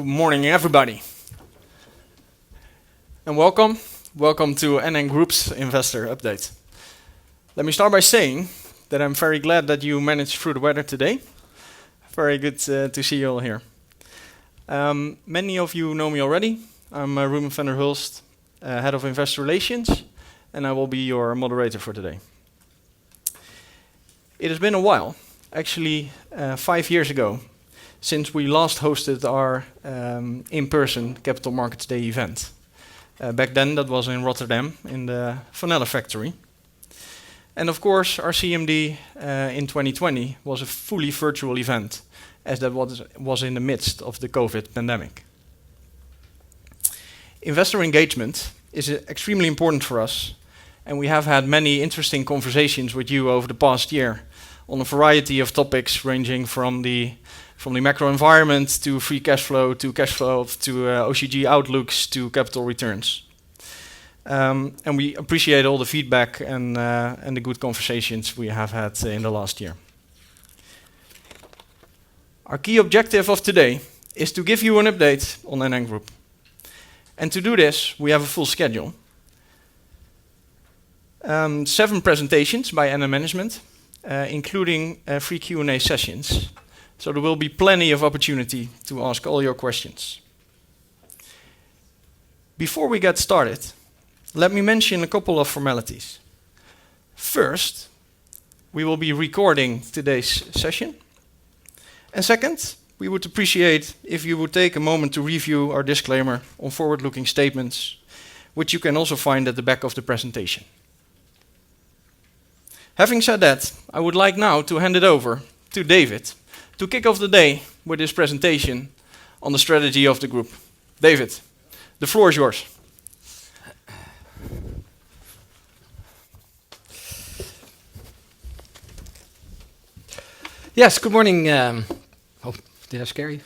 Good morning, everybody, and welcome. Welcome to NN Group's Investor Update. Let me start by saying that I'm very glad that you managed through the weather today. Very good to see you all here. Many of you know me already. I'm Ruben van der Hulst, Head of Investor Relations, and I will be your moderator for today. It has been a while, actually 5 years ago, since we last hosted our in-person Capital Markets Day event. Back then that was in Rotterdam, in the Vanilla factory. And of course our CMD in 2020 was a fully virtual event, as that was in the midst of the COVID pandemic. Investor engagement is extremely important for us, and we have had many interesting conversations with you over the past year on a variety of topics ranging from the macro environment to free cash flow to OCG outlooks to capital returns. And we appreciate all the feedback and the good conversations we have had in the last year. Our key objective of today is to give you an update on NN Group. And to do this, we have a full schedule. 7 presentations by NN Management, including 3 Q&A sessions. So there will be plenty of opportunity to ask all your questions. Before we get started, let me mention a couple of formalities. First, we will be recording today's session. And second, we would appreciate if you would take a moment to review our disclaimer on forward-looking statements, which you can also find at the back of the presentation. Having said that, I would like now to hand it over to David to kick off the day with his presentation on the strategy of the group. David, the floor is yours. Yes, good morning. Did I scare you?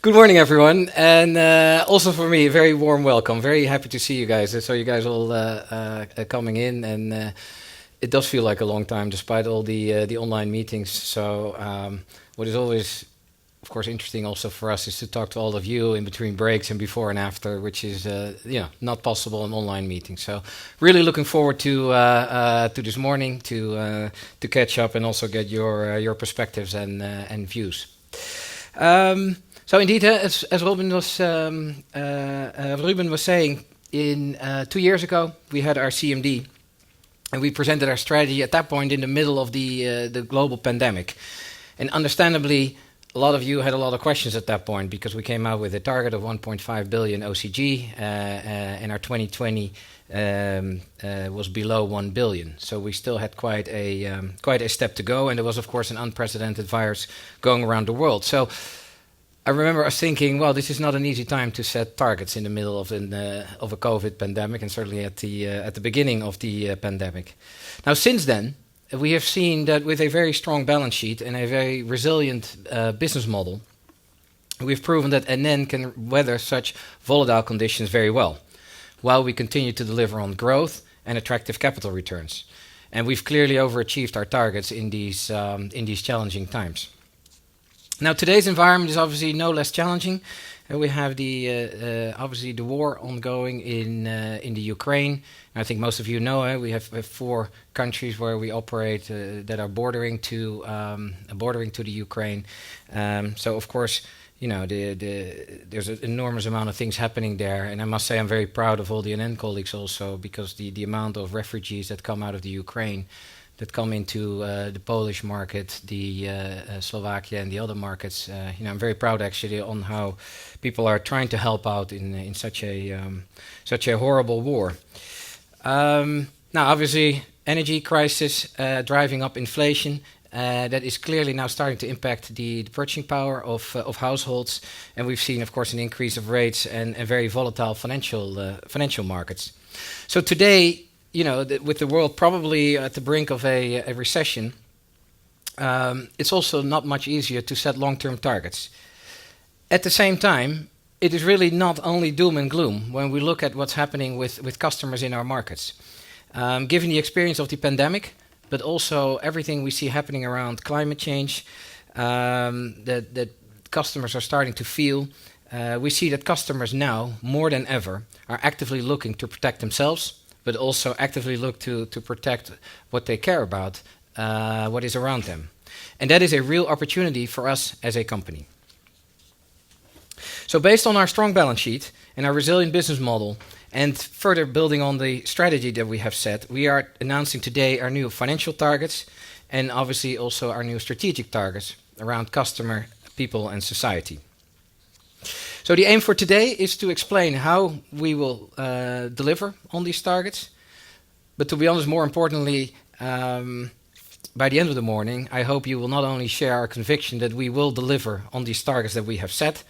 Good morning, everyone, and also for me, a very warm welcome. Very happy to see you guys. I saw you guys all coming in, and it does feel like a long time, despite all the online meetings. So, what is always, of course, interesting also for us is to talk to all of you in between breaks and before and after, which is not possible in online meetings. So, really looking forward to this morning to catch up and also get your perspectives and views. So indeed, as Ruben was saying, 2 years ago we had our CMD, and we presented our strategy at that point in the middle of the global pandemic. And understandably, a lot of you had a lot of questions at that point because we came out with a target of 1.5 billion OCG, and our 2020 was below 1 billion. So we still had quite a step to go, and there was of course an unprecedented virus going around the world. So I remember us thinking, well, this is not an easy time to set targets in the middle of a COVID pandemic, and certainly at the beginning of the pandemic. Now, since then, we have seen that with a very strong balance sheet and a very resilient business model, we've proven that NN can weather such volatile conditions very well, while we continue to deliver on growth and attractive capital returns. And we've clearly overachieved our targets in these challenging times. Now, today's environment is obviously no less challenging. We have obviously the war ongoing in the Ukraine. I think most of you know we have 4 countries where we operate that are bordering to the Ukraine. So of course, there's an enormous amount of things happening there, and I must say I'm very proud of all the NN colleagues also, because the amount of refugees that come out of the Ukraine, that come into the Polish market, the Slovakia and the other markets. I'm very proud actually on how people are trying to help out in such a horrible war. Now, obviously, energy crisis driving up inflation. That is clearly now starting to impact the purchasing power of households, and we've seen, of course, an increase of rates and very volatile financial markets. So today, with the world probably at the brink of a recession, it's also not much easier to set long-term targets. At the same time, it is really not only doom and gloom when we look at what's happening with customers in our markets. Given the experience of the pandemic, but also everything we see happening around climate change, that customers are starting to feel, we see that customers now, more than ever, are actively looking to protect themselves, but also actively look to protect what they care about, what is around them. And that is a real opportunity for us as a company. So based on our strong balance sheet and our resilient business model, and further building on the strategy that we have set, we are announcing today our new financial targets and obviously also our new strategic targets around customer, people, and society. So the aim for today is to explain how we will deliver on these targets. But to be honest, more importantly, by the end of the morning, I hope you will not only share our conviction that we will deliver on these targets that we have set,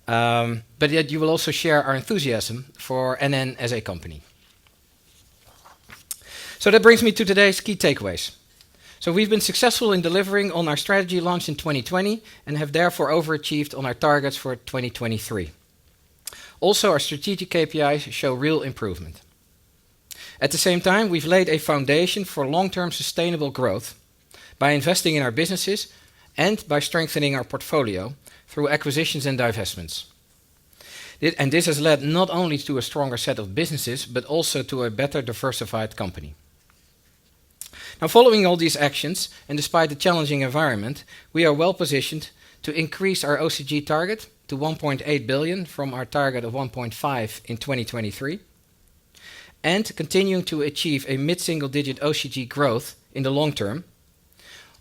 but that you will also share our enthusiasm for NN as a company. So that brings me to today's key takeaways. So we've been successful in delivering on our strategy launched in 2020 and have therefore overachieved on our targets for 2023. Also, our strategic KPIs show real improvement. At the same time, we've laid a foundation for long-term sustainable growth by investing in our businesses and by strengthening our portfolio through acquisitions and divestments. And this has led not only to a stronger set of businesses, but also to a better diversified company. Now, following all these actions, and despite the challenging environment, we are well positioned to increase our OCG target to 1.8 billion from our target of 1.5 in 2023, and continuing to achieve a mid-single-digit OCG growth in the long term,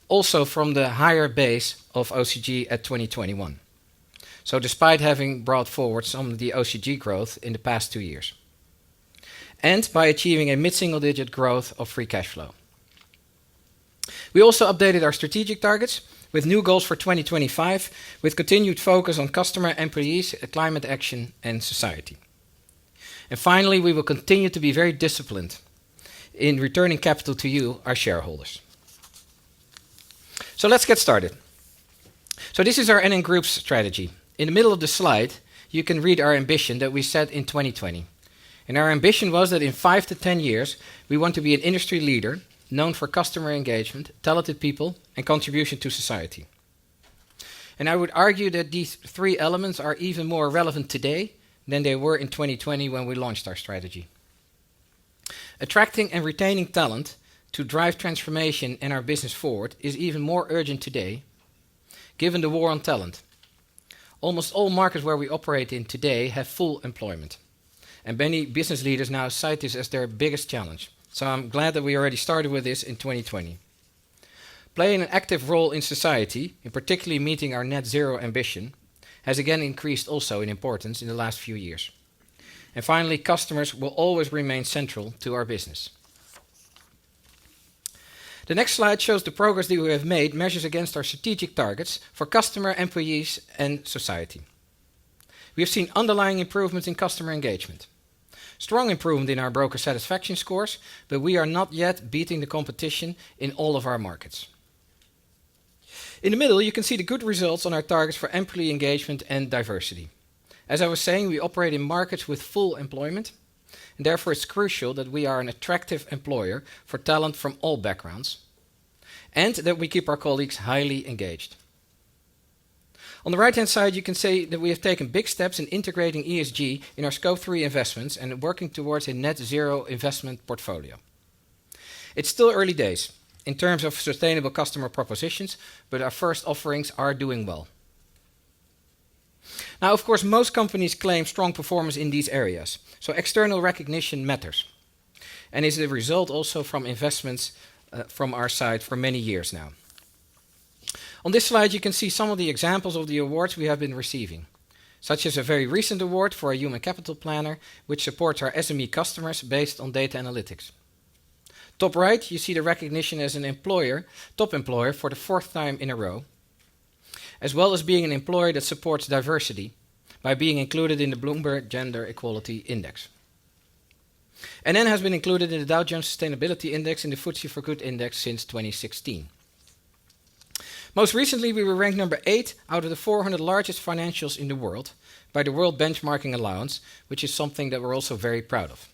also from the higher base of OCG at 2021. So despite having brought forward some of the OCG growth in the past 2 years. And by achieving a mid-single-digit growth of free cash flow. We also updated our strategic targets with new goals for 2025, with continued focus on customer, employees, climate action, and society. And finally, we will continue to be very disciplined in returning capital to you, our shareholders. So let's get started. So this is our NN Group's strategy. In the middle of the slide, you can read our ambition that we set in 2020. And our ambition was that in 5 to 10 years, we want to be an industry leader known for customer engagement, talented people, and contribution to society. And I would argue that these 3 elements are even more relevant today than they were in 2020 when we launched our strategy. Attracting and retaining talent to drive transformation in our business forward is even more urgent today, given the war on talent. Almost all markets where we operate in today have full employment, and many business leaders now cite this as their biggest challenge. So I'm glad that we already started with this in 2020. Playing an active role in society, in particularly meeting our net zero ambition, has again increased also in importance in the last few years. And finally, customers will always remain central to our business. The next slide shows the progress that we have made measures against our strategic targets for customer, employees, and society. We have seen underlying improvements in customer engagement. Strong improvement in our broker satisfaction scores, but we are not yet beating the competition in all of our markets. In the middle, you can see the good results on our targets for employee engagement and diversity. As I was saying, we operate in markets with full employment, and therefore it's crucial that we are an attractive employer for talent from all backgrounds, and that we keep our colleagues highly engaged. On the right-hand side, you can see that we have taken big steps in integrating ESG in our Scope 3 investments and working towards a net zero investment portfolio. It's still early days in terms of sustainable customer propositions, but our first offerings are doing well. Now, of course, most companies claim strong performance in these areas, so external recognition matters, and is the result also from investments from our side for many years now. On this slide, you can see some of the examples of the awards we have been receiving, such as a very recent award for a human capital planner, which supports our SME customers based on data analytics. Top right, you see the recognition as an employer, top employer for the 4th time in a row, as well as being an employer that supports diversity by being included in the Bloomberg Gender Equality Index. NN has been included in the Dow Jones Sustainability Index and the FTSE4Good Index since 2016. Most recently, we were ranked number 8 out of the 400 largest financials in the world by the World Benchmarking Alliance, which is something that we're also very proud of.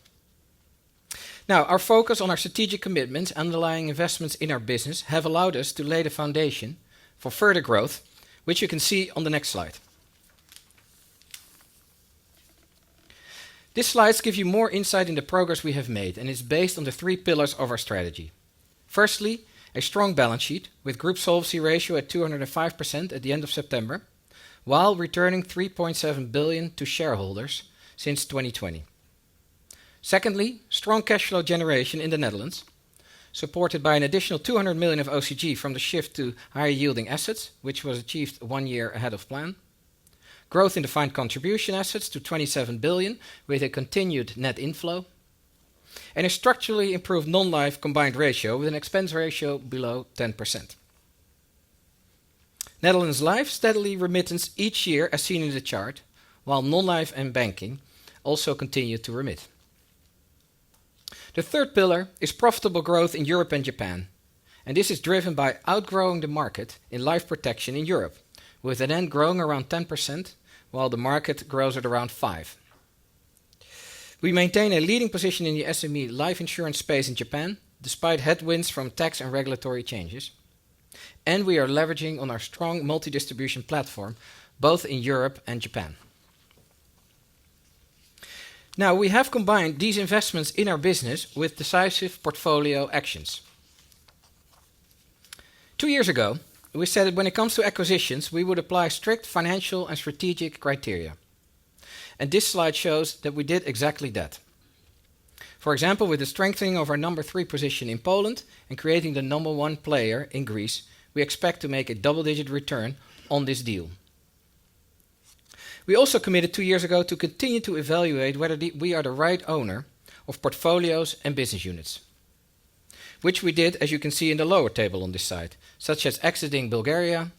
Now, our focus on our strategic commitments, underlying investments in our business, have allowed us to lay the foundation for further growth, which you can see on the next slide. This slide gives you more insight in the progress we have made and is based on the 3 pillars of our strategy. Firstly, a strong balance sheet with group solvency ratio at 205% at the end of September, while returning 3.7 billion to shareholders since 2020. Secondly, strong cash flow generation in the Netherlands, supported by an additional 200 million of OCG from the shift to higher yielding assets, which was achieved 1 year ahead of plan. Growth in defined contribution assets to 27 billion with a continued net inflow. And a structurally improved non-life combined ratio with an expense ratio below 10%. Netherlands Life steadily remittance each year as seen in the chart, while non-life and banking also continue to remit. The third pillar is profitable growth in Europe and Japan, and this is driven by outgrowing the market in life protection in Europe, with an end growing around 10%, while the market grows at around 5%. We maintain a leading position in the SME life insurance space in Japan, despite headwinds from tax and regulatory changes. And we are leveraging on our strong multi-distribution platform, both in Europe and Japan. Now, we have combined these investments in our business with decisive portfolio actions. 2 years ago, we said that when it comes to acquisitions, we would apply strict financial and strategic criteria. And this slide shows that we did exactly that. For example, with the strengthening of our number 3 position in Poland and creating the number 1 player in Greece, we expect to make a double-digit return on this deal. We also committed 2 years ago to continue to evaluate whether we are the right owner of portfolios and business units, which we did, as you can see in the lower table on this side, such as exiting Bulgaria,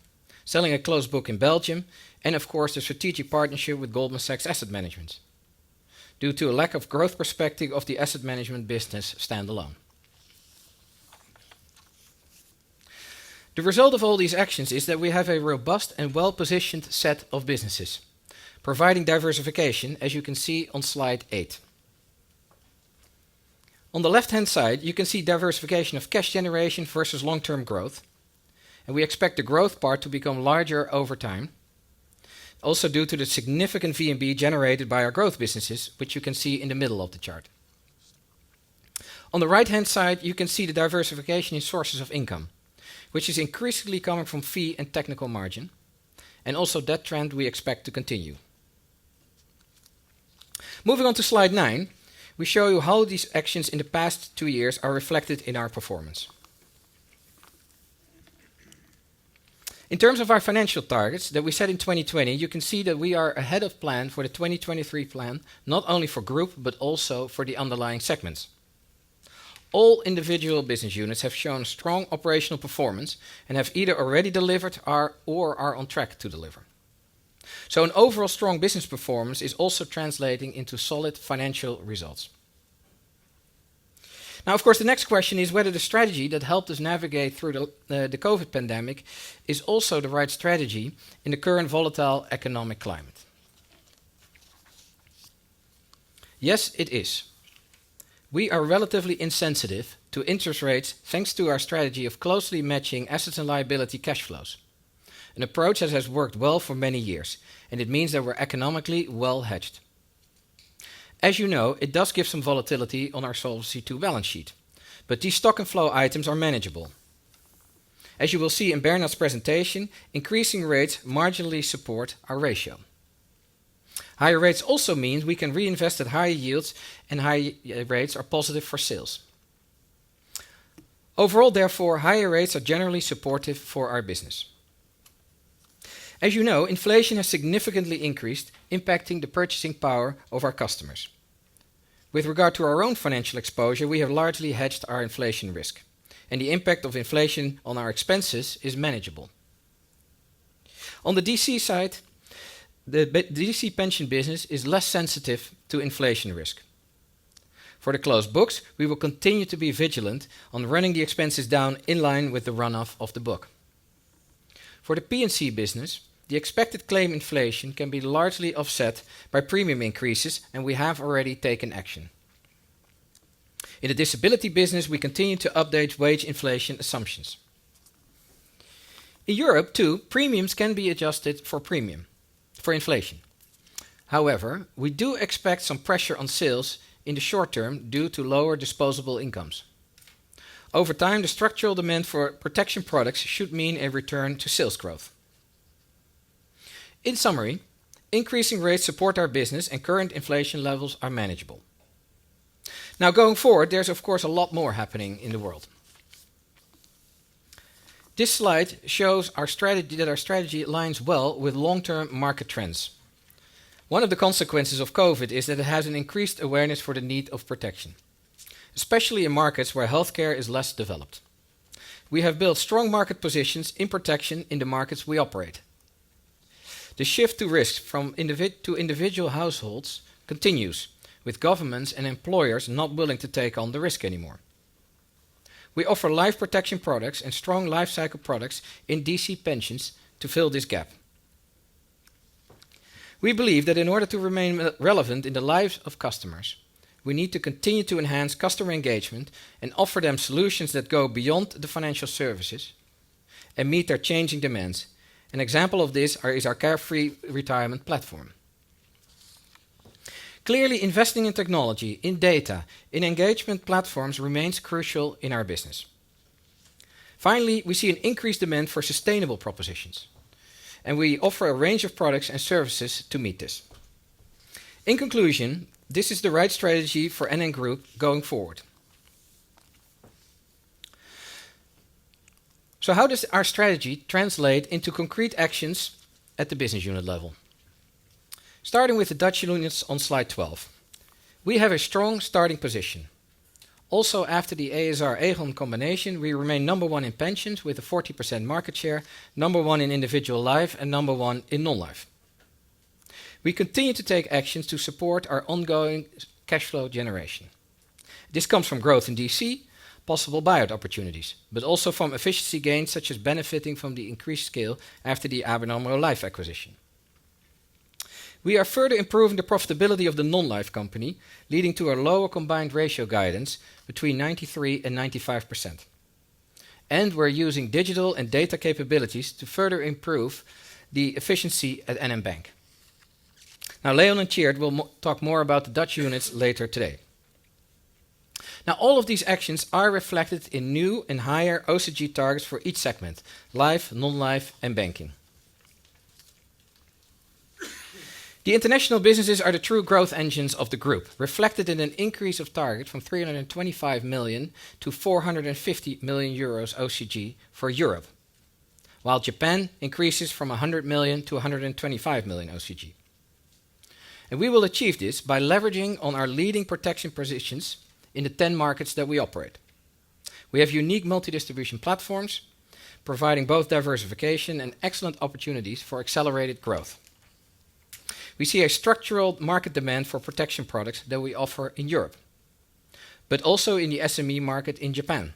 selling a closed book in Belgium, and of course the strategic partnership with Goldman Sachs Asset Management, due to a lack of growth perspective of the asset management business standalone. The result of all these actions is that we have a robust and well-positioned set of businesses, providing diversification, as you can see on slide 8. On the left-hand side, you can see diversification of cash generation versus long-term growth, and we expect the growth part to become larger over time, also due to the significant VNB generated by our growth businesses, which you can see in the middle of the chart. On the right-hand side, you can see the diversification in sources of income, which is increasingly coming from fee and technical margin, and also that trend we expect to continue. Moving on to slide 9, we show you how these actions in the past 2 years are reflected in our performance. In terms of our financial targets that we set in 2020, you can see that we are ahead of plan for the 2023 plan, not only for group, but also for the underlying segments. All individual business units have shown strong operational performance and have either already delivered or are on track to deliver. So an overall strong business performance is also translating into solid financial results. Now, of course, the next question is whether the strategy that helped us navigate through the COVID pandemic is also the right strategy in the current volatile economic climate. Yes, it is. We are relatively insensitive to interest rates thanks to our strategy of closely matching assets and liability cash flows, an approach that has worked well for many years, and it means that we're economically well hedged. As you know, it does give some volatility on our Solvency II balance sheet, but these stock and flow items are manageable. As you will see in Bernard's presentation, increasing rates marginally support our ratio. Higher rates also mean we can reinvest at higher yields, and higher rates are positive for sales. Overall, therefore, higher rates are generally supportive for our business. As you know, inflation has significantly increased, impacting the purchasing power of our customers. With regard to our own financial exposure, we have largely hedged our inflation risk, and the impact of inflation on our expenses is manageable. On the DC side, the DC pension business is less sensitive to inflation risk. For the closed books, we will continue to be vigilant on running the expenses down in line with the runoff of the book. For the P&C business, the expected claim inflation can be largely offset by premium increases, and we have already taken action. In the disability business, we continue to update wage inflation assumptions. In Europe, too, premiums can be adjusted for inflation. However, we do expect some pressure on sales in the short term due to lower disposable incomes. Over time, the structural demand for protection products should mean a return to sales growth. In summary, increasing rates support our business and current inflation levels are manageable. Now, going forward, there's of course a lot more happening in the world. This slide shows our strategy aligns well with long-term market trends. One of the consequences of COVID is that it has an increased awareness for the need of protection, especially in markets where healthcare is less developed. We have built strong market positions in protection in the markets we operate. The shift to risks from individual households continues, with governments and employers not willing to take on the risk anymore. We offer life protection products and strong life cycle products in DC pensions to fill this gap. We believe that in order to remain relevant in the lives of customers, we need to continue to enhance customer engagement and offer them solutions that go beyond the financial services and meet their changing demands. An example of this is our Carefree Retirement platform. Clearly, investing in technology, in data, in engagement platforms remains crucial in our business. Finally, we see an increased demand for sustainable propositions, and we offer a range of products and services to meet this. In conclusion, this is the right strategy for NN Group going forward. So how does our strategy translate into concrete actions at the business unit level? Starting with the Dutch units on slide 12. We have a strong starting position. Also, after the ASR-Aegon combination, we remain number one in pensions with a 40% market share, number one in individual life, and number one in non-life. We continue to take actions to support our ongoing cash flow generation. This comes from growth in DC, possible buyout opportunities, but also from efficiency gains such as benefiting from the increased scale after the ABN AMRO Life acquisition. We are further improving the profitability of the non-life company, leading to a lower combined ratio guidance between 93 and 95%. And we're using digital and data capabilities to further improve the efficiency at NN Bank. Now, Leon and Tjeerd will talk more about the Dutch units later today. Now, all of these actions are reflected in new and higher OCG targets for each segment: life, non-life, and banking. The international businesses are the true growth engines of the group, reflected in an increase of target from 325 million to 450 million euros OCG for Europe, while Japan increases from 100 million to 125 million OCG. And we will achieve this by leveraging on our leading protection positions in the 10 markets that we operate. We have unique multi-distribution platforms, providing both diversification and excellent opportunities for accelerated growth. We see a structural market demand for protection products that we offer in Europe, but also in the SME market in Japan,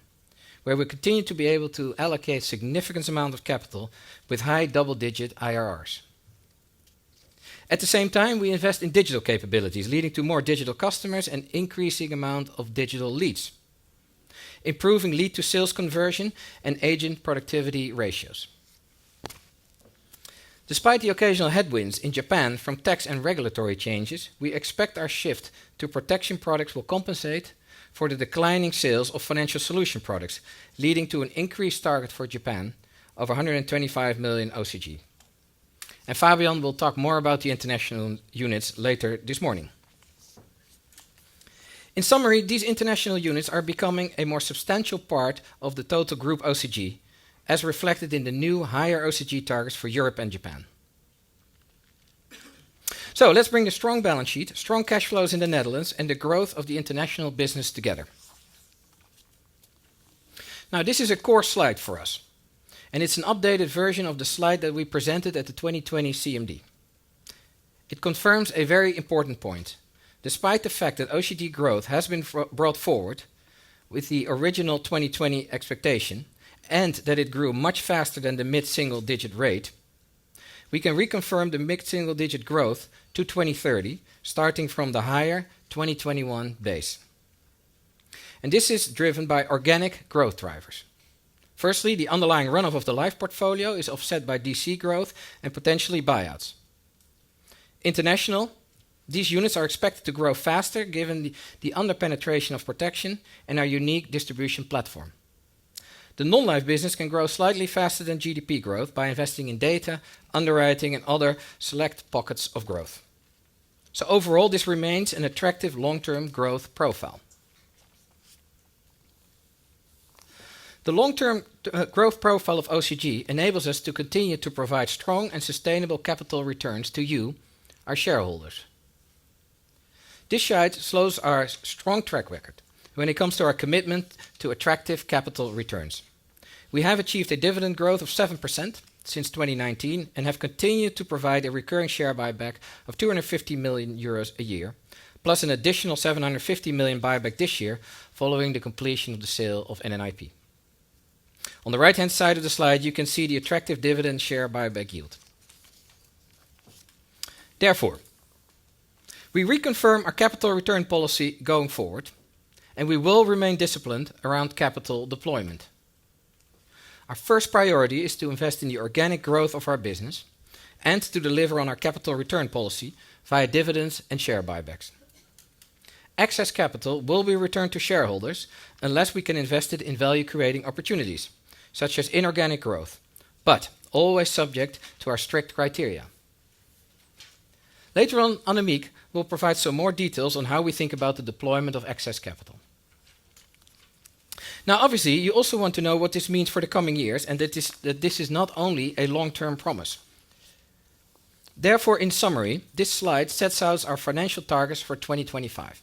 where we continue to be able to allocate significant amount of capital with high double-digit IRRs. At the same time, we invest in digital capabilities, leading to more digital customers and increasing amount of digital leads, improving lead-to-sales conversion and agent productivity ratios. Despite the occasional headwinds in Japan from tax and regulatory changes, we expect our shift to protection products will compensate for the declining sales of financial solution products, leading to an increased target for Japan of 125 million OCG. And Fabian will talk more about the international units later this morning. In summary, these international units are becoming a more substantial part of the total group OCG, as reflected in the new higher OCG targets for Europe and Japan. So let's bring the strong balance sheet, strong cash flows in the Netherlands, and the growth of the international business together. Now, this is a core slide for us, and it's an updated version of the slide that we presented at the 2020 CMD. It confirms a very important point. Despite the fact that OCG growth has been brought forward with the original 2020 expectation, and that it grew much faster than the mid-single-digit rate, we can reconfirm the mid-single-digit growth to 2030, starting from the higher 2021 base. And this is driven by organic growth drivers. Firstly, the underlying runoff of the life portfolio is offset by DC growth and potentially buyouts. International, these units are expected to grow faster given the under-penetration of protection and our unique distribution platform. The non-life business can grow slightly faster than GDP growth by investing in data, underwriting, and other select pockets of growth. So overall, this remains an attractive long-term growth profile. The long-term growth profile of OCG enables us to continue to provide strong and sustainable capital returns to you, our shareholders. This slide shows our strong track record when it comes to our commitment to attractive capital returns. We have achieved a dividend growth of 7% since 2019 and have continued to provide a recurring share buyback of 250 million euros a year, plus an additional 750 million buyback this year following the completion of the sale of NNIP. On the right-hand side of the slide, you can see the attractive dividend share buyback yield. Therefore, we reconfirm our capital return policy going forward, and we will remain disciplined around capital deployment. Our first priority is to invest in the organic growth of our business and to deliver on our capital return policy via dividends and share buybacks. Excess capital will be returned to shareholders unless we can invest it in value-creating opportunities, such as inorganic growth, but always subject to our strict criteria. Later on, Annemiek will provide some more details on how we think about the deployment of excess capital. Now, obviously, you also want to know what this means for the coming years and that this is not only a long-term promise. Therefore, in summary, this slide sets out our financial targets for 2025.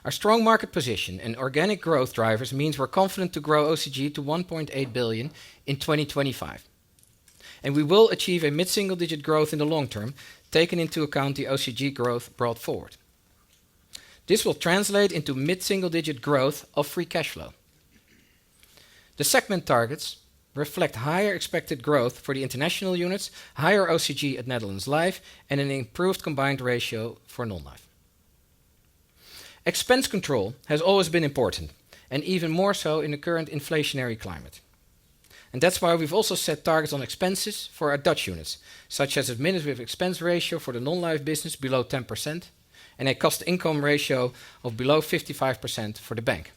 Our strong market position and organic growth drivers means we're confident to grow OCG to 1.8 billion in 2025. And we will achieve a mid-single-digit growth in the long term, taking into account the OCG growth brought forward. This will translate into mid-single-digit growth of free cash flow. The segment targets reflect higher expected growth for the international units, higher OCG at Netherlands Life, and an improved combined ratio for non-life. Expense control has always been important, and even more so in the current inflationary climate. And that's why we've also set targets on expenses for our Dutch units, such as administrative expense ratio for the non-life business below 10%, and a cost-income ratio of below 55% for the bank.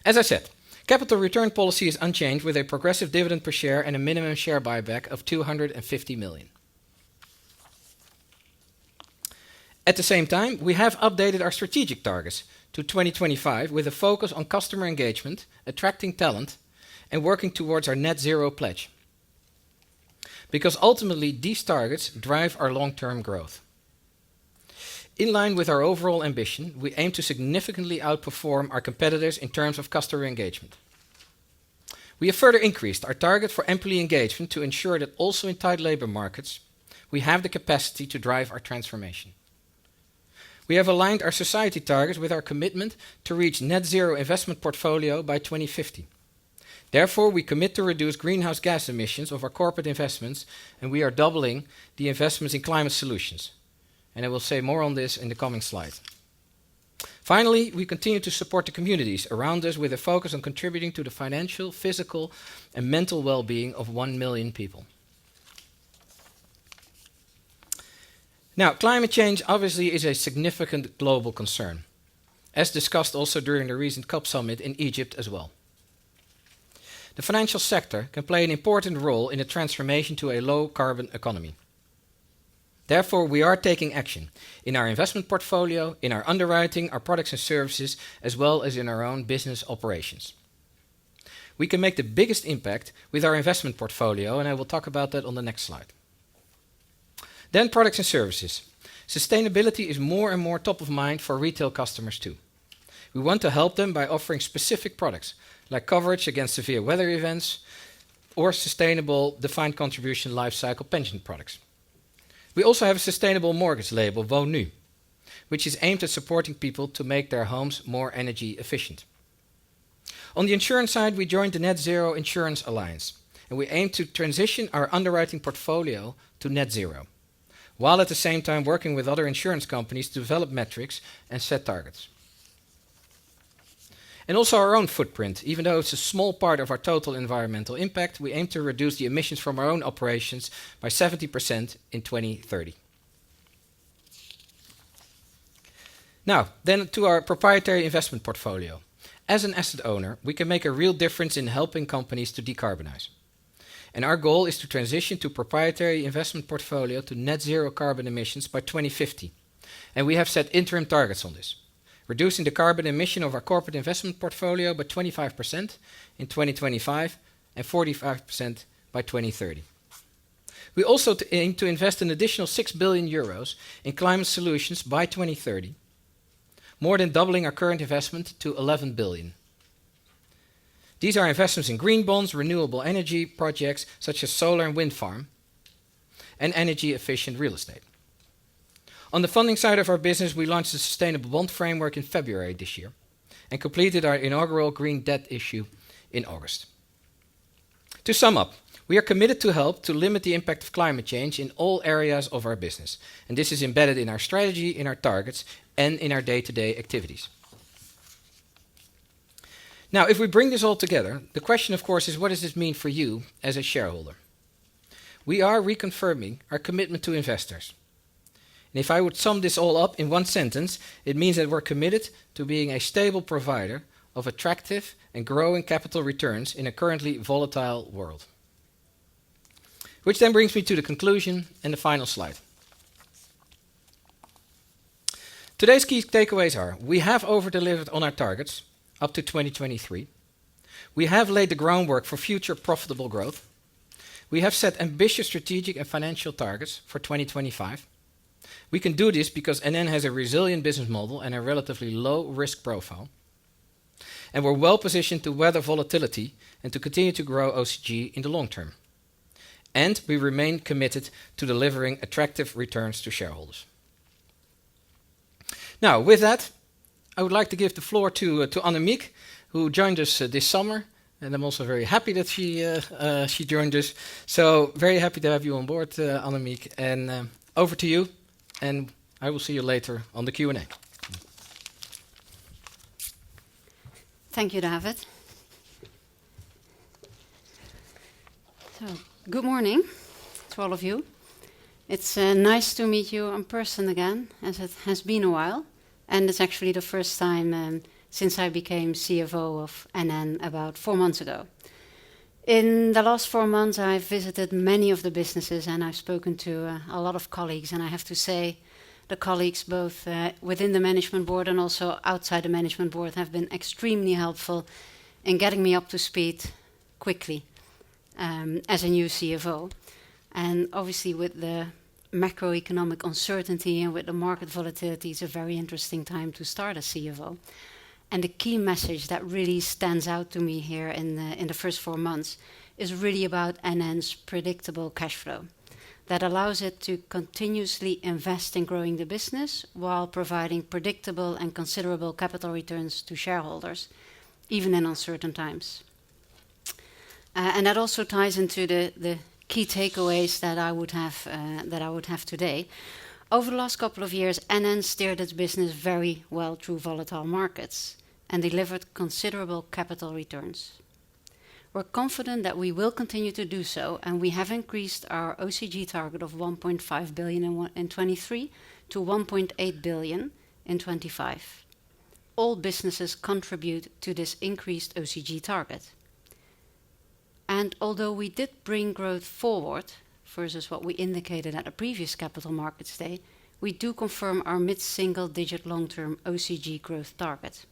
As I said, capital return policy is unchanged with a progressive dividend per share and a minimum share buyback of 250 million. At the same time, we have updated our strategic targets to 2025 with a focus on customer engagement, attracting talent, and working towards our net zero pledge. Because ultimately, these targets drive our long-term growth. In line with our overall ambition, we aim to significantly outperform our competitors in terms of customer engagement. We have further increased our target for employee engagement to ensure that also in tight labor markets, we have the capacity to drive our transformation. We have aligned our society targets with our commitment to reach net zero investment portfolio by 2050. Therefore, we commit to reduce greenhouse gas emissions of our corporate investments, and we are doubling the investments in climate solutions. And I will say more on this in the coming slide. Finally, we continue to support the communities around us with a focus on contributing to the financial, physical, and mental well-being of 1 million people. Now, climate change obviously is a significant global concern, as discussed also during the recent COP summit in Egypt as well. The financial sector can play an important role in the transformation to a low-carbon economy. Therefore, we are taking action in our investment portfolio, in our underwriting, our products and services, as well as in our own business operations. We can make the biggest impact with our investment portfolio, and I will talk about that on the next slide. Then products and services. Sustainability is more and more top of mind for retail customers too. We want to help them by offering specific products, like coverage against severe weather events, or sustainable defined contribution life cycle pension products. We also have a sustainable mortgage label, Woonnu, which is aimed at supporting people to make their homes more energy efficient. On the insurance side, we joined the Net Zero Insurance Alliance, and we aim to transition our underwriting portfolio to net zero, while at the same time working with other insurance companies to develop metrics and set targets. And also our own footprint. Even though it's a small part of our total environmental impact, we aim to reduce the emissions from our own operations by 70% in 2030. Now, then to our proprietary investment portfolio. As an asset owner, we can make a real difference in helping companies to decarbonize. And our goal is to transition to proprietary investment portfolio to net zero carbon emissions by 2050. And we have set interim targets on this, reducing the carbon emission of our corporate investment portfolio by 25% in 2025 and 45% by 2030. We also aim to invest an additional 6 billion euros in climate solutions by 2030, more than doubling our current investment to 11 billion. These are investments in green bonds, renewable energy projects such as solar and wind farm, and energy-efficient real estate. On the funding side of our business, we launched the Sustainable Bond Framework in February this year and completed our inaugural green debt issue in August. To sum up, we are committed to help to limit the impact of climate change in all areas of our business, and this is embedded in our strategy, in our targets, and in our day-to-day activities. Now, if we bring this all together, the question, of course, is what does this mean for you as a shareholder? We are reconfirming our commitment to investors. And if I would sum this all up in one sentence, it means that we're committed to being a stable provider of attractive and growing capital returns in a currently volatile world. Which then brings me to the conclusion and the final slide. Today's key takeaways are: we have over-delivered on our targets up to 2023. We have laid the groundwork for future profitable growth. We have set ambitious strategic and financial targets for 2025. We can do this because NN has a resilient business model and a relatively low risk profile. And we're well positioned to weather volatility and to continue to grow OCG in the long term. And we remain committed to delivering attractive returns to shareholders. Now, with that, I would like to give the floor to Annemiek, who joined us this summer. And I'm also very happy that she joined us. So very happy to have you on board, Annemiek. And over to you. And I will see you later on the Q&A. Thank you, David. So, good morning to all of you. It's nice to meet you in person again, as it has been a while. And it's actually the first time since I became CFO of NN about 4 months ago. In the last 4 months, I've visited many of the businesses and I've spoken to a lot of colleagues. And I have to say, the colleagues both within the management board and also outside the management board have been extremely helpful in getting me up to speed quickly as a new CFO. And obviously with the macroeconomic uncertainty and with the market volatility, it's a very interesting time to start as CFO. And the key message that really stands out to me here in the first 4 months is really about NN's predictable cash flow that allows it to continuously invest in growing the business while providing predictable and considerable capital returns to shareholders, even in uncertain times. And that also ties into the key takeaways that I would have today. Over the last couple of years, NN steered its business very well through volatile markets and delivered considerable capital returns. We're confident that we will continue to do so, and we have increased our OCG target of 1.5 billion in 23 to 1.8 billion in 25. All businesses contribute to this increased OCG target. And although we did bring growth forward versus what we indicated at a previous Capital Markets Day, we do confirm our mid-single-digit long-term OCG growth target.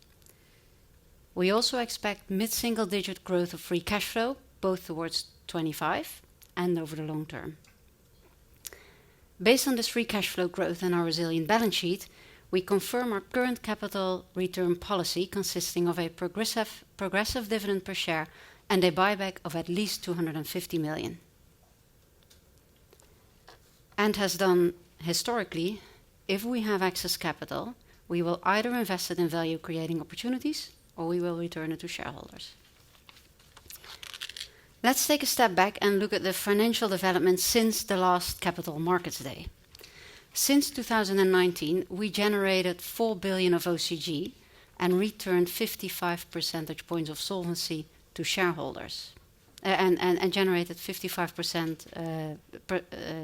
We also expect mid-single-digit growth of free cash flow, both towards 25 and over the long term. Based on this free cash flow growth and our resilient balance sheet, we confirm our current capital return policy consisting of a progressive dividend per share and a buyback of at least 250 million. And has done historically, if we have excess capital, we will either invest it in value-creating opportunities or we will return it to shareholders. Let's take a step back and look at the financial development since the last Capital Markets Day. Since 2019, we generated 4 billion of OCG, and returned 55 percentage points of solvency to shareholders. And generated 55%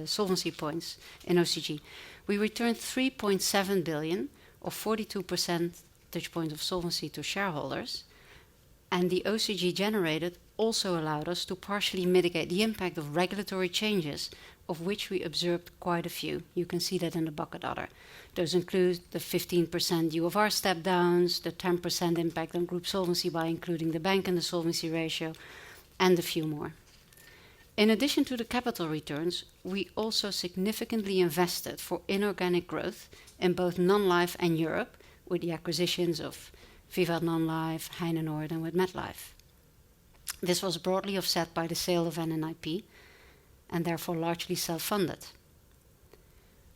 solvency points in OCG. We returned 3.7 billion, or 42 percentage points of solvency to shareholders, and the OCG generated also allowed us to partially mitigate the impact of regulatory changes, of which we observed quite a few. You can see that in the bucket other. Those include the 15% UFR step downs, the 10% impact on group solvency by including the bank in the solvency ratio, and a few more. In addition to the capital returns, we also significantly invested for inorganic growth in both non-life and Europe, with the acquisitions of Vivat Non-Life, Heinenoord, and with MetLife. This was broadly offset by the sale of NNIP, and therefore largely self-funded.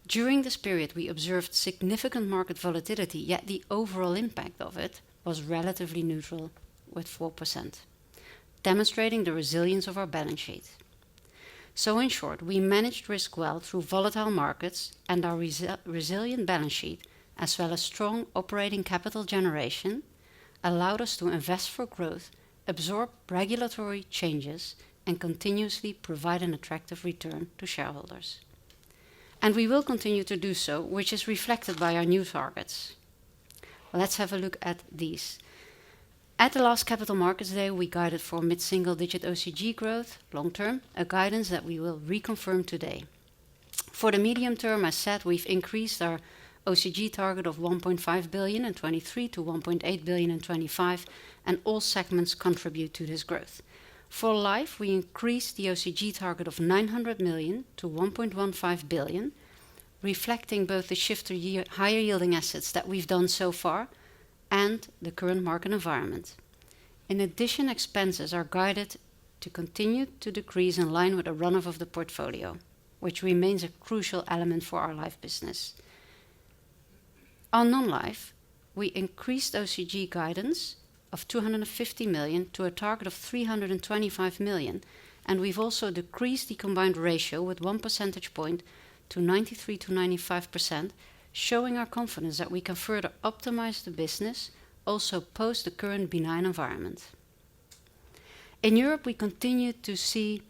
During this period, we observed significant market volatility, yet the overall impact of it was relatively neutral, with 4%. Demonstrating the resilience of our balance sheet. So in short, we managed risk well through volatile markets, and our resilient balance sheet, as well as strong operating capital generation, allowed us to invest for growth, absorb regulatory changes, and continuously provide an attractive return to shareholders. And we will continue to do so, which is reflected by our new targets. Let's have a look at these. At the last Capital Markets Day, we guided for mid-single-digit OCG growth, long-term, a guidance that we will reconfirm today. For the medium term, as said, we've increased our OCG target of 1.5 billion in 23 to 1.8 billion in 25, and all segments contribute to this growth. For life, we increased the OCG target of 900 million to 1.15 billion, reflecting both the shift to higher yielding assets that we've done so far and the current market environment. In addition, expenses are guided to continue to decrease in line with the run-off of the portfolio, which remains a crucial element for our life business. On non-life, we increased OCG guidance of 250 million to a target of 325 million, and we've also decreased the combined ratio with 1 percentage point to 93 to 95%, showing our confidence that we can further optimize the business, also post the current benign environment. In Europe, we continue to see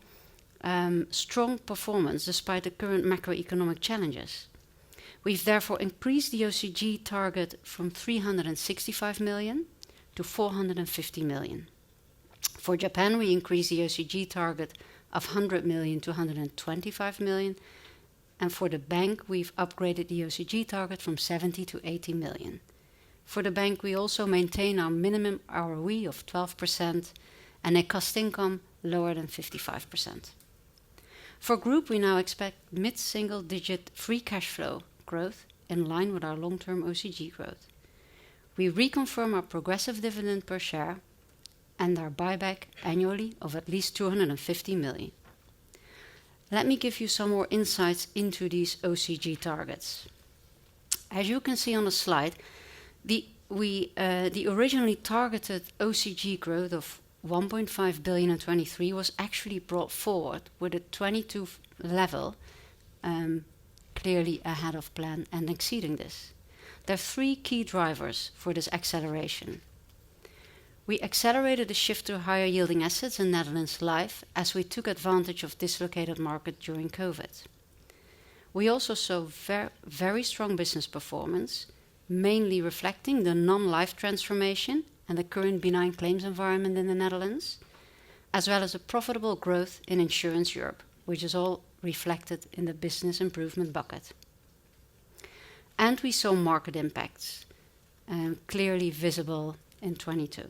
strong performance despite the current macroeconomic challenges. We've therefore increased the OCG target from 365 million to 450 million. For Japan, we increased the OCG target of 100 million to 125 million, and for the bank, we've upgraded the OCG target from 70 to 80 million. For the bank, we also maintain our minimum ROE of 12% and a cost income lower than 55%. For group, we now expect mid-single-digit free cash flow growth in line with our long-term OCG growth. We reconfirm our progressive dividend per share and our buyback annually of at least 250 million. Let me give you some more insights into these OCG targets. As you can see on the slide, the originally targeted OCG growth of 1.5 billion in 23 was actually brought forward with a 22 level, clearly ahead of plan and exceeding this. There are three key drivers for this acceleration. We accelerated the shift to higher yielding assets in Netherlands Life as we took advantage of dislocated market during COVID. We also saw very strong business performance, mainly reflecting the non-life transformation and the current benign claims environment in the Netherlands, as well as a profitable growth in Insurance Europe, which is all reflected in the business improvement bucket. And we saw market impacts, clearly visible in 22.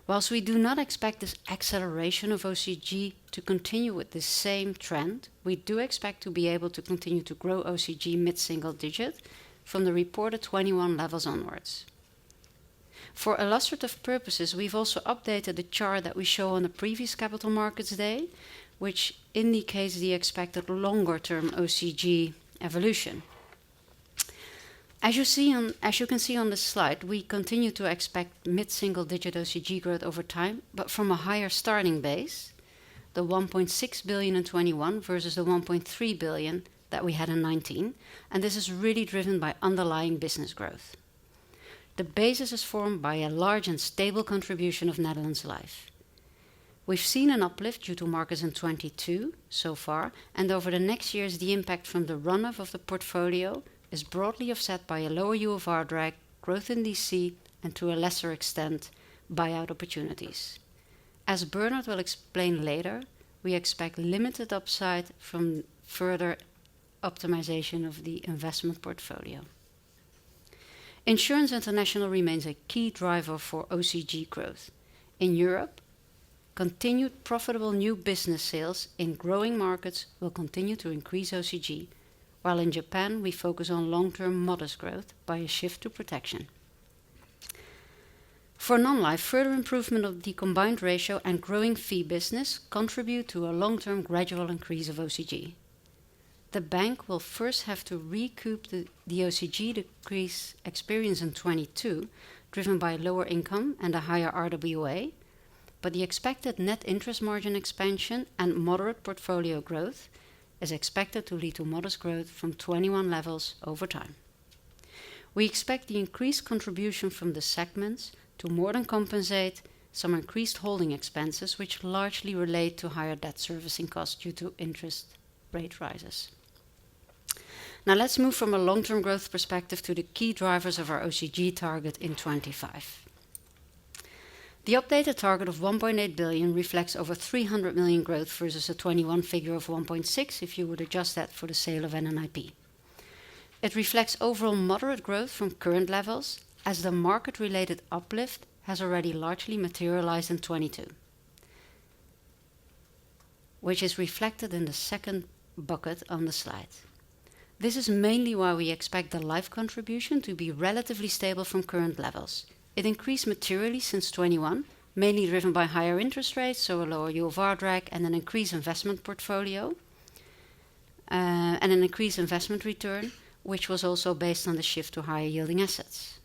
Whilst we do not expect this acceleration of OCG to continue with the same trend, we do expect to be able to continue to grow OCG mid-single digit from the reported 21 levels onwards. For illustrative purposes, we've also updated the chart that we show on the previous Capital Markets Day, which indicates the expected longer-term OCG evolution. As you can see on this slide, we continue to expect mid-single-digit OCG growth over time, but from a higher starting base, the 1.6 billion in 21 versus the 1.3 billion that we had in 19, and this is really driven by underlying business growth. The basis is formed by a large and stable contribution of Netherlands Life. We've seen an uplift due to markets in 22 so far, and over the next years the impact from the runoff of the portfolio is broadly offset by a lower UFR drag, growth in DC, and to a lesser extent, buyout opportunities. As Bernard will explain later, we expect limited upside from further optimization of the investment portfolio. Insurance International remains a key driver for OCG growth. In Europe, continued profitable new business sales in growing markets will continue to increase OCG, while in Japan we focus on long-term modest growth by a shift to protection. For non-life, further improvement of the combined ratio and growing fee business contribute to a long-term gradual increase of OCG. The bank will first have to recoup the OCG decrease experienced in 22, driven by lower income and a higher RWA, but the expected net interest margin expansion and moderate portfolio growth is expected to lead to modest growth from 21 levels over time. We expect the increased contribution from the segments to more than compensate some increased holding expenses, which largely relate to higher debt servicing costs due to interest rate rises. Now let's move from a long-term growth perspective to the key drivers of our OCG target in 25. The updated target of 1.8 billion reflects over 300 million growth versus a 21 figure of 1.6 if you would adjust that for the sale of NNIP. It reflects overall moderate growth from current levels, as the market-related uplift has already largely materialized in 22, which is reflected in the second bucket on the slide. This is mainly why we expect the life contribution to be relatively stable from current levels. It increased materially since 21, mainly driven by higher interest rates, so a lower UFR drag and an increased investment portfolio, and an increased investment return, which was also based on the shift to higher yielding assets.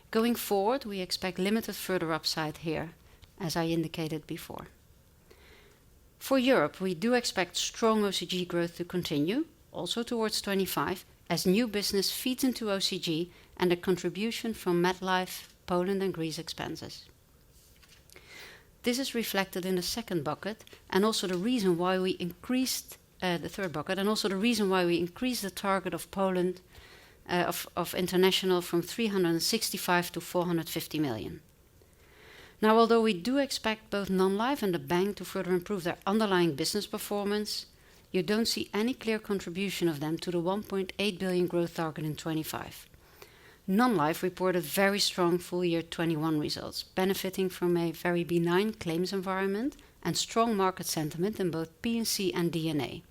Going forward, we expect limited further upside here, as I indicated before. For Europe, we do expect strong OCG growth to continue, also towards 25, as new business feeds into OCG and a contribution from MetLife, Poland and Greece expenses. This is reflected in the second bucket, and also the reason why we increased the third bucket, and also the reason why we increased the target of Poland of international from 365 to 450 million. Now, although we do expect both non-life and the bank to further improve their underlying business performance, you don't see any clear contribution of them to the 1.8 billion growth target in 25. Non-life reported very strong full year 21 results, benefiting from a very benign claims environment and strong market sentiment in both P&C and D&A.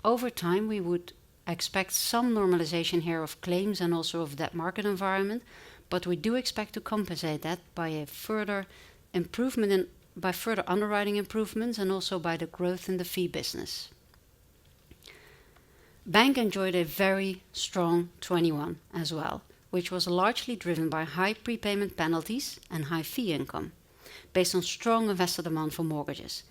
Over time, we would expect some normalization here of claims and also of that market environment, but we do expect to compensate that by a further improvement by further underwriting improvements and also by the growth in the fee business. Bank enjoyed a very strong 21 as well, which was largely driven by high prepayment penalties and high fee income, based on strong investor demand for mortgages.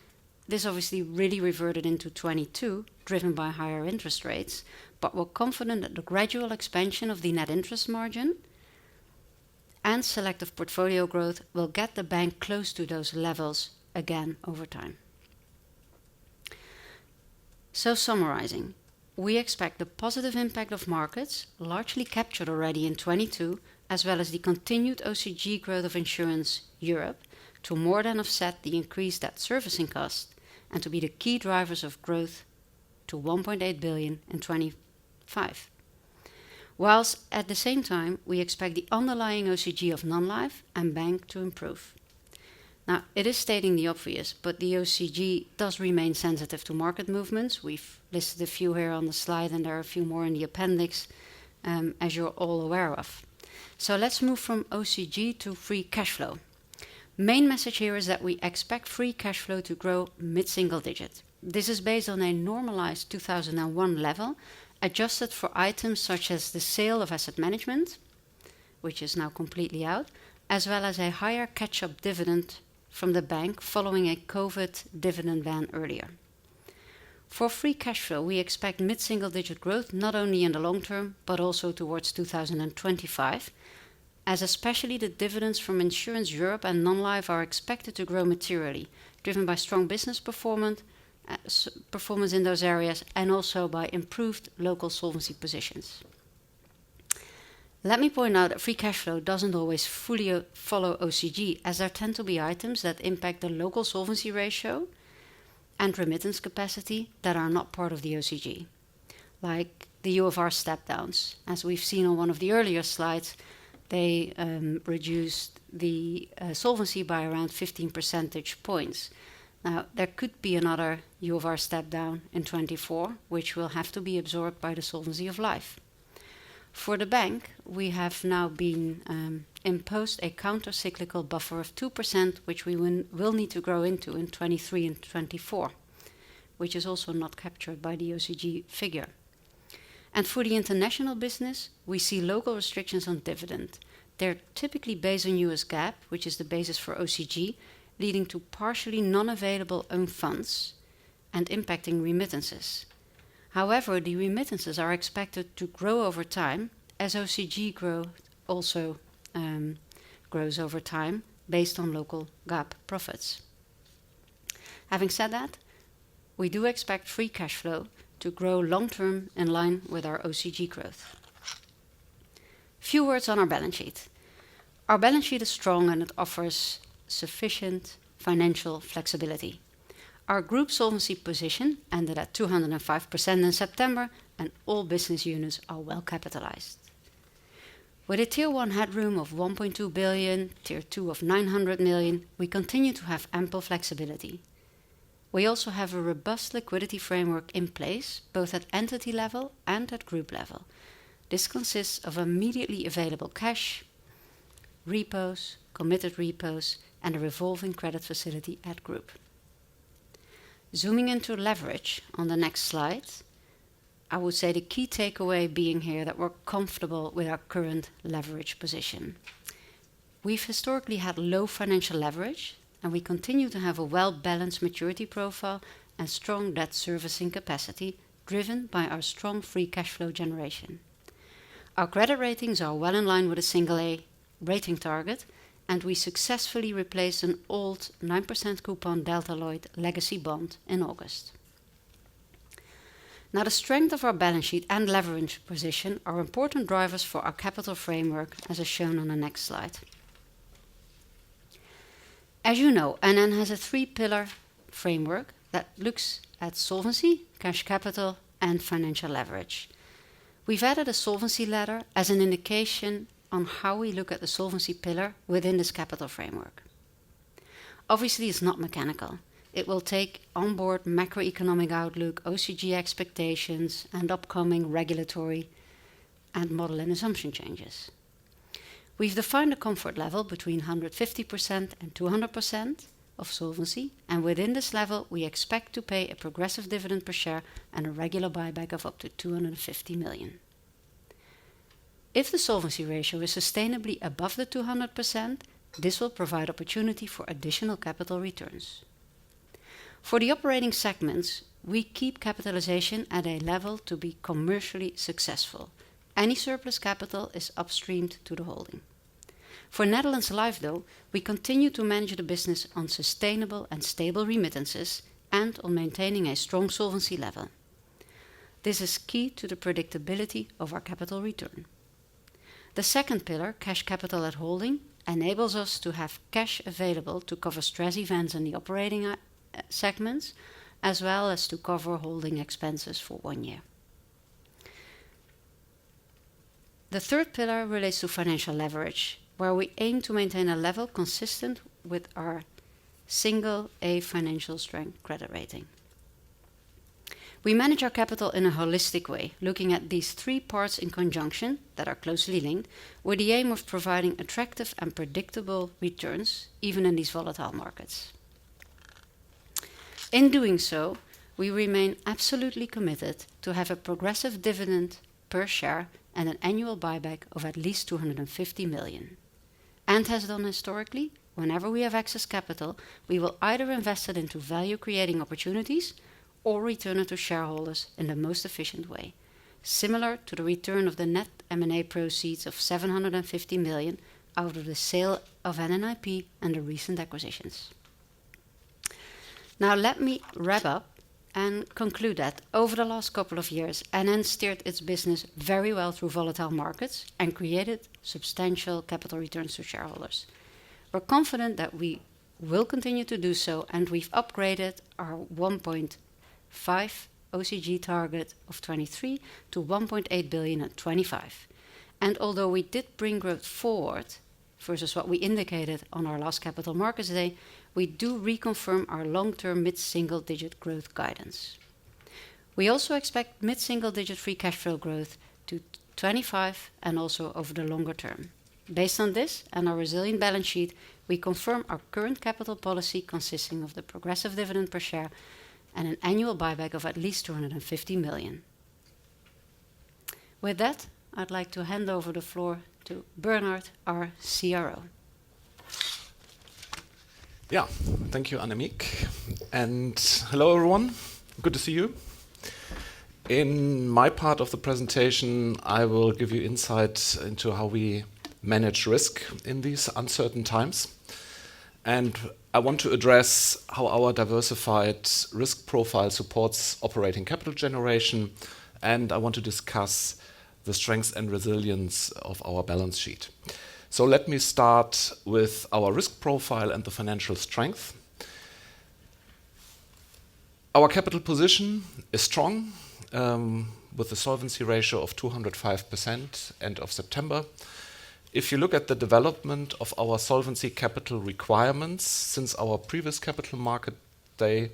This obviously really reverted into 22, driven by higher interest rates, but we're confident that the gradual expansion of the net interest margin and selective portfolio growth will get the bank close to those levels again over time. So summarizing, we expect the positive impact of markets, largely captured already in 22, as well as the continued OCG growth of Insurance Europe, to more than offset the increased debt servicing cost and to be the key drivers of growth to 1.8 billion in 25. Whilst at the same time, we expect the underlying OCG of non-life and bank to improve. Now, it is stating the obvious, but the OCG does remain sensitive to market movements. We've listed a few here on the slide, and there are a few more in the appendix, as you're all aware of. So let's move from OCG to free cash flow. Main message here is that we expect free cash flow to grow mid-single digit. This is based on a normalized 2001 level, adjusted for items such as the sale of asset management, which is now completely out, as well as a higher catch-up dividend from the bank following a COVID dividend ban earlier. For free cash flow, we expect mid-single-digit growth not only in the long term, but also towards 2025, as especially the dividends from Insurance Europe and non-life are expected to grow materially, driven by strong business performance in those areas and also by improved local solvency positions. Let me point out that free cash flow doesn't always fully follow OCG, as there tend to be items that impact the local solvency ratio and remittance capacity that are not part of the OCG, like the UFR step-downs. As we've seen on one of the earlier slides, they reduced the solvency by around 15 percentage points. Now, there could be another UFR step-down in 24, which will have to be absorbed by the solvency of life. For the bank, we have now been imposed a counter-cyclical buffer of 2%, which we will need to grow into in 23 and 24, which is also not captured by the OCG figure. And for the international business, we see local restrictions on dividend. They're typically based on US GAAP, which is the basis for OCG, leading to partially non-available own funds and impacting remittances. However, the remittances are expected to grow over time as OCG growth also grows over time based on local GAAP profits. Having said that, we do expect free cash flow to grow long-term in line with our OCG growth. Few words on our balance sheet. Our balance sheet is strong and it offers sufficient financial flexibility. Our group solvency position ended at 205% in September, and all business units are well capitalized. With a Tier 1 headroom of 1.2 billion, Tier 2 of 900 million, we continue to have ample flexibility. We also have a robust liquidity framework in place, both at entity level and at group level. This consists of immediately available cash, repos, committed repos, and a revolving credit facility at group. Zooming into leverage on the next slide, I would say the key takeaway being here that we're comfortable with our current leverage position. We've historically had low financial leverage, and we continue to have a well-balanced maturity profile and strong debt servicing capacity, driven by our strong free cash flow generation. Our credit ratings are well in line with a single A rating target, and we successfully replaced an old 9% coupon Delta Lloyd legacy bond in August. Now, the strength of our balance sheet and leverage position are important drivers for our capital framework, as is shown on the next slide. As you know, NN has a 3-pillar framework that looks at solvency, cash capital, and financial leverage. We've added a solvency ladder as an indication on how we look at the solvency pillar within this capital framework. Obviously, it's not mechanical. It will take on board macroeconomic outlook, OCG expectations, and upcoming regulatory and model and assumption changes. We've defined a comfort level between 150% and 200% of solvency, and within this level, we expect to pay a progressive dividend per share and a regular buyback of up to 250 million. If the solvency ratio is sustainably above the 200%, this will provide opportunity for additional capital returns. For the operating segments, we keep capitalization at a level to be commercially successful. Any surplus capital is upstreamed to the holding. For Netherlands Life, though, we continue to manage the business on sustainable and stable remittances and on maintaining a strong solvency level. This is key to the predictability of our capital return. The second pillar, cash capital at holding, enables us to have cash available to cover stress events in the operating segments, as well as to cover holding expenses for 1 year. The third pillar relates to financial leverage, where we aim to maintain a level consistent with our single A financial strength credit rating. We manage our capital in a holistic way, looking at these 3 parts in conjunction that are closely linked, with the aim of providing attractive and predictable returns, even in these volatile markets. In doing so, we remain absolutely committed to have a progressive dividend per share and an annual buyback of at least 250 million. And has done historically, whenever we have excess capital, we will either invest it into value-creating opportunities or return it to shareholders in the most efficient way, similar to the return of the net M&A proceeds of 750 million out of the sale of NNIP and the recent acquisitions. Now let me wrap up and conclude that over the last couple of years, NN steered its business very well through volatile markets and created substantial capital returns to shareholders. We're confident that we will continue to do so, and we've upgraded our 1.5 OCG target of 23 to 1.8 billion at 25. And although we did bring growth forward versus what we indicated on our last Capital Markets Day, we do reconfirm our long-term mid-single-digit growth guidance. We also expect mid-single-digit free cash flow growth to 25 and also over the longer term. Based on this and our resilient balance sheet, we confirm our current capital policy consisting of the progressive dividend per share and an annual buyback of at least 250 million. With that, I'd like to hand over the floor to Bernard, our CRO. Yeah, thank you, Annemiek. And hello, everyone. Good to see you. In my part of the presentation, I will give you insight into how we manage risk in these uncertain times. And I want to address how our diversified risk profile supports operating capital generation, and I want to discuss the strengths and resilience of our balance sheet. So let me start with our risk profile and the financial strength. Our capital position is strong, with a solvency ratio of 205% end of September. If you look at the development of our solvency capital requirements since our previous Capital Market Day,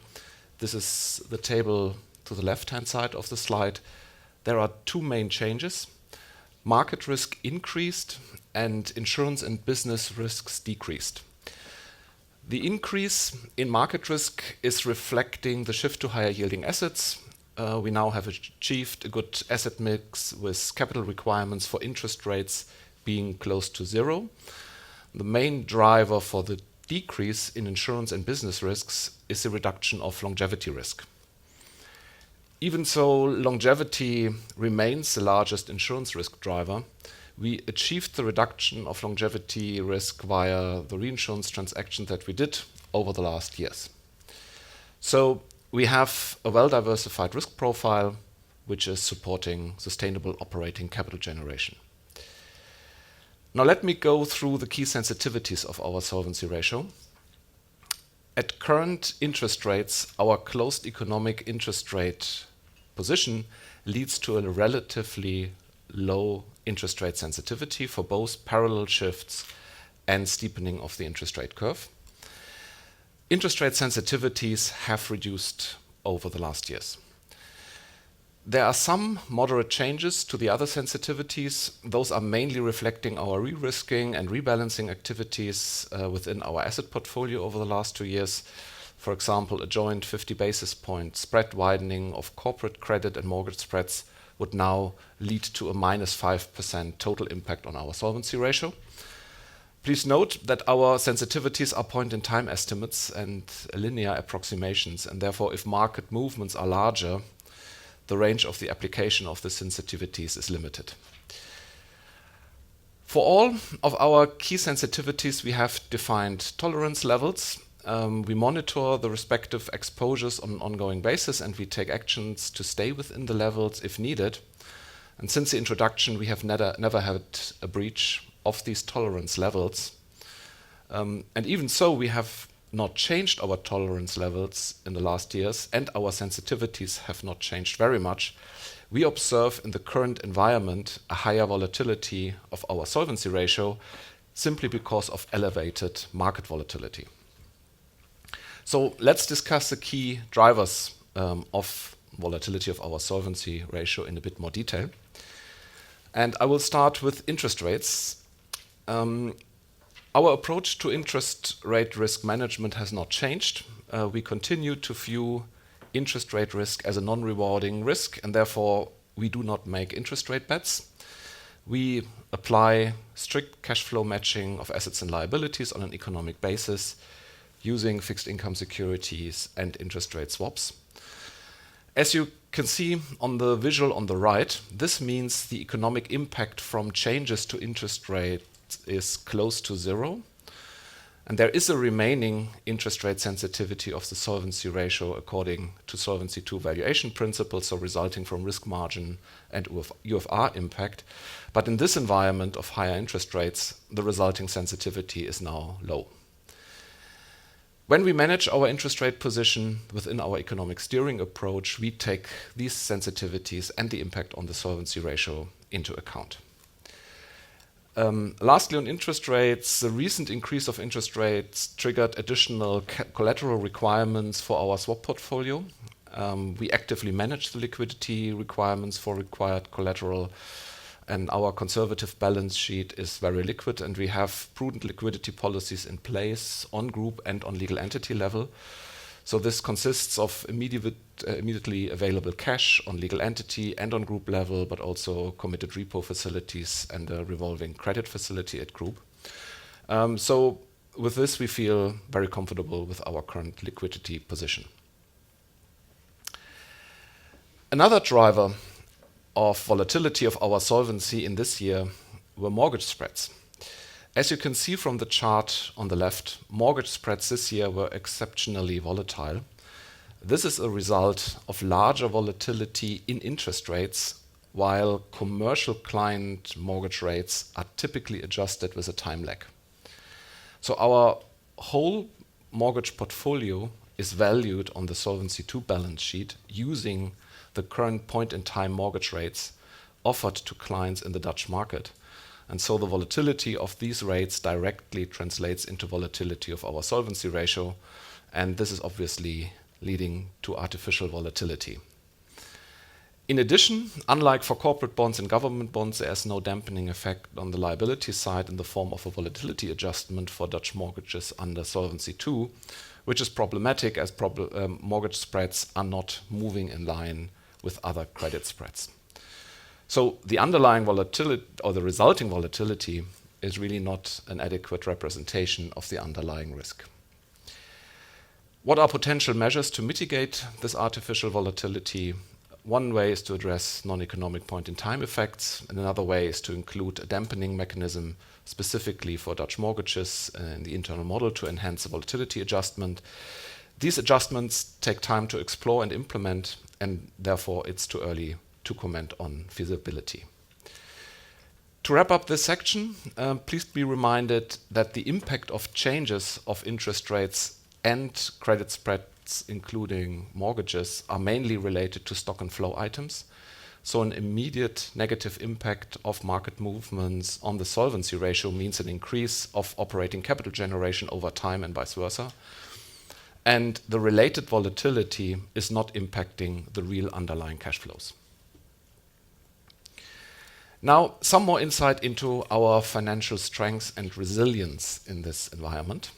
this is the table to the left-hand side of the slide, there are two main changes. Market risk increased and insurance and business risks decreased. The increase in market risk is reflecting the shift to higher yielding assets. We now have achieved a good asset mix with capital requirements for interest rates being close to zero. The main driver for the decrease in insurance and business risks is the reduction of longevity risk. Even so, longevity remains the largest insurance risk driver. We achieved the reduction of longevity risk via the reinsurance transactions that we did over the last years. So we have a well-diversified risk profile, which is supporting sustainable operating capital generation. Now let me go through the key sensitivities of our solvency ratio. At current interest rates, our closed economic interest rate position leads to a relatively low interest rate sensitivity for both parallel shifts and steepening of the interest rate curve. Interest rate sensitivities have reduced over the last years. There are some moderate changes to the other sensitivities. Those are mainly reflecting our re-risking and rebalancing activities within our asset portfolio over the last 2 years. For example, a joint 50 basis point spread widening of corporate credit and mortgage spreads would now lead to a -5% total impact on our solvency ratio. Please note that our sensitivities are point-in-time estimates and linear approximations, and therefore if market movements are larger, the range of the application of the sensitivities is limited. For all of our key sensitivities, we have defined tolerance levels. We monitor the respective exposures on an ongoing basis, and we take actions to stay within the levels if needed. And since the introduction, we have never had a breach of these tolerance levels. And even so, we have not changed our tolerance levels in the last years, and our sensitivities have not changed very much. We observe in the current environment a higher volatility of our solvency ratio simply because of elevated market volatility. So let's discuss the key drivers of volatility of our solvency ratio in a bit more detail. And I will start with interest rates. Our approach to interest rate risk management has not changed. We continue to view interest rate risk as a non-rewarding risk, and therefore we do not make interest rate bets. We apply strict cash flow matching of assets and liabilities on an economic basis using fixed income securities and interest rate swaps. As you can see on the visual on the right, this means the economic impact from changes to interest rates is close to zero. And there is a remaining interest rate sensitivity of the solvency ratio according to Solvency II valuation principles, so resulting from risk margin and UFR impact. But in this environment of higher interest rates, the resulting sensitivity is now low. When we manage our interest rate position within our economic steering approach, we take these sensitivities and the impact on the solvency ratio into account. Lastly, on interest rates, the recent increase of interest rates triggered additional collateral requirements for our swap portfolio. We actively manage the liquidity requirements for required collateral, and our conservative balance sheet is very liquid, and we have prudent liquidity policies in place on group and on legal entity level. So this consists of immediately available cash on legal entity and on group level, but also committed repo facilities and a revolving credit facility at group. So with this, we feel very comfortable with our current liquidity position. Another driver of volatility of our solvency in this year were mortgage spreads. As you can see from the chart on the left, mortgage spreads this year were exceptionally volatile. This is a result of larger volatility in interest rates, while commercial client mortgage rates are typically adjusted with a time lag. So our whole mortgage portfolio is valued on the Solvency II balance sheet using the current point-in-time mortgage rates offered to clients in the Dutch market. And so the volatility of these rates directly translates into volatility of our solvency ratio, and this is obviously leading to artificial volatility. In addition, unlike for corporate bonds and government bonds, there is no dampening effect on the liability side in the form of a volatility adjustment for Dutch mortgages under Solvency II, which is problematic as mortgage spreads are not moving in line with other credit spreads. So the underlying volatility or the resulting volatility is really not an adequate representation of the underlying risk. What are potential measures to mitigate this artificial volatility? One way is to address non-economic point-in-time effects, and another way is to include a dampening mechanism specifically for Dutch mortgages in the internal model to enhance the volatility adjustment. These adjustments take time to explore and implement, and therefore it's too early to comment on feasibility. To wrap up this section, please be reminded that the impact of changes of interest rates and credit spreads, including mortgages, are mainly related to stock and flow items. So an immediate negative impact of market movements on the solvency ratio means an increase of operating capital generation over time and vice versa. And the related volatility is not impacting the real underlying cash flows. Now, some more insight into our financial strengths and resilience in this environment.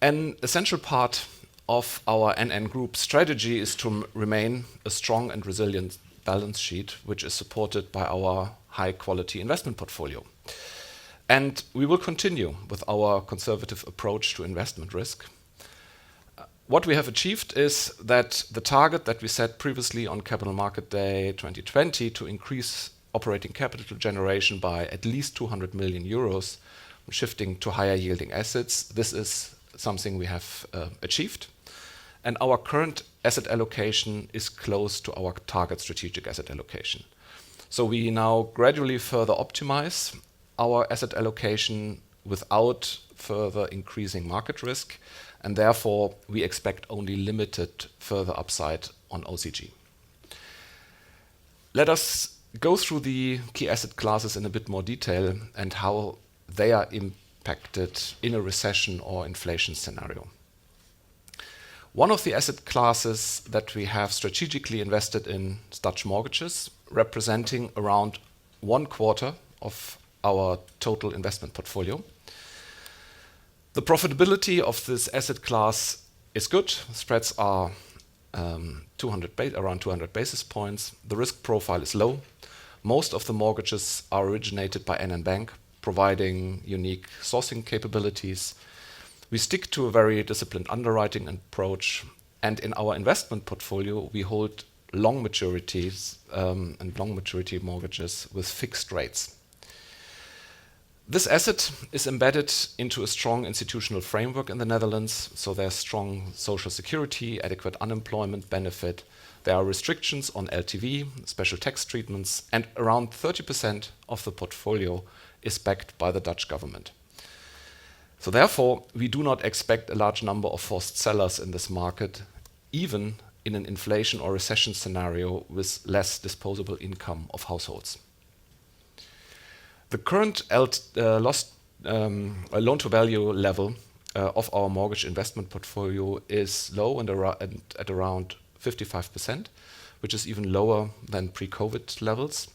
An essential part of our NN Group strategy is to remain a strong and resilient balance sheet, which is supported by our high-quality investment portfolio. And we will continue with our conservative approach to investment risk. What we have achieved is that the target that we set previously on Capital Market Day 2020 to increase operating capital generation by at least 200 million euros, shifting to higher yielding assets, this is something we have achieved. And our current asset allocation is close to our target strategic asset allocation. So we now gradually further optimize our asset allocation without further increasing market risk, and therefore we expect only limited further upside on OCG. Let us go through the key asset classes in a bit more detail and how they are impacted in a recession or inflation scenario. One of the asset classes that we have strategically invested in is Dutch mortgages, representing around 1/4 of our total investment portfolio. The profitability of this asset class is good. Spreads are around 200 basis points. The risk profile is low. Most of the mortgages are originated by NN Bank, providing unique sourcing capabilities. We stick to a very disciplined underwriting approach, And in our investment portfolio, we hold long maturities and long maturity mortgages with fixed rates. This asset is embedded into a strong institutional framework in the Netherlands, so there's strong social security, adequate unemployment benefit. There are restrictions on LTV, special tax treatments, and around 30% of the portfolio is backed by the Dutch government. So therefore, we do not expect a large number of forced sellers in this market, even in an inflation or recession scenario with less disposable income of households. The current loan-to-value level of our mortgage investment portfolio is low and at around 55%, which is even lower than pre-COVID levels.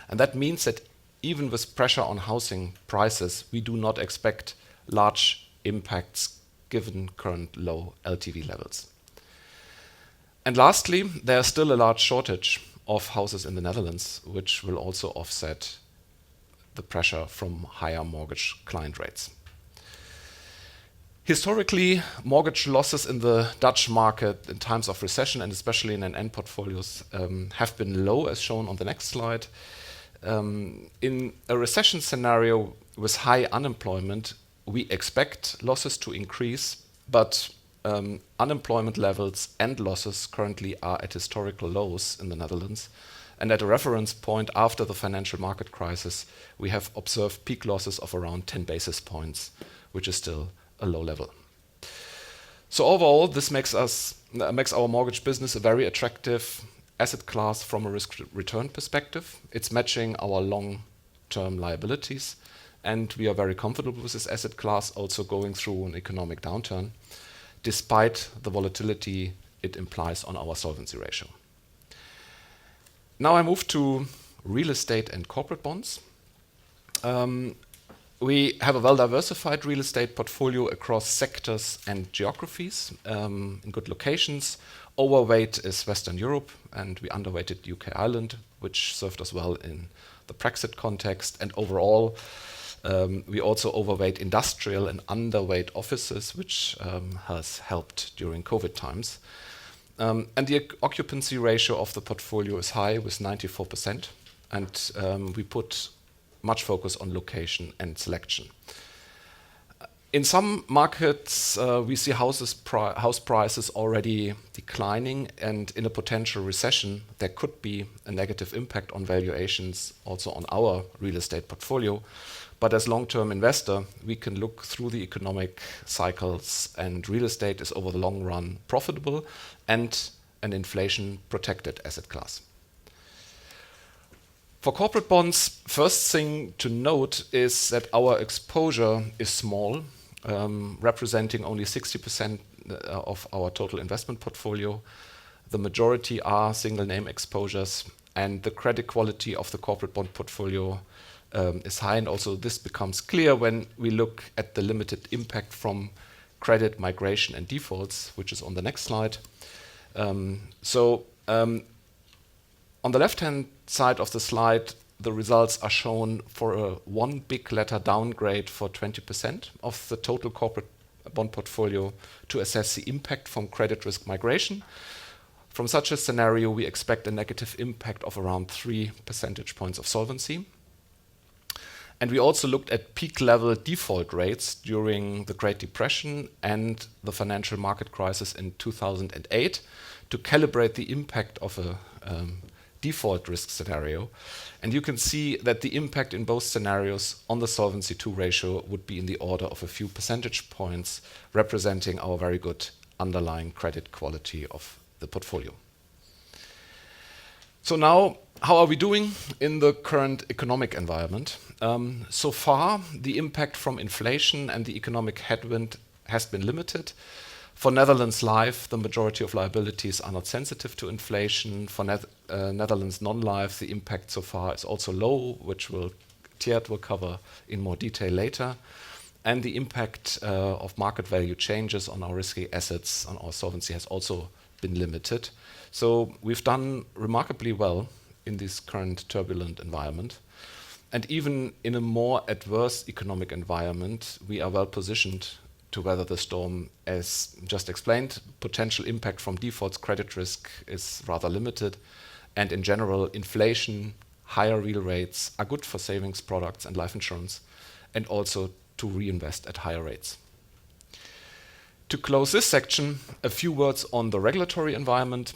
And that means that even with pressure on housing prices, we do not expect large impacts given current low LTV levels. And lastly, there is still a large shortage of houses in the Netherlands, which will also offset the pressure from higher mortgage client rates. Historically, mortgage losses in the Dutch market in times of recession, and especially in NN portfolios, have been low, as shown on the next slide. In a recession scenario with high unemployment, we expect losses to increase, but unemployment levels and losses currently are at historical lows in the Netherlands. And at a reference point after the financial market crisis, we have observed peak losses of around 10 basis points, which is still a low level. So overall, this makes our mortgage business a very attractive asset class from a risk-return perspective. It's matching our long-term liabilities, and we are very comfortable with this asset class also going through an economic downturn, despite the volatility it implies on our solvency ratio. Now I move to real estate and corporate bonds. We have a well-diversified real estate portfolio across sectors and geographies in good locations. Overweight is Western Europe, and we underweighted UK Ireland, which served us well in the Brexit context. And overall, we also overweight industrial and underweight offices, which has helped during COVID times. And the occupancy ratio of the portfolio is high with 94%, and we put much focus on location and selection. In some markets, we see house prices already declining, and in a potential recession, there could be a negative impact on valuations also on our real estate portfolio. But as long-term investor, we can look through the economic cycles, and real estate is over the long run profitable and an inflation-protected asset class. For corporate bonds, first thing to note is that our exposure is small, representing only 60% of our total investment portfolio. The majority are single name exposures, and the credit quality of the corporate bond portfolio is high, and also this becomes clear when we look at the limited impact from credit migration and defaults, which is on the next slide. On the left-hand side of the slide, the results are shown for a one big letter downgrade for 20% of the total corporate bond portfolio to assess the impact from credit risk migration. From such a scenario, we expect a negative impact of around 3 percentage points of solvency. And we also looked at peak level default rates during the Great Depression and the financial market crisis in 2008 to calibrate the impact of a default risk scenario. And you can see that the impact in both scenarios on the Solvency II ratio would be in the order of a few percentage points, representing our very good underlying credit quality of the portfolio. So now, how are we doing in the current economic environment? So far, the impact from inflation and the economic headwind has been limited. For Netherlands Life, the majority of liabilities are not sensitive to inflation. For Netherlands Non-Life, the impact so far is also low, which Tjeerd will cover in more detail later. And the impact of market value changes on our risky assets, on our solvency, has also been limited. So we've done remarkably well in this current turbulent environment. And even in a more adverse economic environment, we are well positioned to weather the storm. As just explained, potential impact from defaults, credit risk is rather limited, and in general, inflation, higher real rates are good for savings products and life insurance, and also to reinvest at higher rates. To close this section, a few words on the regulatory environment.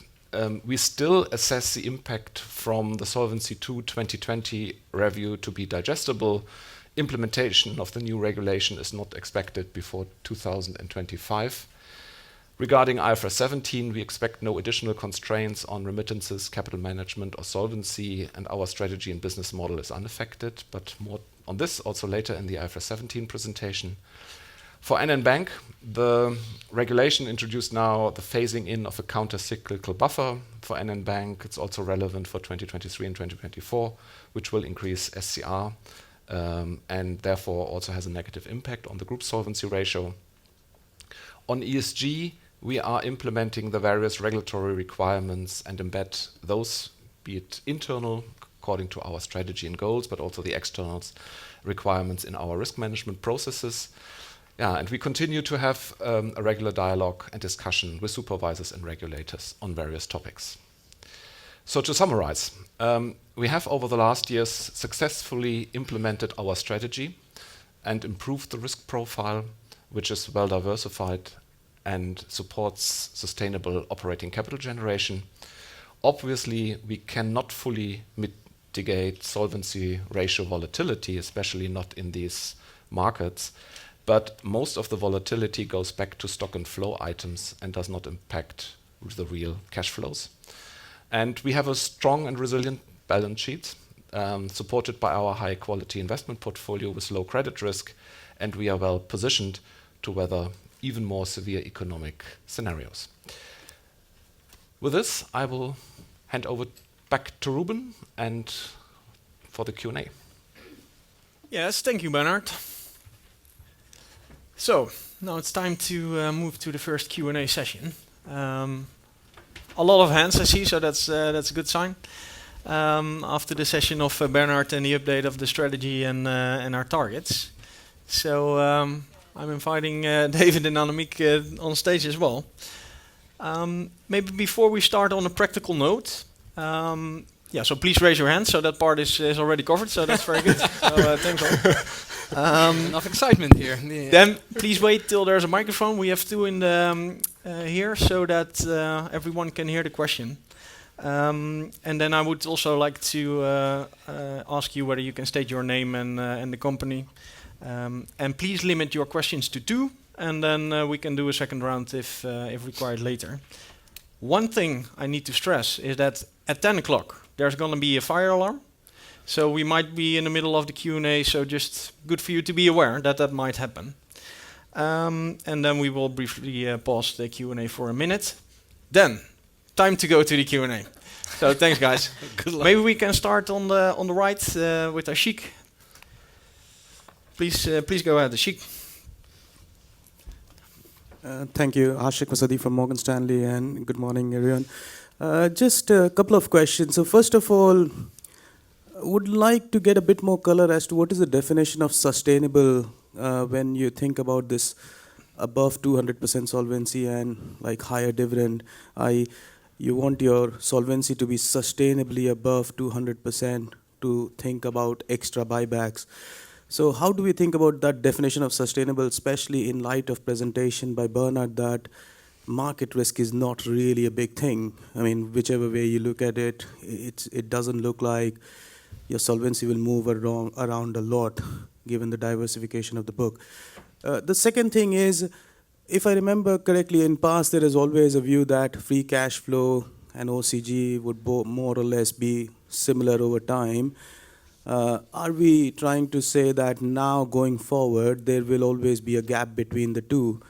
We still assess the impact from the Solvency II 2020 review to be digestible. Implementation of the new regulation is not expected before 2025. Regarding IFRS 17, we expect no additional constraints on remittances, capital management, or solvency, and our strategy and business model is unaffected, but more on this also later in the IFRS 17 presentation. For NN Bank, the regulation introduced now the phasing in of a counter-cyclical buffer. For NN Bank, it's also relevant for 2023 and 2024, which will increase SCR, and therefore also has a negative impact on the group solvency ratio. On ESG, we are implementing the various regulatory requirements and embed those, be it internal, according to our strategy and goals, but also the external requirements in our risk management processes. And we continue to have a regular dialogue and discussion with supervisors and regulators on various topics. So to summarize, we have over the last years successfully implemented our strategy and improved the risk profile, which is well diversified and supports sustainable operating capital generation. Obviously, we cannot fully mitigate solvency ratio volatility, especially not in these markets. But most of the volatility goes back to stock and flow items and does not impact the real cash flows. And we have a strong and resilient balance sheet, supported by our high-quality investment portfolio with low credit risk, and we are well positioned to weather even more severe economic scenarios. With this, I will hand over back to Ruben and for the Q&A. Yes, thank you, Bernhard. So now it's time to move to the first Q&A session. A lot of hands I see, so that's a good sign. After the session of Bernhard and the update of the strategy and our targets. So I'm inviting David and Annemiek on stage as well. Maybe before we start on a practical note, so please raise your hand. So that part is already covered, so that's very good. So thanks all. Enough excitement here. Then please wait till there's a microphone. We have two in the here so that everyone can hear the question. And then I would also like to ask you whether you can state your name and the company. And please limit your questions to two, and then we can do a second round if required later. One thing I need to stress is that at 10 o'clock there's going to be a fire alarm. So we might be in the middle of the Q&A, so just good for you to be aware that that might happen. And then we will briefly pause the Q&A for a minute. Then, time to go to the Q&A. So thanks, guys. Good luck. Maybe we can start on the right with Ashik. Please go ahead, Ashik. Thank you, Ashik Masadi from Morgan Stanley, and good morning, everyone. Just a couple of questions. So first of all, would like to get a bit more color as to what is the definition of sustainable when you think about this above 200% solvency and like higher dividend. You want your solvency to be sustainably above 200% to think about extra buybacks. So how do we think about that definition of sustainable, especially in light of presentation by Bernhard that market risk is not really a big thing? I mean, whichever way you look at it, it doesn't look like your solvency will move around a lot, given the diversification of the book. The second thing is, if I remember correctly, in past there is always a view that free cash flow and OCG would more or less be similar over time. Are we trying to say that now going forward there will always be a gap between the two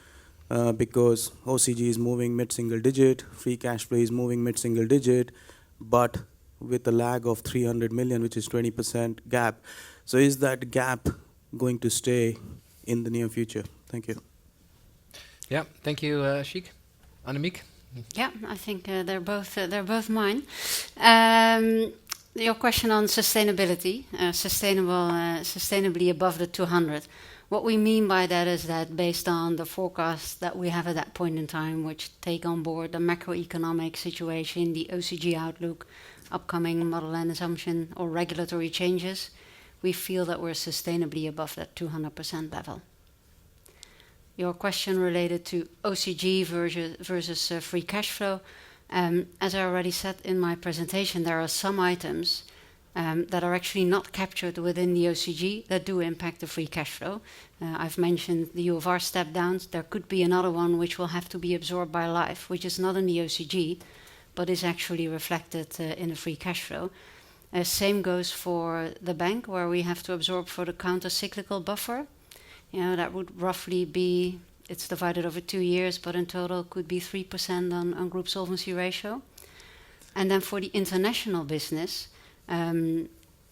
because OCG is moving mid-single digit, free cash flow is moving mid-single digit, but with a lag of 300 million, which is 20% gap. So is that gap going to stay in the near future? Thank you. Yeah, thank you, Ashik. Annemiek? Yeah, I think they're both mine. Your question on sustainability, sustainably above the 200. What we mean by that is that based on the forecasts that we have at that point in time, which take on board the macroeconomic situation, the OCG outlook, upcoming model and assumption or regulatory changes, we feel that we're sustainably above that 200% level. Your question related to OCG versus free cash flow. As I already said in my presentation, there are some items that are actually not captured within the OCG that do impact the free cash flow. I've mentioned the UFR step downs. There could be another one which will have to be absorbed by life, which is not in the OCG, but is actually reflected in the free cash flow. Same goes for the bank, where we have to absorb for the counter-cyclical buffer. That would roughly be, it's divided over 2 years, but in total could be 3% on group solvency ratio. And then for the international business,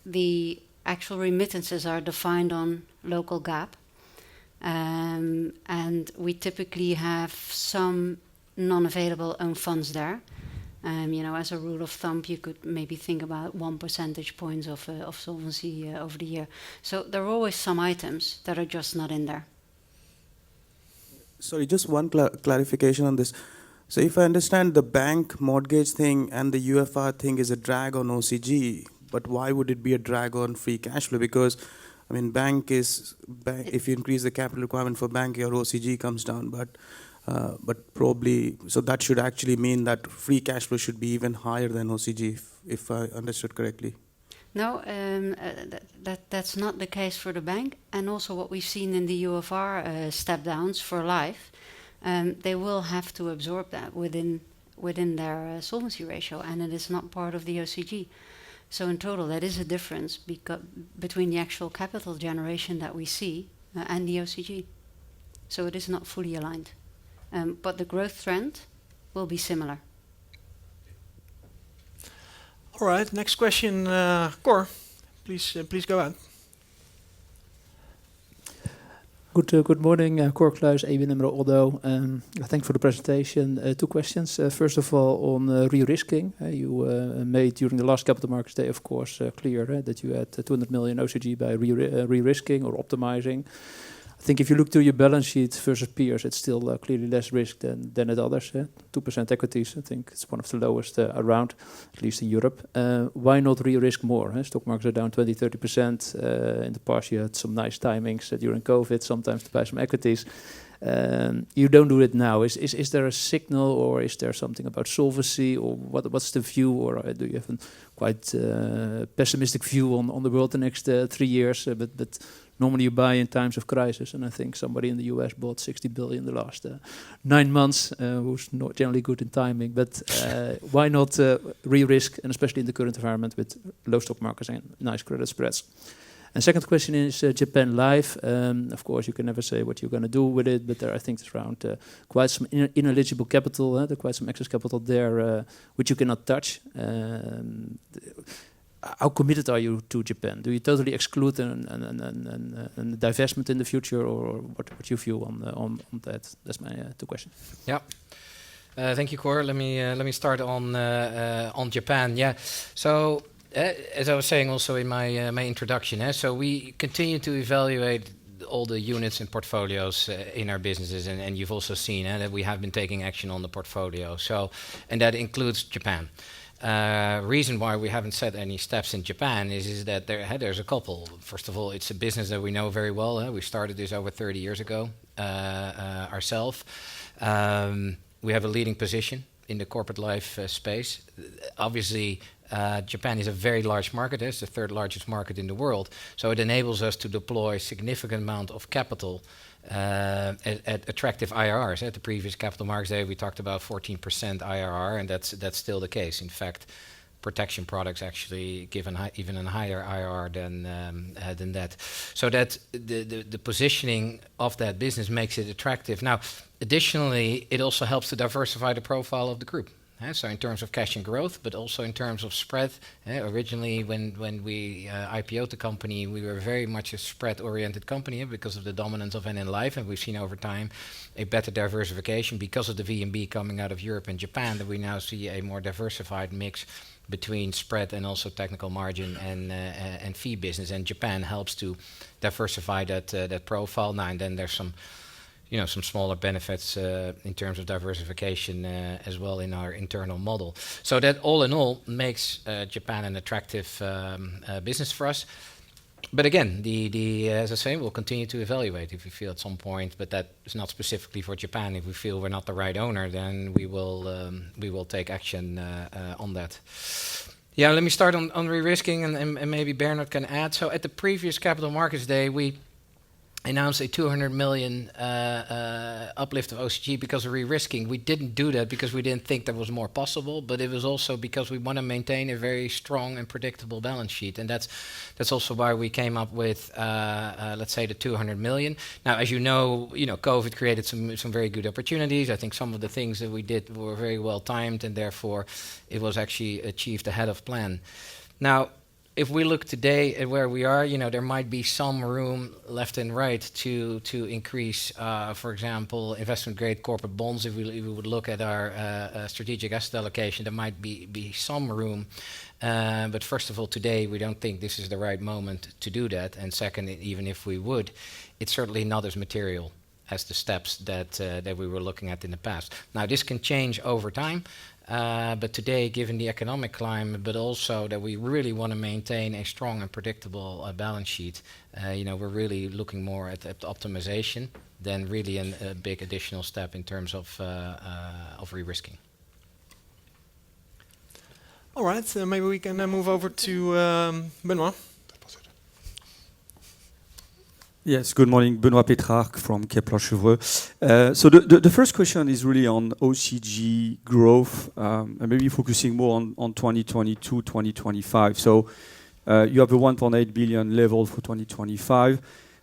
the actual remittances are defined on local GAAP. And we typically have some non-available own funds there. As a rule of thumb, you could maybe think about 1 percentage points of solvency over the year. So there are always some items that are just not in there. Sorry, just one clarification on this. So if I understand, the bank mortgage thing and the UFR thing is a drag on OCG, but why would it be a drag on free cash flow? Because, if you increase the capital requirement for bank, your OCG comes down, but probably, so that should actually mean that free cash flow should be even higher than OCG, if I understood correctly. No, that's not the case for the bank. And also what we've seen in the UFR step downs for life, they will have to absorb that within their solvency ratio, and it is not part of the OCG. So in total, that is a difference between the actual capital generation that we see and the OCG. So it is not fully aligned. But the growth trend will be similar. All right, next question, Cor. Please go ahead. Good morning, Cor Kluis, ABN AMRO ODDO. Thanks for the presentation. 2 questions. First of all, on re-risking. You made during the last Capital Markets Day, of course, clear that you had 200 million OCG by re-risking or optimizing. I think if you look to your balance sheet versus peers, it's still clearly less risk than at others. 2% equities, I think it's one of the lowest around, at least in Europe. Why not re-risk more? Stock markets are down 20-30%. In the past, you had some nice timings during COVID, sometimes to buy some equities. You don't do it now. Is there a signal, or is there something about solvency, or what's the view, or do you have a quite pessimistic view on the world the next 3 years? But normally you buy in times of crisis, and I think somebody in the US bought 60 billion the last 9 months, who's not generally good in timing. But why not re-risk, and especially in the current environment with low stock markets and nice credit spreads? And second question is Japan Life. Of course, you can never say what you're going to do with it, but there I think there's around quite some ineligible capital, there's quite some excess capital there, which you cannot touch. How committed are you to Japan? Do you totally exclude a divestment in the future, or what's your view on that? That's my 2 questions. Yeah. Thank you, Cor. Let me start on Japan. Yeah. So as I was saying also in my introduction, so we continue to evaluate all the units and portfolios in our businesses, and you've also seen that we have been taking action on the portfolio. So, and that includes Japan. Reason why we haven't set any steps in Japan is that there's a couple. First of all, it's a business that we know very well. We started this over 30 years ago ourselves. We have a leading position in the corporate life space. Obviously, Japan is a very large market. It's the 3rd largest market in the world. So it enables us to deploy a significant amount of capital at attractive IRRs. At the previous Capital Markets Day, we talked about 14% IRR, and that's still the case. In fact, protection products actually give even a higher IRR than that. So that the positioning of that business makes it attractive. Now, additionally, it also helps to diversify the profile of the group. So in terms of cash and growth, but also in terms of spread. Originally, when we IPO'd the company, we were very much a spread-oriented company because of the dominance of NN Life, and we've seen over time a better diversification because of the VNB coming out of Europe and Japan, that we now see a more diversified mix between spread and also technical margin and fee business. And Japan helps to diversify that profile. Now and then there's some smaller benefits in terms of diversification as well in our internal model. So that all in all makes Japan an attractive business for us. But again, as I say, we'll continue to evaluate if we feel at some point, but that is not specifically for Japan. If we feel we're not the right owner, then we will take action on that. Yeah, let me start on re-risking, and maybe Bernard can add. So at the previous Capital Markets Day, we announced a 200 million uplift of OCG because of re-risking. We didn't do that because we didn't think that was more possible, but it was also because we want to maintain a very strong and predictable balance sheet, and that's also why we came up with let's say the 200 million. Now, as you know, COVID created some very good opportunities. I think some of the things that we did were very well timed, and therefore it was actually achieved ahead of plan. Now, if we look today at where we are, there might be some room left and right to increase, for example, investment-grade corporate bonds. If we would look at our strategic asset allocation, there might be some room. But first of all, today, we don't think this is the right moment to do that. And second, even if we would, it's certainly not as material as the steps that we were looking at in the past. Now, this can change over time. But today, given the economic climate, but also that we really want to maintain a strong and predictable balance sheet, we're really looking more at optimization than really a big additional step in terms of re-risking. All right, maybe we can move over to Benoit. Yes, good morning. Benoit Pétrarque from Kepler Cheuvreux. So the first question is really on OCG growth, and maybe focusing more on 2022, 2025. So you have a 1.8 billion level for 2025.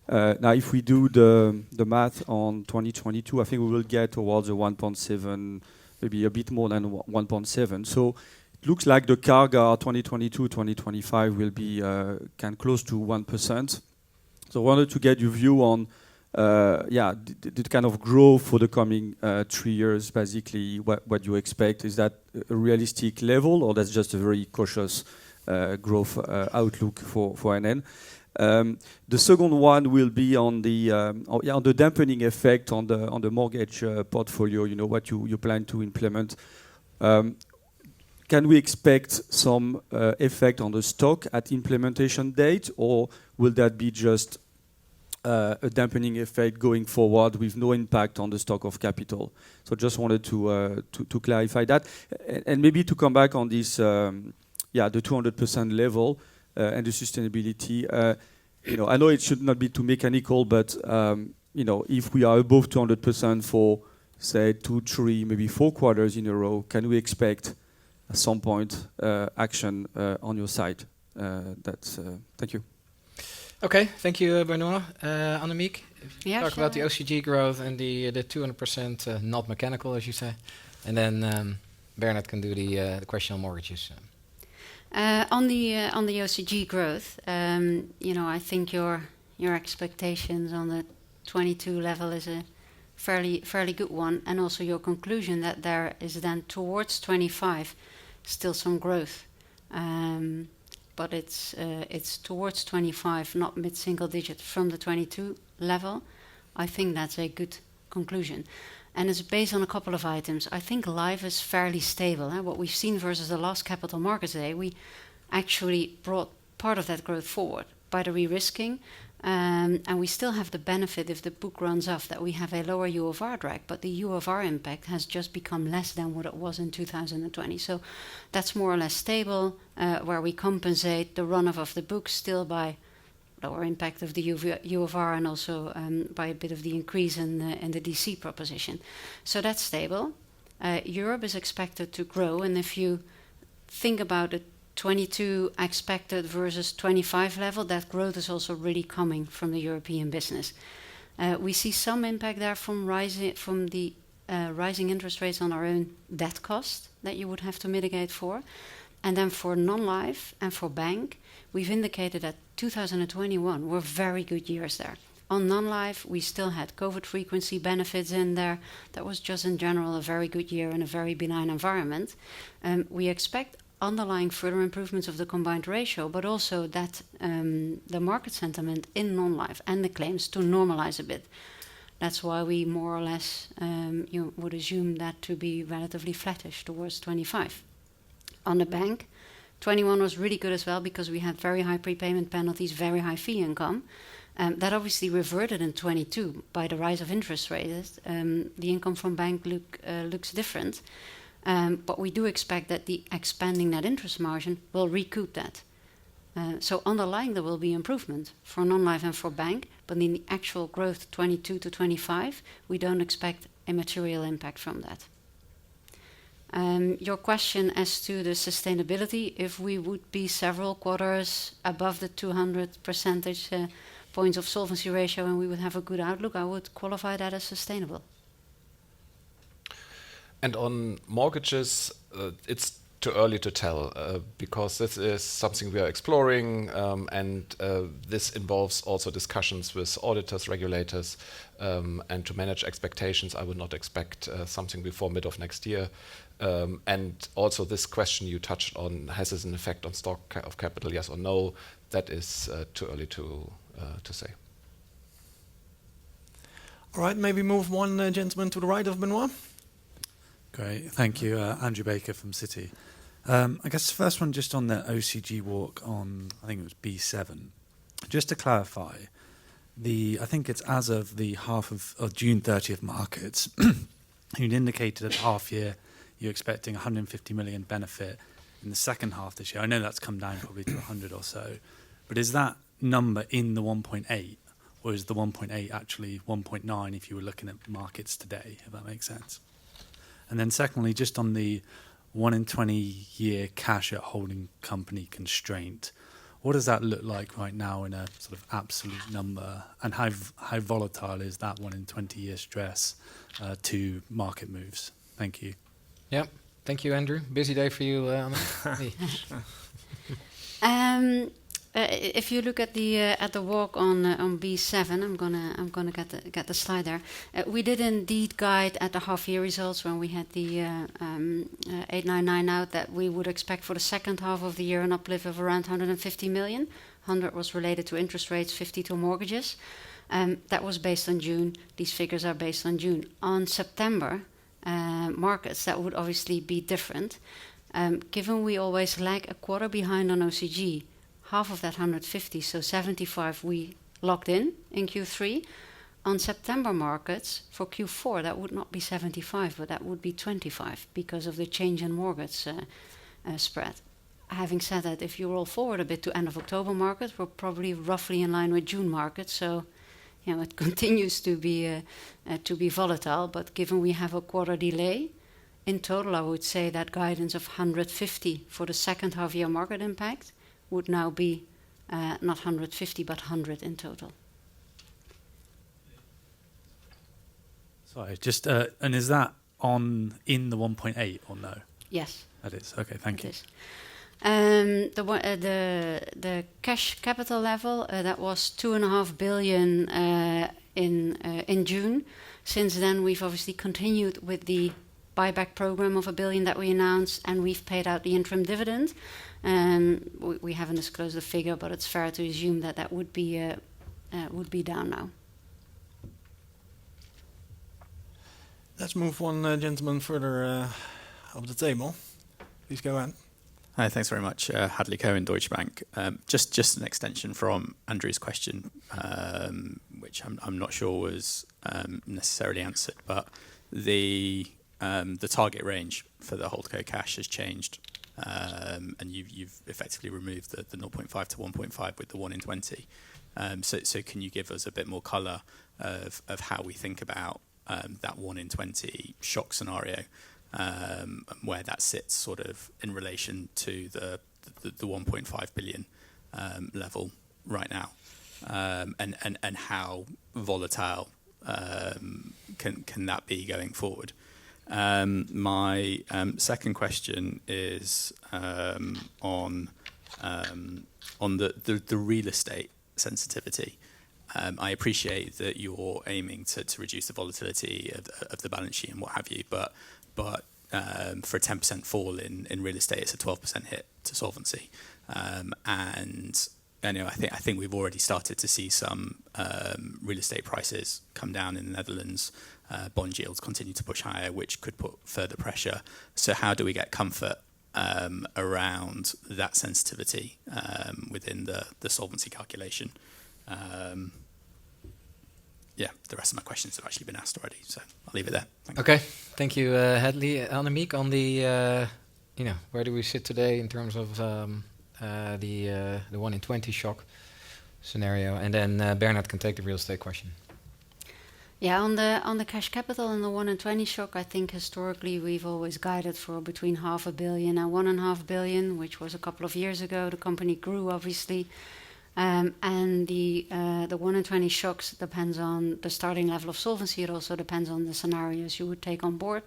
Now, if we do the math on 2022, I think we will get towards a 1.7, maybe a bit more than 1.7. So it looks like the CAGR 2022, 2025 will be close to 1%. So I wanted to get your view on, the kind of growth for the coming 3 years, basically, what you expect. Is that a realistic level, or that's just a very cautious growth outlook for NN? The second one will be on the dampening effect on the mortgage portfolio, what you plan to implement. Can we expect some effect on the stock at implementation date, or will that be just a dampening effect going forward with no impact on the stock of capital? So just wanted to clarify that. And maybe to come back on this, the 200% level and the sustainability. I know it should not be too mechanical, but if we are above 200% for, say, 2, 3, maybe 4 quarters in a row, can we expect at some point action on your side? Thank you. Okay, thank you, Benoit. Annemiek, talk about the sure. OCG growth and the 200% not mechanical, as you say. And then Bernard can do the question on mortgages. On the OCG growth, I think your expectations on the 22 level is a fairly good one, and also your conclusion that there is then towards 25 still some growth. But it's towards 25, not mid-single digit from the 22 level. I think that's a good conclusion. And it's based on a couple of items. I think life is fairly stable. What we've seen versus the last Capital Markets Day, we actually brought part of that growth forward by the re-risking. And we still have the benefit, if the book runs off, that we have a lower UFR drag, but the UFR impact has just become less than what it was in 2020. So that's more or less stable, where we compensate the runoff of the book still by lower impact of the UFR and also by a bit of the increase in the DC proposition. So that's stable. Europe is expected to grow, and if you think about it, 22 expected versus 25 level, that growth is also really coming from the European business. We see some impact there from the rising interest rates on our own debt cost that you would have to mitigate for. And then for non-life and for bank, we've indicated that 2021 were very good years there. On non-life, we still had COVID frequency benefits in there. That was just in general a very good year in a very benign environment. We expect underlying further improvements of the combined ratio, but also that the market sentiment in non-life and the claims to normalize a bit. That's why we more or less would assume that to be relatively flattish towards 25. On the bank, 21 was really good as well because we had very high prepayment penalties, very high fee income. That obviously reverted in 22 by the rise of interest rates. The income from bank looks different. But we do expect that the expanding net interest margin will recoup that. So underlying there will be improvement for non-life and for bank, but in the actual growth 22 to 25, we don't expect a material impact from that. Your question as to the sustainability, if we would be several quarters above the 200 percentage points of solvency ratio and we would have a good outlook, I would qualify that as sustainable. And on mortgages, it's too early to tell because this is something we are exploring, and this involves also discussions with auditors, regulators, and to manage expectations. I would not expect something before mid of next year. And also this question you touched on, has this an effect on stock of capital, yes or no? That is too early to say. All right, maybe move one gentleman to the right of Benoit. Great, thank you. Andrew Baker from Citi. I guess the first one just on the OCG walk on, I think it was B7. Just to clarify, I think it's as of the half of June 30th markets, you'd indicated at half year you're expecting 150 million benefit in the second half this year. I know that's come down probably to 100 or so, but is that number in the 1.8, or is the 1.8 actually 1.9 if you were looking at markets today, if that makes sense? And then secondly, just on the 1 in 20 year cash at holding company constraint, what does that look like right now in a sort of absolute number? And how volatile is that 1 in 20 year stress to market moves? Thank you. Yeah, thank you, Andrew. Busy day for you, Anna. If you look at the walk on B7, I'm gonna get the slide there. We did indeed guide at the half year results when we had the 899 out that we would expect for the second half of the year an uplift of around 150 million. 100 was related to interest rates, 50 to mortgages. That was based on June. These figures are based on June. On September markets, that would obviously be different. Given we always lag a quarter behind on OCG, half of that 150, so 75, we locked in Q3. On September markets, for Q4, that would not be 75, but that would be 25 because of the change in mortgage spread. Having said that, if you roll forward a bit to end of October market, we're probably roughly in line with June market. So, it continues to be volatile. But given we have a quarter delay, in total, I would say that guidance of 150 for the second half year market impact would now be not 150, but 100 in total. Sorry, just and is that in the 1.8 or no? Yes. That is. Okay, thank you. The cash capital level, that was 2.5 billion in June. Since then, we've obviously continued with the buyback program of 1 billion that we announced, and we've paid out the interim dividend. We haven't disclosed the figure, but it's fair to assume that would be down now. Let's move one gentleman further up the table. Please go ahead. Hi, thanks very much. Hadley Cohen, Deutsche Bank. Just an extension from Andrew's question, which I'm not sure was necessarily answered, but the target range for the holdco cash has changed, and you've effectively removed the 0.5 to 1.5 with the 1 in 20. So can you give us a bit more colour of how we think about that 1 in 20 shock scenario, where that sits sort of in relation to the 1.5 billion level right now, and how volatile can that be going forward? My second question is on the real estate sensitivity. I appreciate that you're aiming to reduce the volatility of the balance sheet and what have you, but for a 10% fall in real estate, it's a 12% hit to solvency. And I think we've already started to see some real estate prices come down in the Netherlands. Bond yields continue to push higher, which could put further pressure. So how do we get comfort around that sensitivity within the solvency calculation? The rest of my questions have actually been asked already, so I'll leave it there. Thanks. Okay, thank you, Hadley. Annemiek, on the, where do we sit today in terms of the 1 in 20 shock scenario? And then Bernard can take the real estate question. Yeah, on the cash capital and the 1 in 20 shock, I think historically we've always guided for between 500 million and 1.5 billion, which was a couple of years ago. The company grew, obviously. And the 1 in 20 shocks depends on the starting level of solvency. It also depends on the scenarios you would take on board.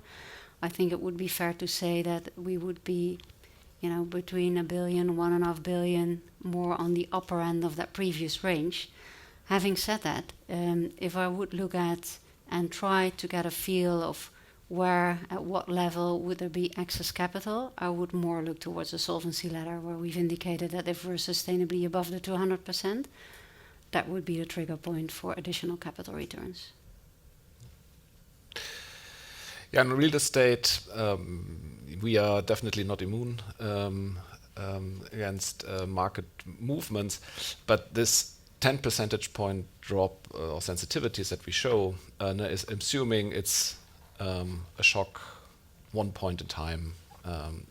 I think it would be fair to say that we would be, between 1 billion, 1.5 billion, more on the upper end of that previous range. Having said that, if I would look at and try to get a feel of where, at what level would there be excess capital, I would more look towards the solvency ladder, where we've indicated that if we're sustainably above the 200%, that would be the trigger point for additional capital returns. Yeah, in real estate, we are definitely not immune against market movements, but this 10 percentage point drop or sensitivities that we show is assuming it's a shock one point in time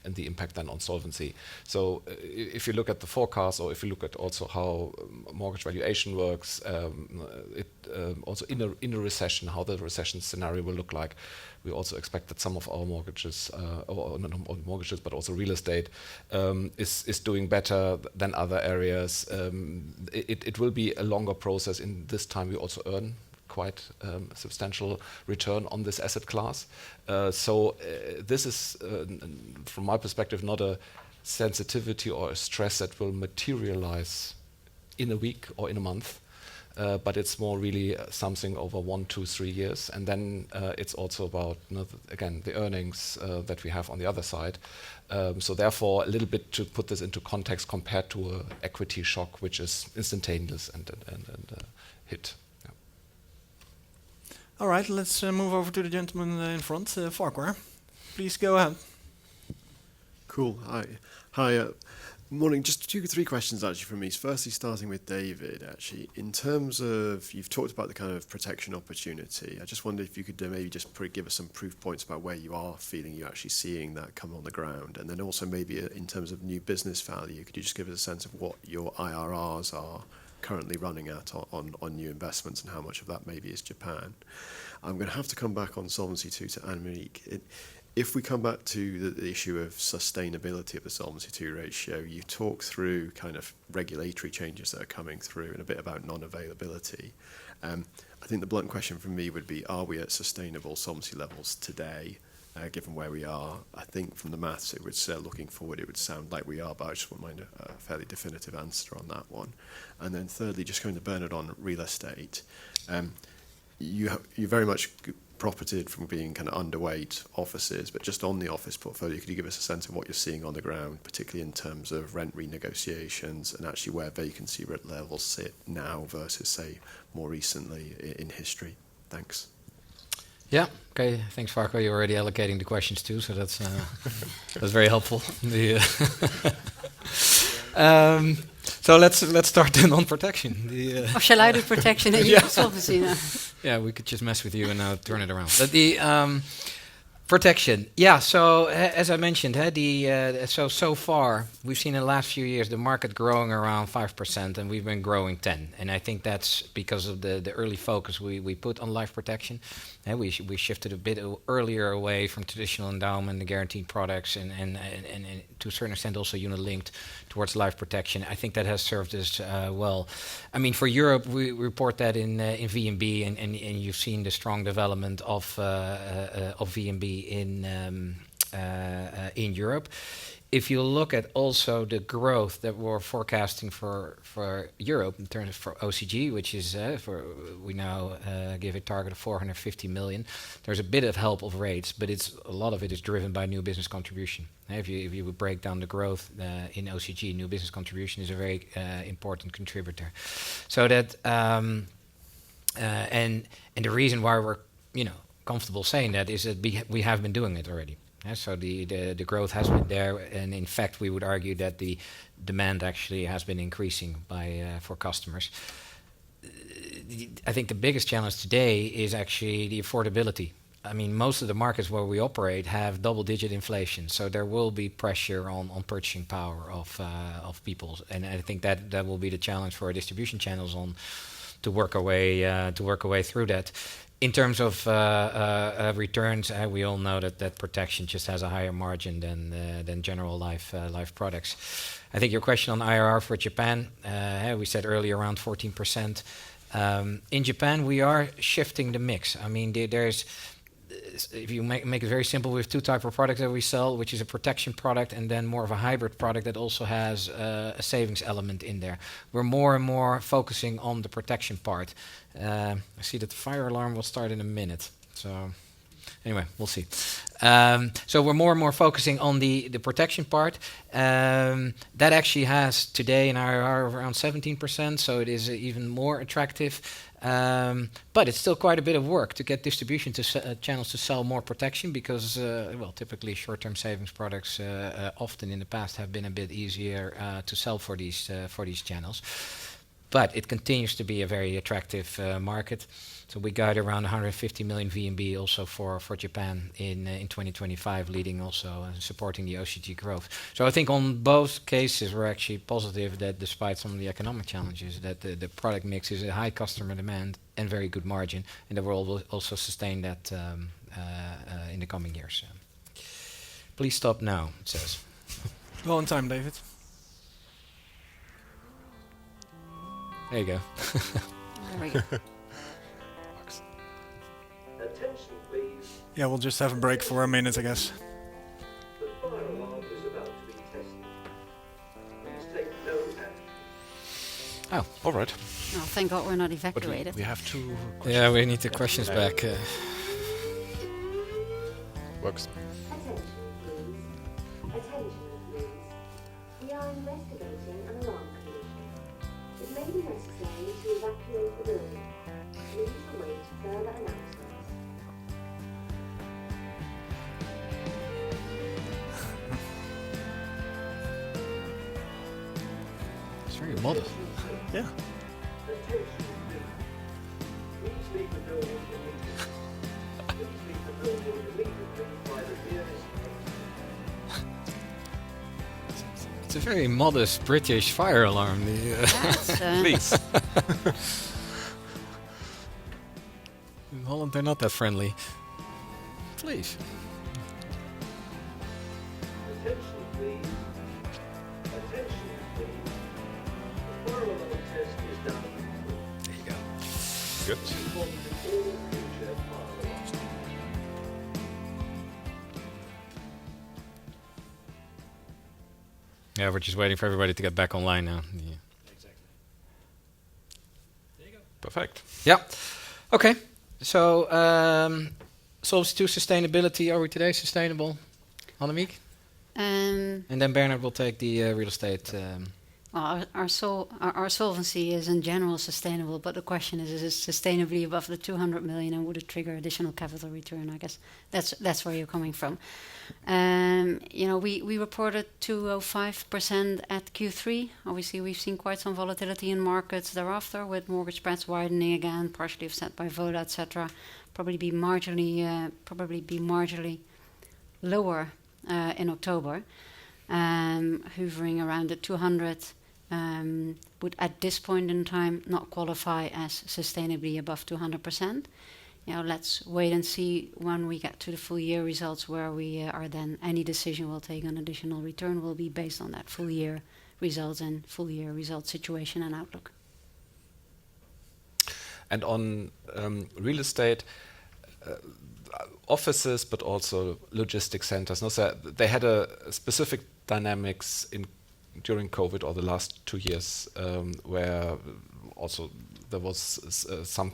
and the impact then on solvency. So if you look at the forecast, or if you look at also how mortgage valuation works, also in a recession, how the recession scenario will look like, we also expect that some of our mortgages, or not mortgages, but also real estate, is doing better than other areas. It will be a longer process. In this time, we also earn quite a substantial return on this asset class. So this is, from my perspective, not a sensitivity or a stress that will materialize in a week or in a month, but it's more really something over 1, 2, 3 years. And then it's also about, again, the earnings that we have on the other side. So therefore, a little bit to put this into context compared to an equity shock, which is instantaneous and hit. All right, let's move over to the gentleman in front, Farquhar. Please go ahead. Cool. Hi. Morning. Just 2 or 3 questions actually from me. Firstly, starting with David. Actually, in terms of, you've talked about the kind of protection opportunity. I just wondered if you could maybe just give us some proof points about where you are feeling you're actually seeing that come on the ground, and then also maybe in terms of new business value, could you just give us a sense of what your IRRs are currently running at on new investments, and how much of that maybe is Japan? I'm going to have to come back on Solvency II to Annemiek. If we come back to the issue of sustainability of the Solvency II ratio, you talk through kind of regulatory changes that are coming through and a bit about non-availability. I think the blunt question from me would be, are we at sustainable solvency levels today, given where we are? I think from the maths, it would say, looking forward, it would sound like we are, but I just wouldn't mind a fairly definitive answer on that one. And then thirdly, just going to Bernard on real estate. You're very much profited from being kind of underweight offices, but just on the office portfolio, could you give us a sense of what you're seeing on the ground, particularly in terms of rent renegotiations and actually where vacancy levels sit now versus, say, more recently in history? Thanks. Yeah. Okay. Thanks, Farquhar. You're already allocating the questions too, so that's very helpful. So let's start then on protection. Or shall I do protection and you do solvency now? Yeah, we could just mess with you and now turn it around. But the protection, yeah. So as I mentioned, so far we've seen in the last few years the market growing around 5%, and we've been growing 10%. And I think that's because of the early focus we put on life protection. And we shifted a bit earlier away from traditional endowment and guaranteed products, and to a certain extent also unit-linked towards life protection. I think that has served us well. I mean, for Europe, we report that in VNB, and you've seen the strong development of VNB in Europe. if you look at also the growth that we're forecasting for Europe in terms of for OCG, which is we now give a target of 450 million. There's a bit of help of rates, but a lot of it is driven by new business contribution. If you would break down the growth in OCG, new business contribution is a very important contributor. So that and the reason why we're comfortable saying that is that we have been doing it already. So the growth has been there, and in fact, we would argue that the demand actually has been increasing for customers. I think the biggest challenge today is actually the affordability. I mean, most of the markets where we operate have double-digit inflation, so there will be pressure on purchasing power of people, and I think that will be the challenge for our distribution channels to work our way through that. In terms of returns, we all know that protection just has a higher margin than general life products. I think your question on IRR for Japan, we said earlier around 14%. In Japan, we are shifting the mix. I mean, if you make it very simple, we have two types of products that we sell, which is a protection product and then more of a hybrid product that also has a savings element in there. We're more and more focusing on the protection part. I see that the fire alarm will start in a minute. So anyway, we'll see. So we're more and more focusing on the protection part. That actually has today an IRR of around 17%, so it is even more attractive. But it's still quite a bit of work to get distribution channels to sell more protection because, typically short-term savings products often in the past have been a bit easier to sell for these channels. But it continues to be a very attractive market. So we guide around 150 million VNB also for Japan in 2025, leading also supporting the OCG growth. So I think on both cases we're actually positive that despite some of the economic challenges, that the product mix is a high customer demand and very good margin, and that we'll also sustain that in the coming years. Please stop now, it says. Well on time, David. There you go. There we go. Attention, please. Yeah, we'll just have a break for a minute, I guess. The fire alarm is about to be tested. Please take no action. Oh, All right. Oh, thank God we're not But evacuated. we have two questions. yeah, we need the questions back. Works. Attention, please. Attention, please. We are investigating an alarm collision. It may be necessary to evacuate the building. Please await further announcements. It's very modest. Yeah. Attention, please. Please leave the building immediately. Please leave the building immediately by the nearest exit. It's a very modest British fire alarm. Please. In Holland, they're not that friendly. Please. Attention, please. Attention, please. The fire alarm test is done. There you go. Good. Inform all future fire alarms. Yeah, we're just waiting for everybody to get back online now. Yeah. Perfect. Yeah. Okay. So, Solvency II sustainability. Are we today sustainable, Annemiek? And then Bernard will take the real estate. Well, our solvency is in general sustainable, but the question is it sustainably above the 200 million and would it trigger additional capital return? I guess that's where you're coming from. We reported 205% at Q3. Obviously, we've seen quite some volatility in markets thereafter, with mortgage spreads widening again, partially offset by Voda, etc. Probably be marginally lower in October, hovering around the 200. Would at this point in time not qualify as sustainably above 200%. Let's wait and see when we get to the full year results where we are then. Any decision we'll take on additional return will be based on that full year results and full year result situation and outlook. And on real estate, offices, but also logistics centers. No, so they had a specific dynamics during COVID or the last 2 years, where also there was some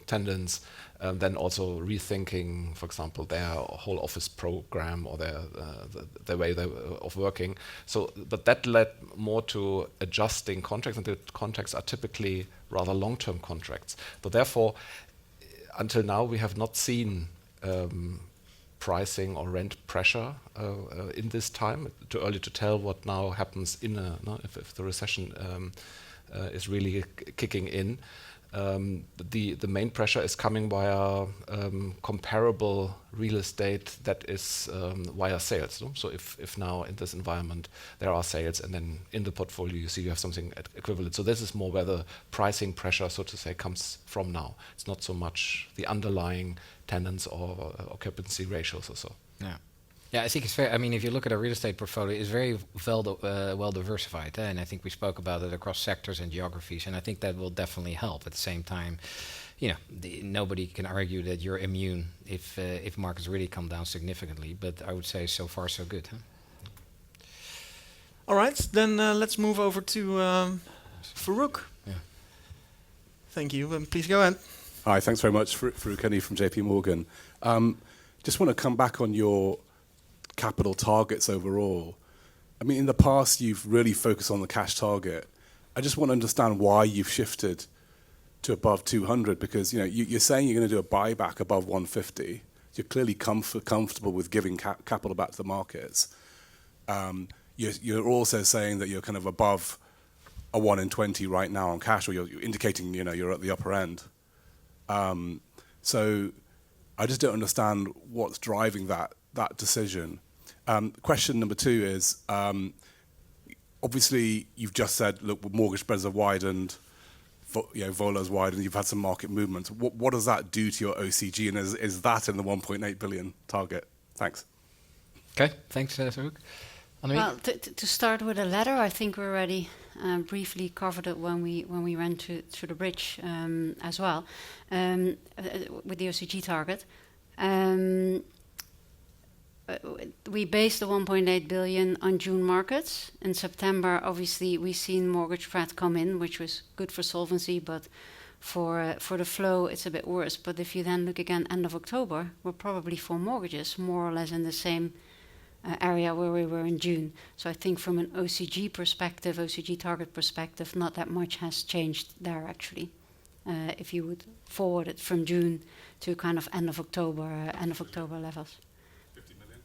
tendency, then also rethinking, for example, their whole office program or their way of working. So, but that led more to adjusting contracts, and the contracts are typically rather long-term contracts. So therefore, until now, we have not seen pricing or rent pressure in this time. Too early to tell what now happens if the recession is really kicking in. The main pressure is coming via comparable real estate that is via sales. No? So if now in this environment there are sales, and then in the portfolio you see you have something equivalent. So this is more where the pricing pressure, so to say, comes from now. It's not so much the underlying tenants or occupancy ratios or so. Yeah. Yeah, I think it's fair. I mean, if you look at our real estate portfolio, it's very well diversified, and I think we spoke about it across sectors and geographies, and I think that will definitely help. At the same time, nobody can argue that you're immune if markets really come down significantly. But I would say so far so good. Huh? All right, then let's move over to Farouk. Yeah. Thank you. Please go ahead. Hi, thanks very much. Farouk Kenny from JP Morgan. Just want to come back on your capital targets overall. I mean, in the past, you've really focused on the cash target. I just want to understand why you've shifted to above 200, because you're saying you're going to do a buyback above 150. You're clearly comfortable with giving capital back to the markets. You're also saying that you're kind of above a 1 in 20 right now on cash, or you're indicating you're at the upper end. So I just don't understand what's driving that decision. Question number 2 is, obviously you've just said, look, mortgage spreads have widened, Vola's widened, you've had some market movements. What does that do to your OCG, and is that in the 1.8 billion target? Thanks. Okay, thanks, Farouk. Well, to start with the latter, I think we already briefly covered it when we ran through the bridge as well, with the OCG target. We based the 1.8 billion on June markets. In September, obviously, we've seen mortgage spread come in, which was good for solvency, but for the flow, it's a bit worse. But if you then look again, end of October, we're probably for mortgages more or less in the same area where we were in June. So I think from an OCG perspective, OCG target perspective, not that much has changed there actually. If you would forward it from June to kind of end of October levels. 50 million?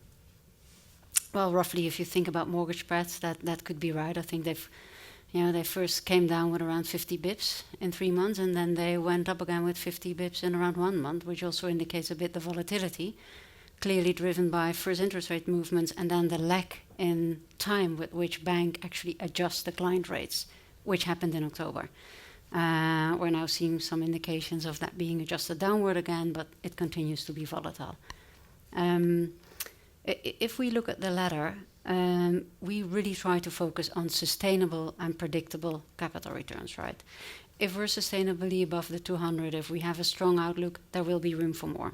Well, roughly, if you think about mortgage spreads, that could be right. I think they first came down with around 50 bips in 3 months, and then they went up again with 50 bips in around 1 month, which also indicates a bit the volatility, clearly driven by first interest rate movements and then the lag in time with which bank actually adjusts the client rates, which happened in October. We're now seeing some indications of that being adjusted downward again, but it continues to be volatile. If we look at the latter, we really try to focus on sustainable and predictable capital returns, right? If we're sustainably above the 200, if we have a strong outlook, there will be room for more.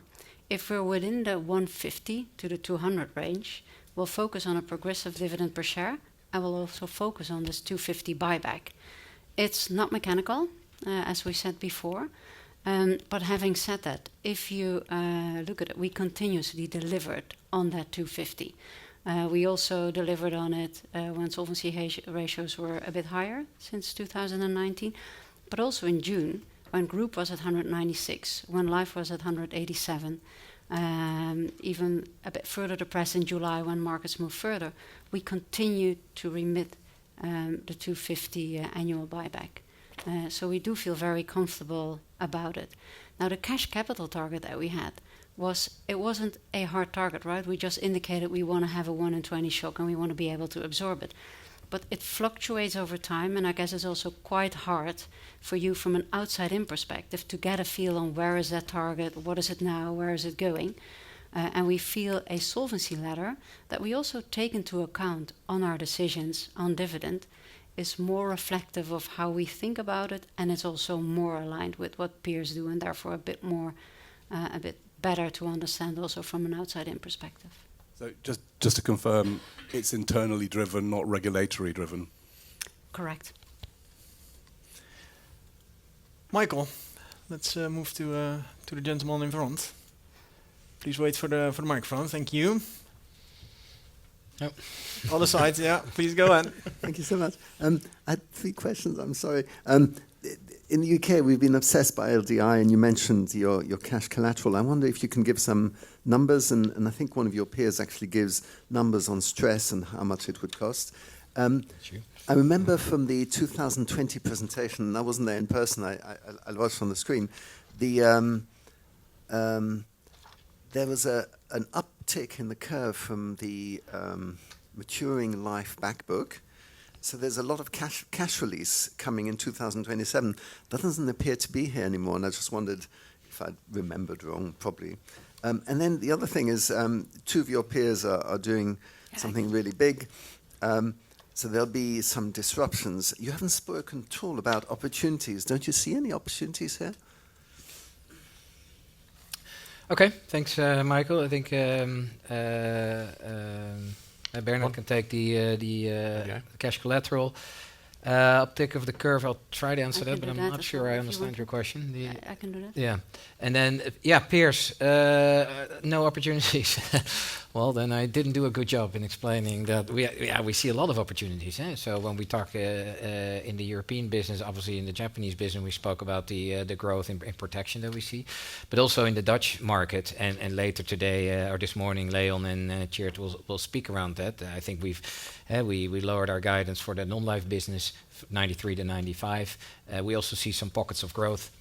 If we're within the 150 to the 200 range, we'll focus on a progressive dividend per share, and we'll also focus on this 250 buyback. It's not mechanical, as we said before, but having said that, if you look at it, we continuously delivered on that 250. We also delivered on it when solvency ratios were a bit higher since 2019, but also in June, when group was at 196, when life was at 187, even a bit further depressed in July when markets moved further, we continued to remit the 250 annual buyback. So we do feel very comfortable about it. Now, the cash capital target that we had wasn't a hard target, right? We just indicated we want to have a 1 in 20 shock and we want to be able to absorb it. But it fluctuates over time, and I guess it's also quite hard for you from an outside-in perspective to get a feel on where is that target, what is it now, where is it going. And we feel a solvency ladder that we also take into account on our decisions on dividend is more reflective of how we think about it, and it's also more aligned with what peers do, and therefore a bit better to understand also from an outside-in perspective. So just to confirm, it's internally driven, not regulatory driven. Correct. Michael, let's move to the gentleman in front. Please wait for the microphone. Thank you. Yep. Other side, yeah. Please go on. Thank you so much. I had 3 questions. I'm sorry. In the UK, we've been obsessed by LDI, and you mentioned your cash collateral. I wonder if you can give some numbers, and I think one of your peers actually gives numbers on stress and how much it would cost. I remember from the 2020 presentation, and I wasn't there in person, I watched on the screen, there was an uptick in the curve from the maturing life back book. So there's a lot of cash release coming in 2027. That doesn't appear to be here anymore, and I just wondered if I'd remembered wrong, probably. And then the other thing is 2 of your peers are doing something really big. So there'll be some disruptions. You haven't spoken at all about opportunities. Don't you see any opportunities here? Okay, thanks, Michael. I think Bernard can take the cash collateral. Uptick of the curve, I'll try to answer that, but I'm not sure I understand your question. I can do that. Yeah. And then, peers, no opportunities. Well, then I didn't do a good job in explaining that we see a lot of opportunities. So when we talk in the European business, obviously in the Japanese business, we spoke about the growth in protection that we see, but also in the Dutch market. And later today or this morning, Leon and Tjeerd will speak around that. I think we lowered our guidance for the non-life business, 93 to 95. We also see some pockets of growth.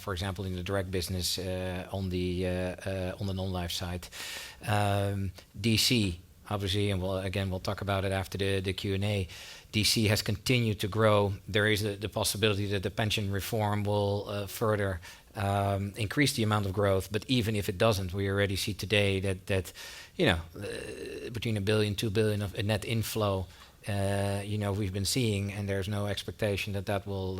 For example, in the direct business on the non-life side. DC, obviously, and we'll talk about it after the Q&A. DC has continued to grow. There is the possibility that the pension reform will further increase the amount of growth. But even if it doesn't, we already see today that between 1 billion, 2 billion of a net inflow. We've been seeing, and there's no expectation that will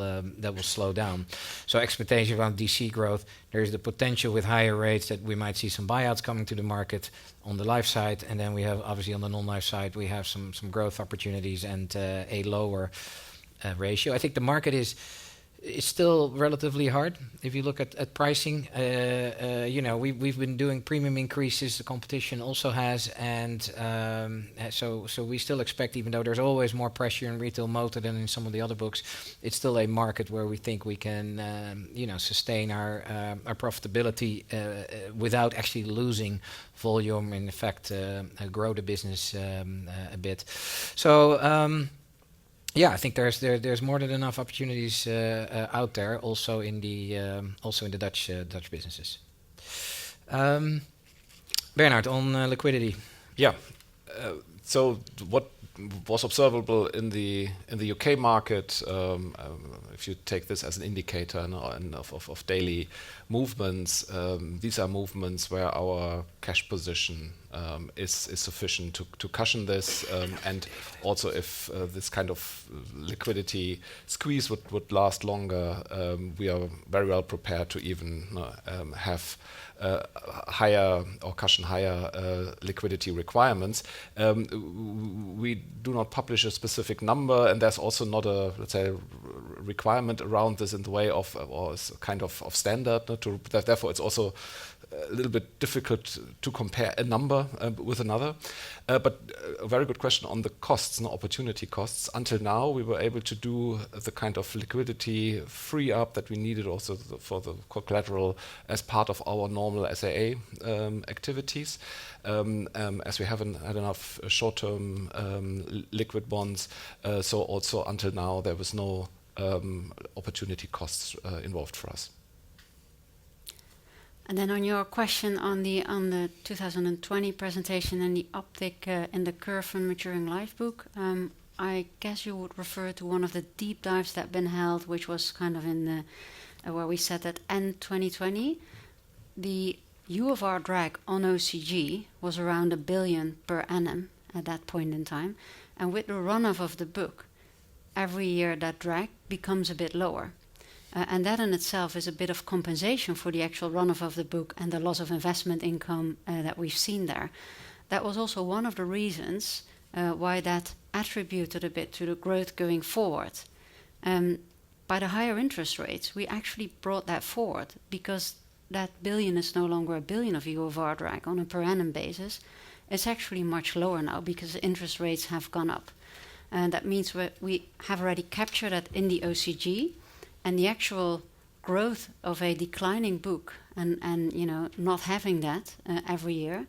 slow down. So expectation around DC growth, there is the potential with higher rates that we might see some buyouts coming to the market on the life side, and then we have obviously on the non-life side we have some growth opportunities and a lower ratio. I think the market is still relatively hard. If you look at pricing, we've been doing premium increases. The competition also has, and so we still expect, even though there's always more pressure in retail motor than in some of the other books, it's still a market where we think we can, sustain our profitability without actually losing volume. In effect, grow the business a bit. So. I think there's more than enough opportunities out there, also in the Dutch businesses. Bernard, on liquidity. Yeah. So what was observable in the UK market, if you take this as an indicator of daily movements, these are movements where our cash position is sufficient to cushion this, and also if this kind of liquidity squeeze would last longer, we are very well prepared to even have higher or cushion higher liquidity requirements. We do not publish a specific number, and there's also not a, let's say, requirement around this in the way of, or as a kind of standard. Therefore, it's also a little bit difficult to compare a number with another. But a very good question on the costs, opportunity costs. Until now, we were able to do the kind of liquidity free up that we needed also for the collateral as part of our normal SAA activities. As we haven't had enough short-term liquid bonds, so also until now there was no opportunity costs involved for us. And then on your question on the 2020 presentation and the uptick in the curve from maturing life book, I guess you would refer to one of the deep dives that have been held, which was kind of in the where we said that end 2020, the UFR drag on OCG was around 1 billion per annum at that point in time, and with the runoff of the book, every year that drag becomes a bit lower. And that in itself is a bit of compensation for the actual runoff of the book and the loss of investment income that we've seen there. that was also one of the reasons why that attributed a bit to the growth going forward. By the higher interest rates, we actually brought that forward because that billion is no longer a billion of UFR drag on a per annum basis. It's actually much lower now because interest rates have gone up. And that means we have already captured that in the OCG, and the actual growth of a declining book and not having that every year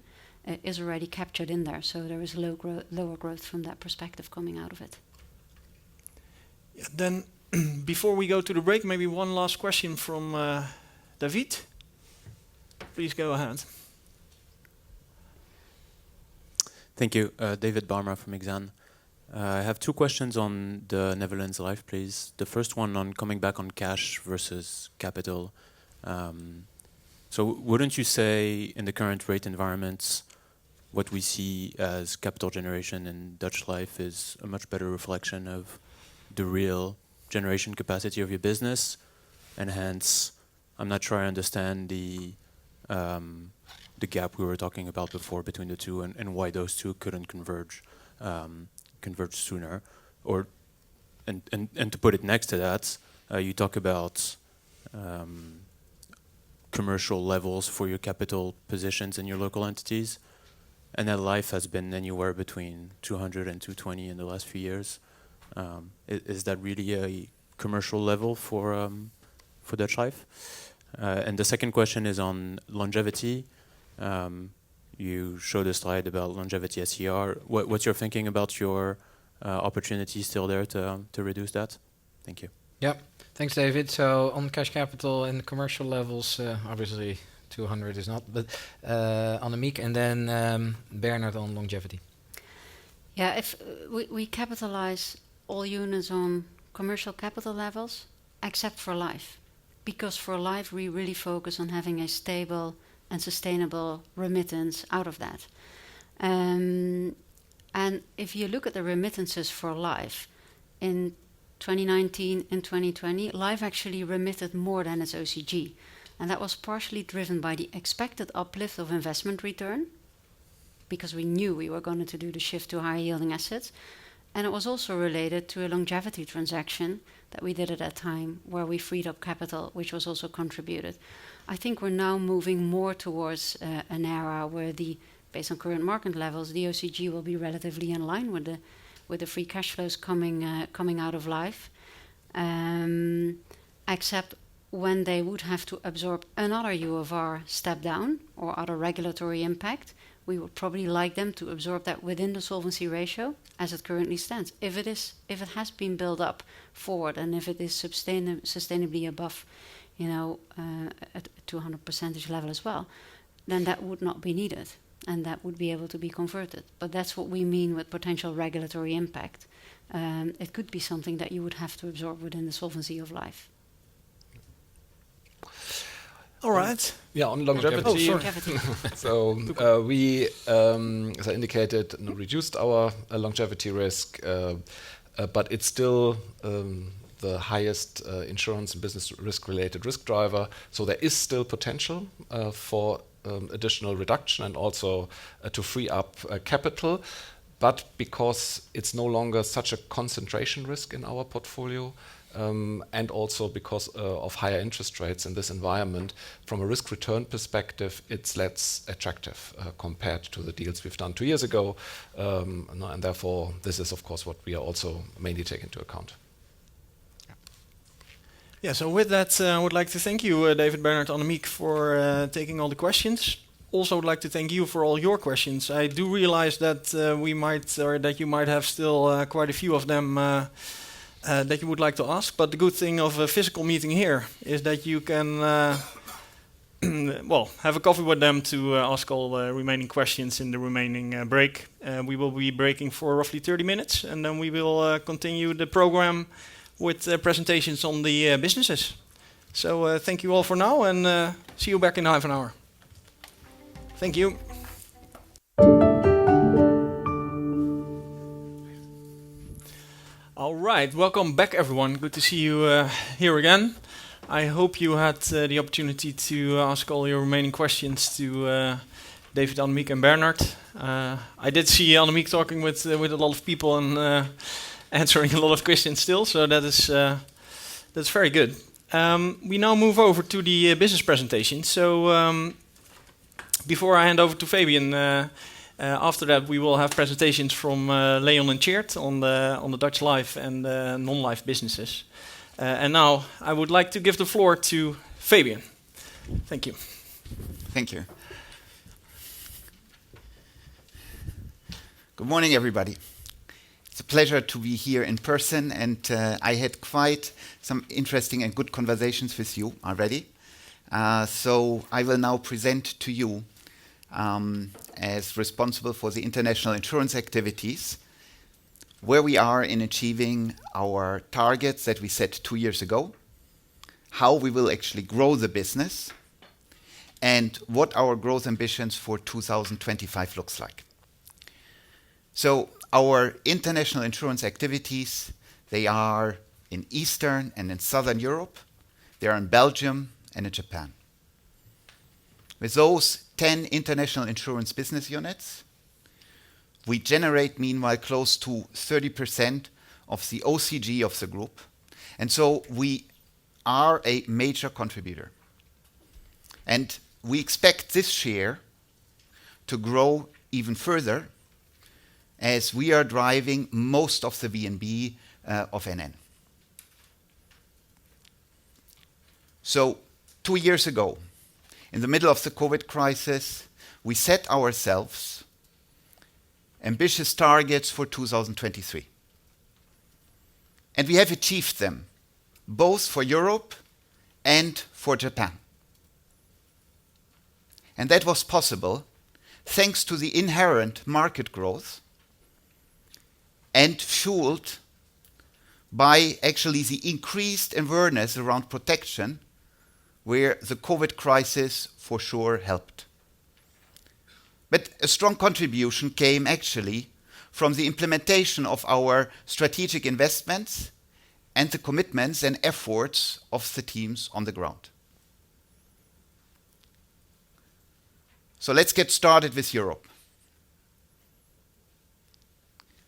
is already captured in there. So there is lower growth from that perspective coming out of it. Yeah, then, before we go to the break, maybe one last question from David. Please go ahead. Thank you. David Barma from Exane. I have two questions on the Netherlands Life, please. The first one on coming back on cash versus capital. So wouldn't you say in the current rate environments, what we see as capital generation in Dutch Life is a much better reflection of the real generation capacity of your business? And hence, I'm not sure I understand the gap we were talking about before between the two, and why those two couldn't converge sooner. Or and to put it next to that, you talk about commercial levels for your capital positions in your local entities, and that Life has been anywhere between 200 and 220 in the last few years. Is that really a commercial level for Dutch Life? And the second question is on longevity. You showed a slide about longevity SCR. What's your thinking about your opportunity still there to reduce that? Thank you. Yeah, thanks, David. So on cash capital and commercial levels, obviously 200 is not, but on the MEEC, and then Bernard on longevity. Yeah, if we capitalize all units on commercial capital levels, except for life. Because for life, we really focus on having a stable and sustainable remittance out of that. And if you look at the remittances for life, in 2019 and 2020, life actually remitted more than its OCG. And that was partially driven by the expected uplift of investment return, because we knew we were going to do the shift to higher yielding assets. And it was also related to a longevity transaction that we did at that time, where we freed up capital, which was also contributed. I think we're now moving more towards an era where based on current market levels, the OCG will be relatively in line with the free cash flows coming out of life, except when they would have to absorb another UFR step down or other regulatory impact. We would probably like them to absorb that within the solvency ratio as it currently stands. If it has been built up forward, and if it is sustainably above, at 200% level as well, then that would not be needed, and that would be able to be converted. But that's what we mean with potential regulatory impact. It could be something that you would have to absorb within the solvency of life. All right. Yeah, on longevity. So we, as I indicated, reduced our longevity risk, but it's still the highest insurance and business risk-related risk driver. So there is still potential for additional reduction and also to free up capital. But because it's no longer such a concentration risk in our portfolio, and also because of higher interest rates in this environment, from a risk-return perspective, it's less attractive compared to the deals we've done 2 years ago. And therefore, this is, of course, what we are also mainly taking into account. Yeah, so with that, I would like to thank you, David, Bernard, Annemiek, for taking all the questions. Also would like to thank you for all your questions. I do realize that that you might have still quite a few of them that you would like to ask, but the good thing of a physical meeting here is that you can have a coffee with them to ask all the remaining questions in the remaining break. We will be breaking for roughly 30 minutes, and then we will continue the program with presentations on the businesses. So thank you all for now, and see you back in half an hour. Thank you. All right, welcome back, everyone. Good to see you here again. I hope you had the opportunity to ask all your remaining questions to David, Annemiek, and Bernard. I did see Annemiek talking with a lot of people and answering a lot of questions still, so that's very good. We now move over to the business presentation. So before I hand over to Fabian, after that we will have presentations from Leon and Tjeerd on the Dutch life and non-life businesses. And now I would like to give the floor to Fabian. Thank you. Thank you. Good morning, everybody. It's a pleasure to be here in person, and I had quite some interesting and good conversations with you already. So I will now present to you, as responsible for the international insurance activities, where we are in achieving our targets that we set 2 years ago, how we will actually grow the business, and what our growth ambitions for 2025 looks like. So our international insurance activities, they are in Eastern and in Southern Europe. They are in Belgium and in Japan. With those 10 international insurance business units, we generate, meanwhile, close to 30% of the OCG of the group. And so we are a major contributor. And we expect this share to grow even further as we are driving most of the VNB of NN. So 2 years ago, in the middle of the COVID crisis, we set ourselves ambitious targets for 2023. And we have achieved them, both for Europe and for Japan. And that was possible thanks to the inherent market growth and fueled by actually the increased awareness around protection, where the COVID crisis for sure helped. But a strong contribution came actually from the implementation of our strategic investments and the commitments and efforts of the teams on the ground. So let's get started with Europe.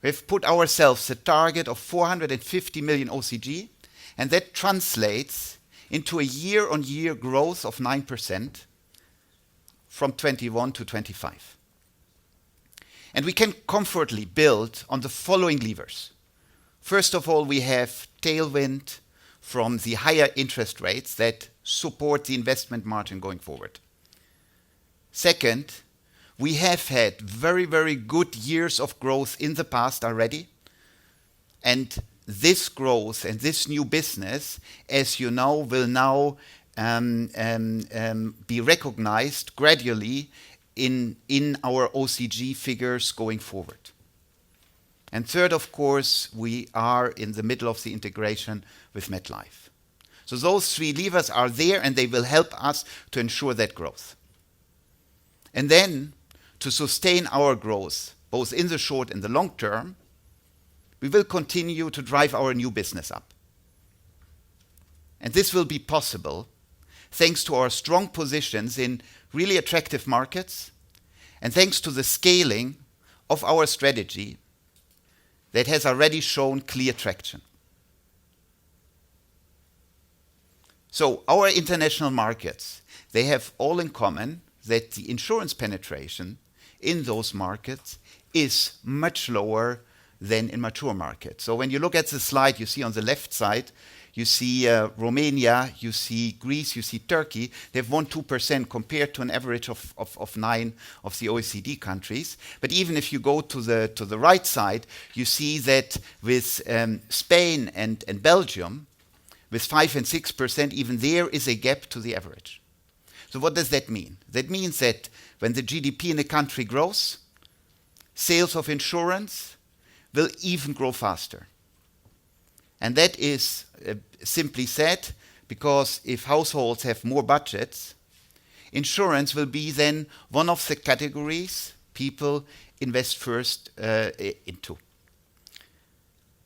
We've put ourselves a target of 450 million OCG, and that translates into a year-on-year growth of 9% from 21 to 25. And we can comfortably build on the following levers. First of all, we have tailwind from the higher interest rates that support the investment margin going forward. Second, we have had very, very good years of growth in the past already. And this growth and this new business, as you know, will now be recognized gradually in our OCG figures going forward. And third, of course, we are in the middle of the integration with MetLife. So those three levers are there, and they will help us to ensure that growth. And then, to sustain our growth, both in the short and the long term, we will continue to drive our new business up. And this will be possible thanks to our strong positions in really attractive markets and thanks to the scaling of our strategy that has already shown clear traction. So our international markets, they have all in common that the insurance penetration in those markets is much lower than in mature markets. So when you look at the slide, you see on the left side, you see Romania, you see Greece, you see Turkey. They have 1-2% compared to an average of 9% of the OECD countries. But even if you go to the right side, you see that with Spain and Belgium, with 5 and 6%, even there is a gap to the average. So what does that mean? That means that when the GDP in a country grows, sales of insurance will even grow faster. And that is simply said because if households have more budgets, insurance will be then one of the categories people invest first into.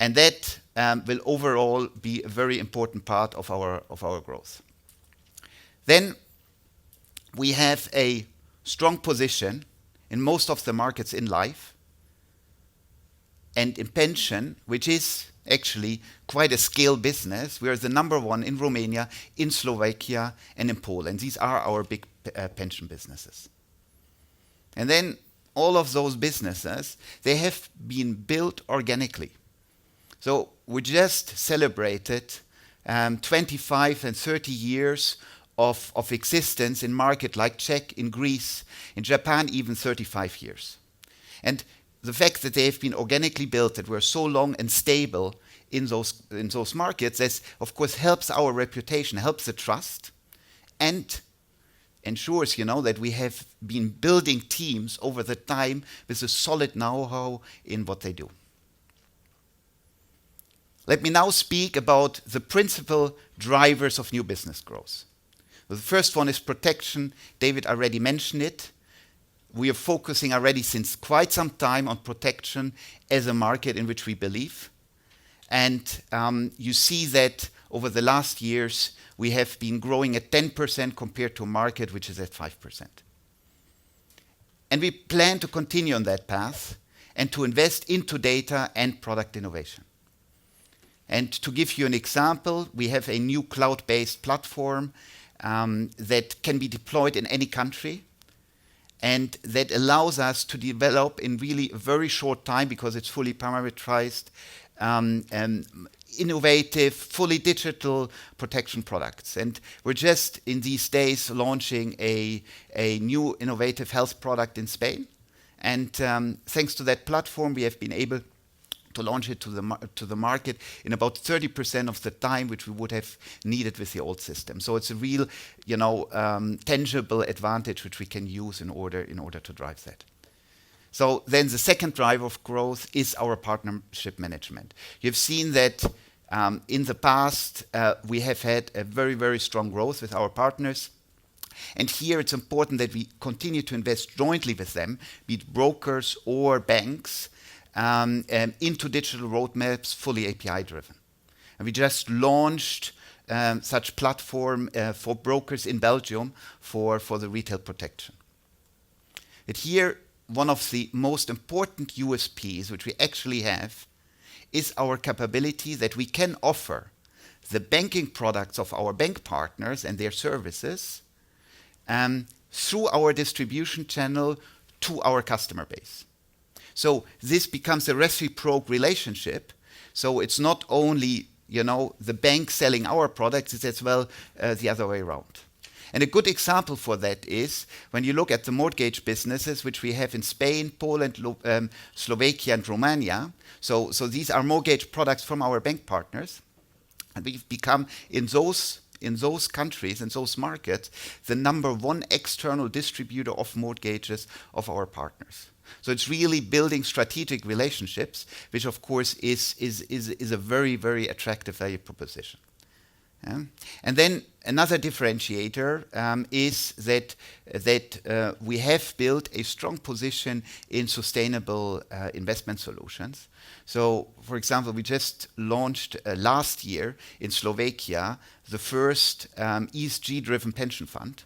And that will overall be a very important part of our growth. Then we have a strong position in most of the markets in life, and in pension, which is actually quite a scale business. We are the number one in Romania, in Slovakia, and in Poland. These are our big pension businesses. And then all of those businesses, they have been built organically. So we just celebrated 25 and 30 years of existence in market like Czech, in Greece, in Japan, even 35 years. And the fact that they have been organically built, that we're so long and stable in those markets, this of course helps our reputation, helps the trust, and ensures, that we have been building teams over the time with a solid know-how in what they do. Let me now speak about the principal drivers of new business growth. The first one is protection. David already mentioned it. We are focusing already since quite some time on protection as a market in which we believe. And you see that over the last years, we have been growing at 10% compared to a market which is at 5%. And we plan to continue on that path and to invest into data and product innovation. And to give you an example, we have a new cloud-based platform that can be deployed in any country, and that allows us to develop in really a very short time, because it's fully parameterized, innovative, fully digital protection products. And we're just in these days launching a new innovative health product in Spain. And thanks to that platform, we have been able to launch it to the market in about 30% of the time which we would have needed with the old system. So it's a real, tangible advantage which we can use in order to drive that. So then the second driver of growth is our partnership management. You've seen that in the past we have had a very, very strong growth with our partners. And here it's important that we continue to invest jointly with them, be it brokers or banks, into digital roadmaps, fully API driven. And we just launched such platform for brokers in Belgium for the retail protection. But here, one of the most important USPs which we actually have is our capability that we can offer the banking products of our bank partners and their services through our distribution channel to our customer base. So this becomes a reciprocal relationship. So it's not only, the bank selling our products, it's as well the other way around. And a good example for that is when you look at the mortgage businesses, which we have in Spain, Poland, Slovakia, and Romania. So these are mortgage products from our bank partners. And we've become, in those countries, in those markets, the number one external distributor of mortgages of our partners. So it's really building strategic relationships, which of course is a very, very attractive value proposition. Yeah? And then another differentiator is that we have built a strong position in sustainable investment solutions. So, for example, we just launched last year in Slovakia the first ESG-driven pension fund.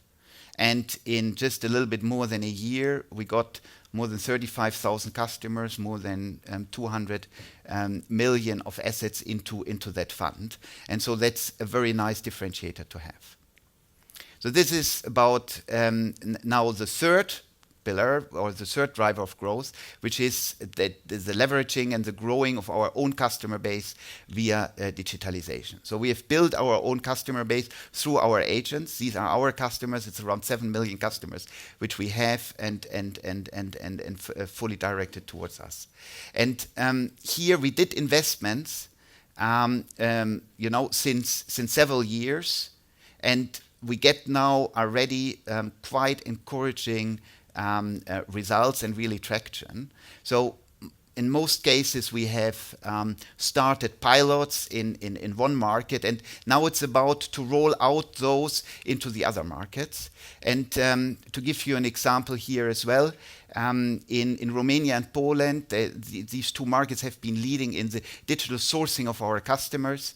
And in just a little bit more than a year, we got more than 35,000 customers, more than 200 million of assets into that fund. And so that's a very nice differentiator to have. So this is about now the third pillar, or the third driver of growth, which is the leveraging and the growing of our own customer base via digitalization. So we have built our own customer base through our agents. These are our customers. It's around 7 million customers, which we have and fully directed towards us. And here we did investments, since several years, and we get now already quite encouraging results and really traction. So in most cases, we have started pilots in one market, and now it's about to roll out those into the other markets. And to give you an example here as well, in Romania and Poland, these two markets have been leading in the digital sourcing of our customers.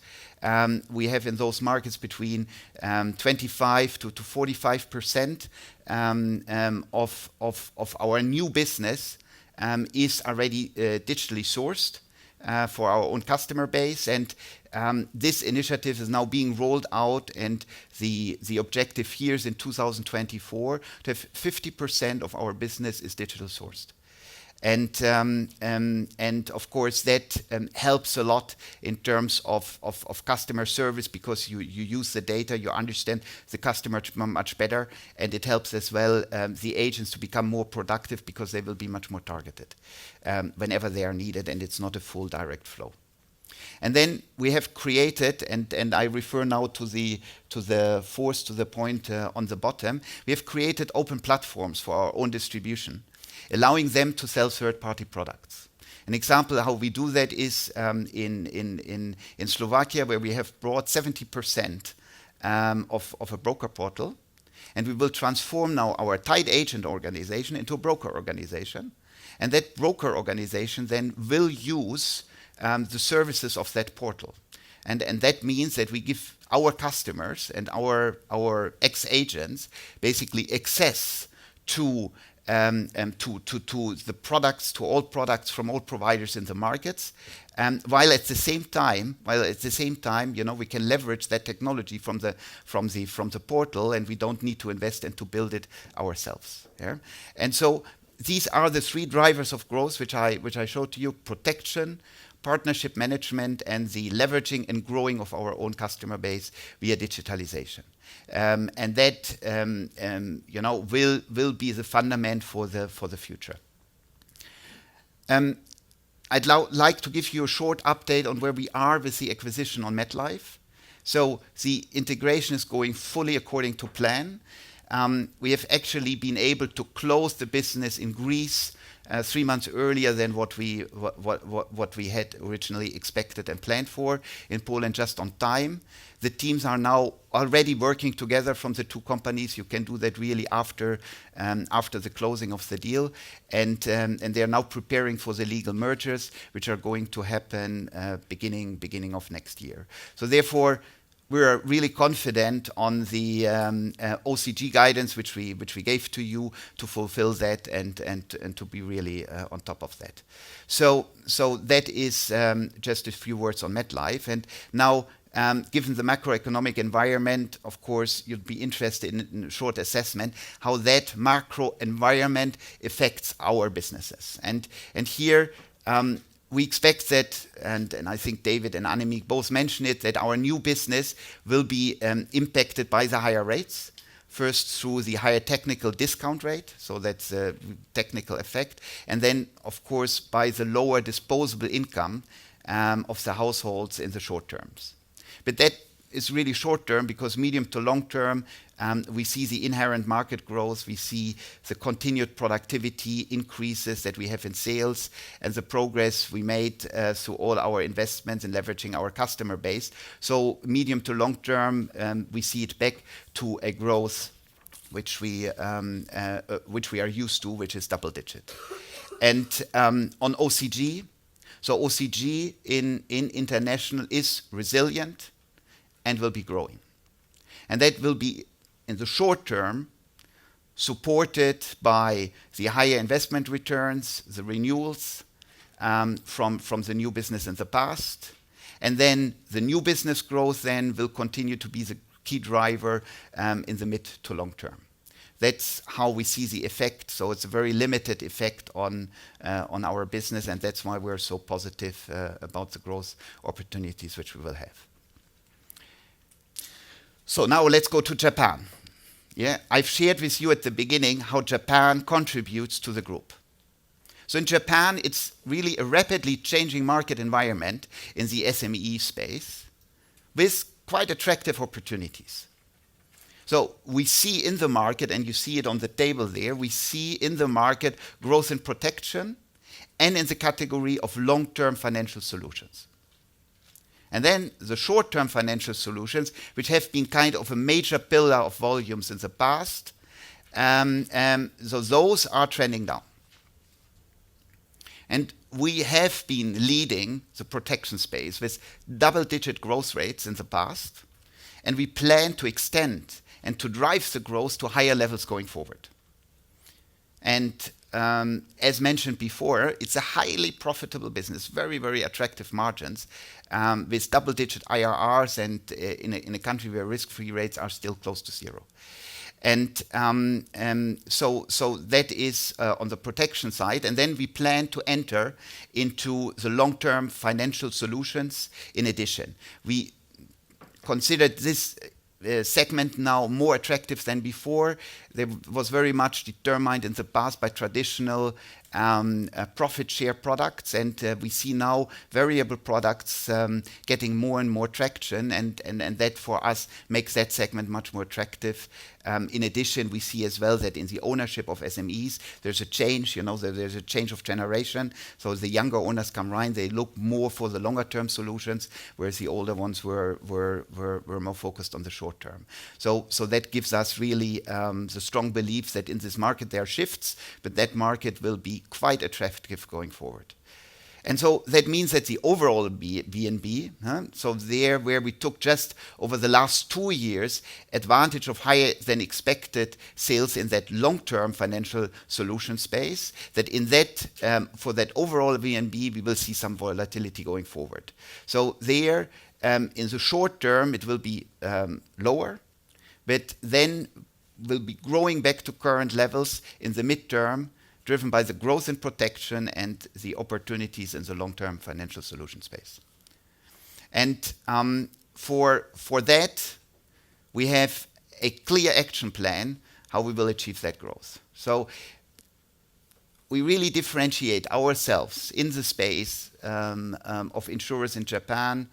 We have in those markets between 25 to 45% of our new business is already digitally sourced for our own customer base. And this initiative is now being rolled out, and the objective here is in 2024 to have 50% of our business is digital sourced. And of course that helps a lot in terms of customer service, because you use the data, you understand the customer much better, and it helps as well the agents to become more productive, because they will be much more targeted whenever they are needed, and it's not a full direct flow. And then we have created, and I refer now to the point on the bottom, we have created open platforms for our own distribution, allowing them to sell third-party products. An example how we do that is in Slovakia, where we have brought 70% of a broker portal, and we will transform now our tied agent organization into a broker organization. And that broker organization then will use the services of that portal. And that means that we give our customers and our ex-agents basically access to the products, to all products from all providers in the markets, while at the same time, we can leverage that technology from the portal, and we don't need to invest and to build it ourselves. Yeah? And so these are the three drivers of growth which I showed to you: protection, partnership management, and the leveraging and growing of our own customer base via digitalization. And that will be the fundament for the future. I'd like to give you a short update on where we are with the acquisition on MetLife. So the integration is going fully according to plan. We have actually been able to close the business in Greece 3 months earlier than what we had originally expected and planned for. In Poland, just on time. The teams are now already working together from the two companies. You can do that really after the closing of the deal, and they are now preparing for the legal mergers, which are going to happen beginning of next year. So therefore, we're really confident on the OCG guidance which we gave to you, to fulfill that and to be really on top of that. So that is just a few words on MetLife. And now, given the macroeconomic environment, of course, you'd be interested in a short assessment how that macro environment affects our businesses. And here, we expect that, and I think David and Annemiek both mentioned it, that our new business will be impacted by the higher rates. First, through the higher technical discount rate, so that's a technical effect. And then, of course, by the lower disposable income of the households in the short terms. But that is really short term, because medium to long term, we see the inherent market growth, we see the continued productivity increases that we have in sales, and the progress we made through all our investments in leveraging our customer base. So medium to long term, we see it back to a growth which we are used to, which is double digit. And on OCG, so OCG in international is resilient and will be growing. And that will be, in the short term, supported by the higher investment returns, the renewals from the new business in the past. And then the new business growth then will continue to be the key driver in the mid to long term. That's how we see the effect. So it's a very limited effect on our business, and that's why we're so positive about the growth opportunities which we will have. So now let's go to Japan. Yeah, I've shared with you at the beginning how Japan contributes to the group. So in Japan, it's really a rapidly changing market environment in the SME space with quite attractive opportunities. So we see in the market, and you see it on the table there, we see in the market growth in protection and in the category of long-term financial solutions. And then the short-term financial solutions, which have been kind of a major pillar of volumes in the past, so those are trending down. And we have been leading the protection space with double-digit growth rates in the past, and we plan to extend and to drive the growth to higher levels going forward. And as mentioned before, it's a highly profitable business, very, very attractive margins, with double-digit IRRs, and in a country where risk-free rates are still close to zero. And so that is on the protection side. And then we plan to enter into the long-term financial solutions in addition. We considered this segment now more attractive than before. There was very much determined in the past by traditional profit share products, and we see now variable products getting more and more traction, and that for us makes that segment much more attractive. In addition, we see as well that in the ownership of SMEs, there's a change, there's a change of generation. So the younger owners come around, they look more for the longer term solutions, whereas the older ones were more focused on the short term. So that gives us really the strong belief that in this market there are shifts, but that market will be quite attractive going forward. And so that means that the overall VNB, so there where we took just over the last 2 years advantage of higher than expected sales in that long-term financial solution space, that in that, for that overall VNB, we will see some volatility going forward. So there, in the short term, it will be lower, but then will be growing back to current levels in the midterm, driven by the growth in protection and the opportunities in the long-term financial solution space. And for that, we have a clear action plan how we will achieve that growth. So we really differentiate ourselves in the space of insurers in Japan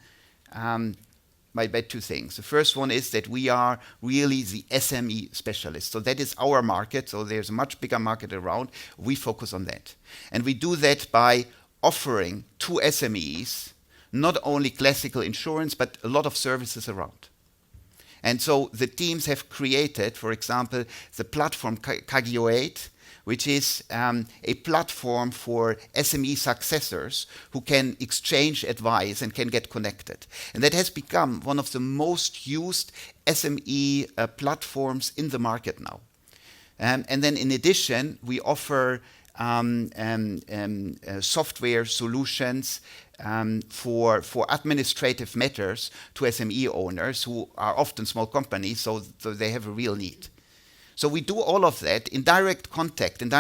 by 2 things. The first one is that we are really the SME specialist. So that is our market. So there's a much bigger market around. We focus on that. And we do that by offering to SMEs not only classical insurance, but a lot of services around. And so the teams have created, for example, the platform Kagyo 8, which is a platform for SME successors who can exchange advice and can get connected. And that has become one of the most used SME platforms in the market now. And then in addition, we offer software solutions for administrative matters to SME owners who are often small companies, so they have a real need. So we do all of that in direct contact with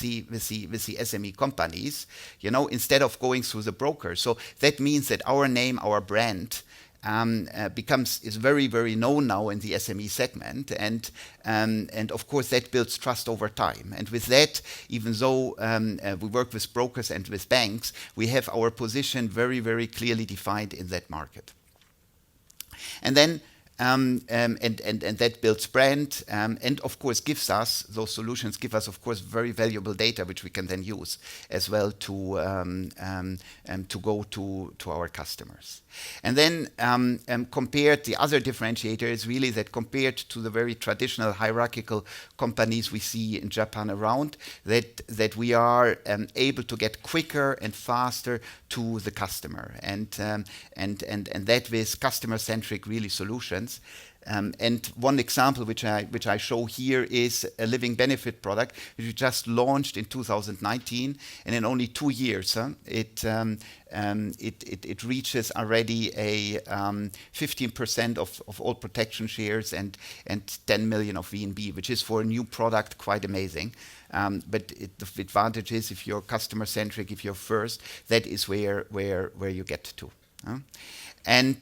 the SME companies, instead of going through the broker. So that means that our name, our brand, is very, very known now in the SME segment, and of course that builds trust over time. And with that, even though we work with brokers and with banks, we have our position very, very clearly defined in that market. And then and that builds brand, and of course those solutions give us of course very valuable data which we can then use as well to go to our customers. And then compared, the other differentiator is really that compared to the very traditional hierarchical companies we see in Japan around, that we are able to get quicker and faster to the customer, and that with customer-centric really solutions. And one example which I show here is a living benefit product which we just launched in 2019, and in only 2 years it reaches already a 15% of all protection shares and 10 million of VNB, which is for a new product quite amazing. But the advantage is if you're customer centric, if you're first, that is where you get to. And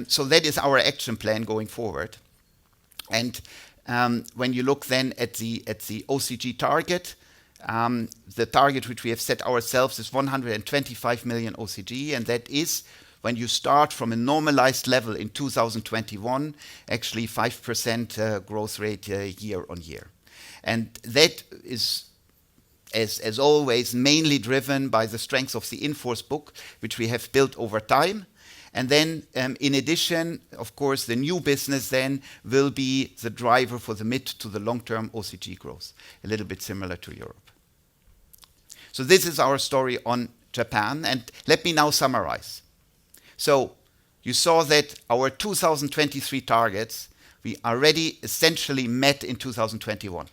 so that is our action plan going forward. And when you look then at the OCG target, the target which we have set ourselves is 125 million OCG, and that is when you start from a normalized level in 2021, actually 5% growth rate year on year. And that is as always, mainly driven by the strength of the in-force book, which we have built over time. And then, in addition, of course, the new business then will be the driver for the mid to the long-term OCG growth, a little bit similar to Europe. So this is our story on Japan, and let me now summarize. So you saw that our 2023 targets, we already essentially met in 2021.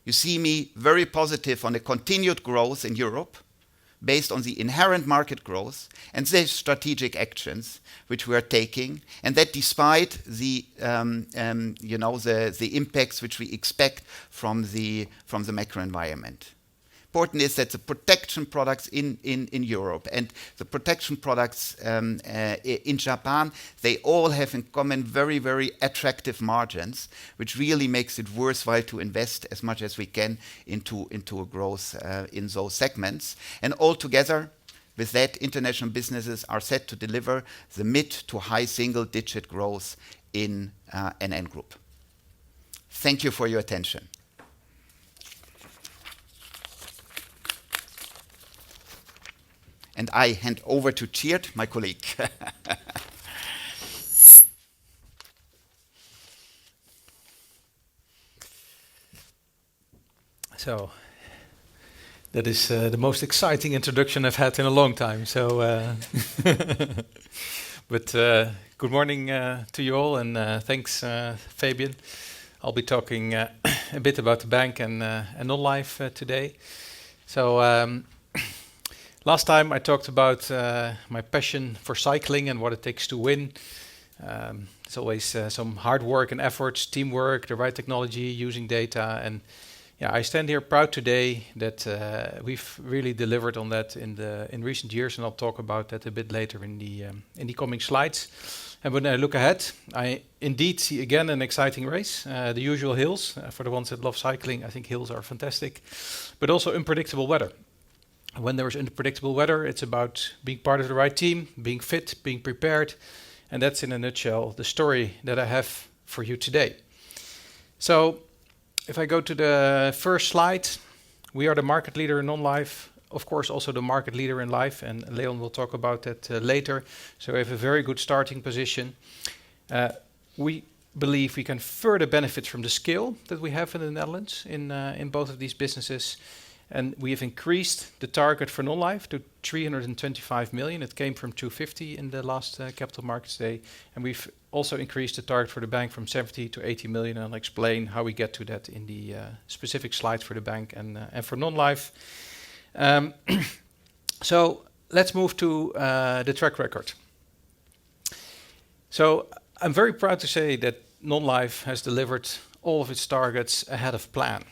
You see me very positive on a continued growth in Europe, based on the inherent market growth and the strategic actions which we are taking, and that despite the the impacts which we expect from the macro environment. Important is that the protection products in Europe and the protection products in Japan, they all have in common very, very attractive margins, which really makes it worthwhile to invest as much as we can into a growth in those segments. And altogether, with that, international businesses are set to deliver the mid to high single-digit growth in NN Group. Thank you for your attention. And I hand over to Tjeerd, my colleague. So that is the most exciting introduction I've had in a long time. So, but good morning to you all, and thanks, Fabian. I'll be talking a bit about the bank and non-life today. So. Last time I talked about my passion for cycling and what it takes to win. It's always some hard work and efforts, teamwork, the right technology, using data. And yeah, I stand here proud today that we've really delivered on that in recent years, and I'll talk about that a bit later in the coming slides. And when I look ahead, I indeed see again an exciting race. The usual hills, for the ones that love cycling, I think hills are fantastic, but also unpredictable weather. When there is unpredictable weather, it's about being part of the right team, being fit, being prepared. And that's in a nutshell the story that I have for you today. So if I go to the first slide, we are the market leader in non-life, of course also the market leader in life, and Leon will talk about that later. So we have a very good starting position. We believe we can further benefit from the scale that we have in the Netherlands in both of these businesses. And we have increased the target for non-life to 325 million. It came from 250 in the last Capital Markets Day. And we've also increased the target for the bank from 70 to 80 million. And I'll explain how we get to that in the specific slides for the bank and for non-life. So let's move to the track record. So I'm very proud to say that non-life has delivered all of its targets ahead of plan.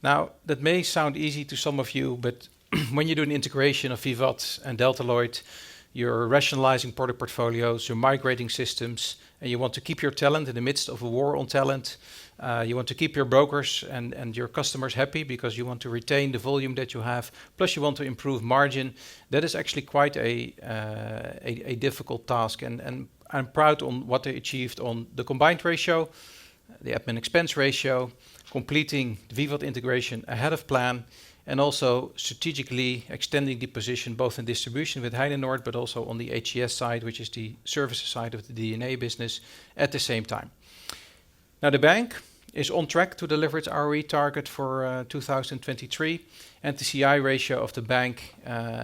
Now, that may sound easy to some of you, but when you do an integration of Vivat and Delta Lloyd, you're rationalizing product portfolios, you're migrating systems, and you want to keep your talent in the midst of a war on talent. You want to keep your brokers and your customers happy because you want to retain the volume that you have, plus you want to improve margin. That is actually quite a difficult task, and I'm proud on what they achieved on the combined ratio, the admin expense ratio, completing the Vivat integration ahead of plan, and also strategically extending the position both in distribution with Heinenoord, but also on the HES side, which is the services side of the DNA business, at the same time. Now the bank is on track to deliver its ROE target for 2023, and the CI ratio of the bank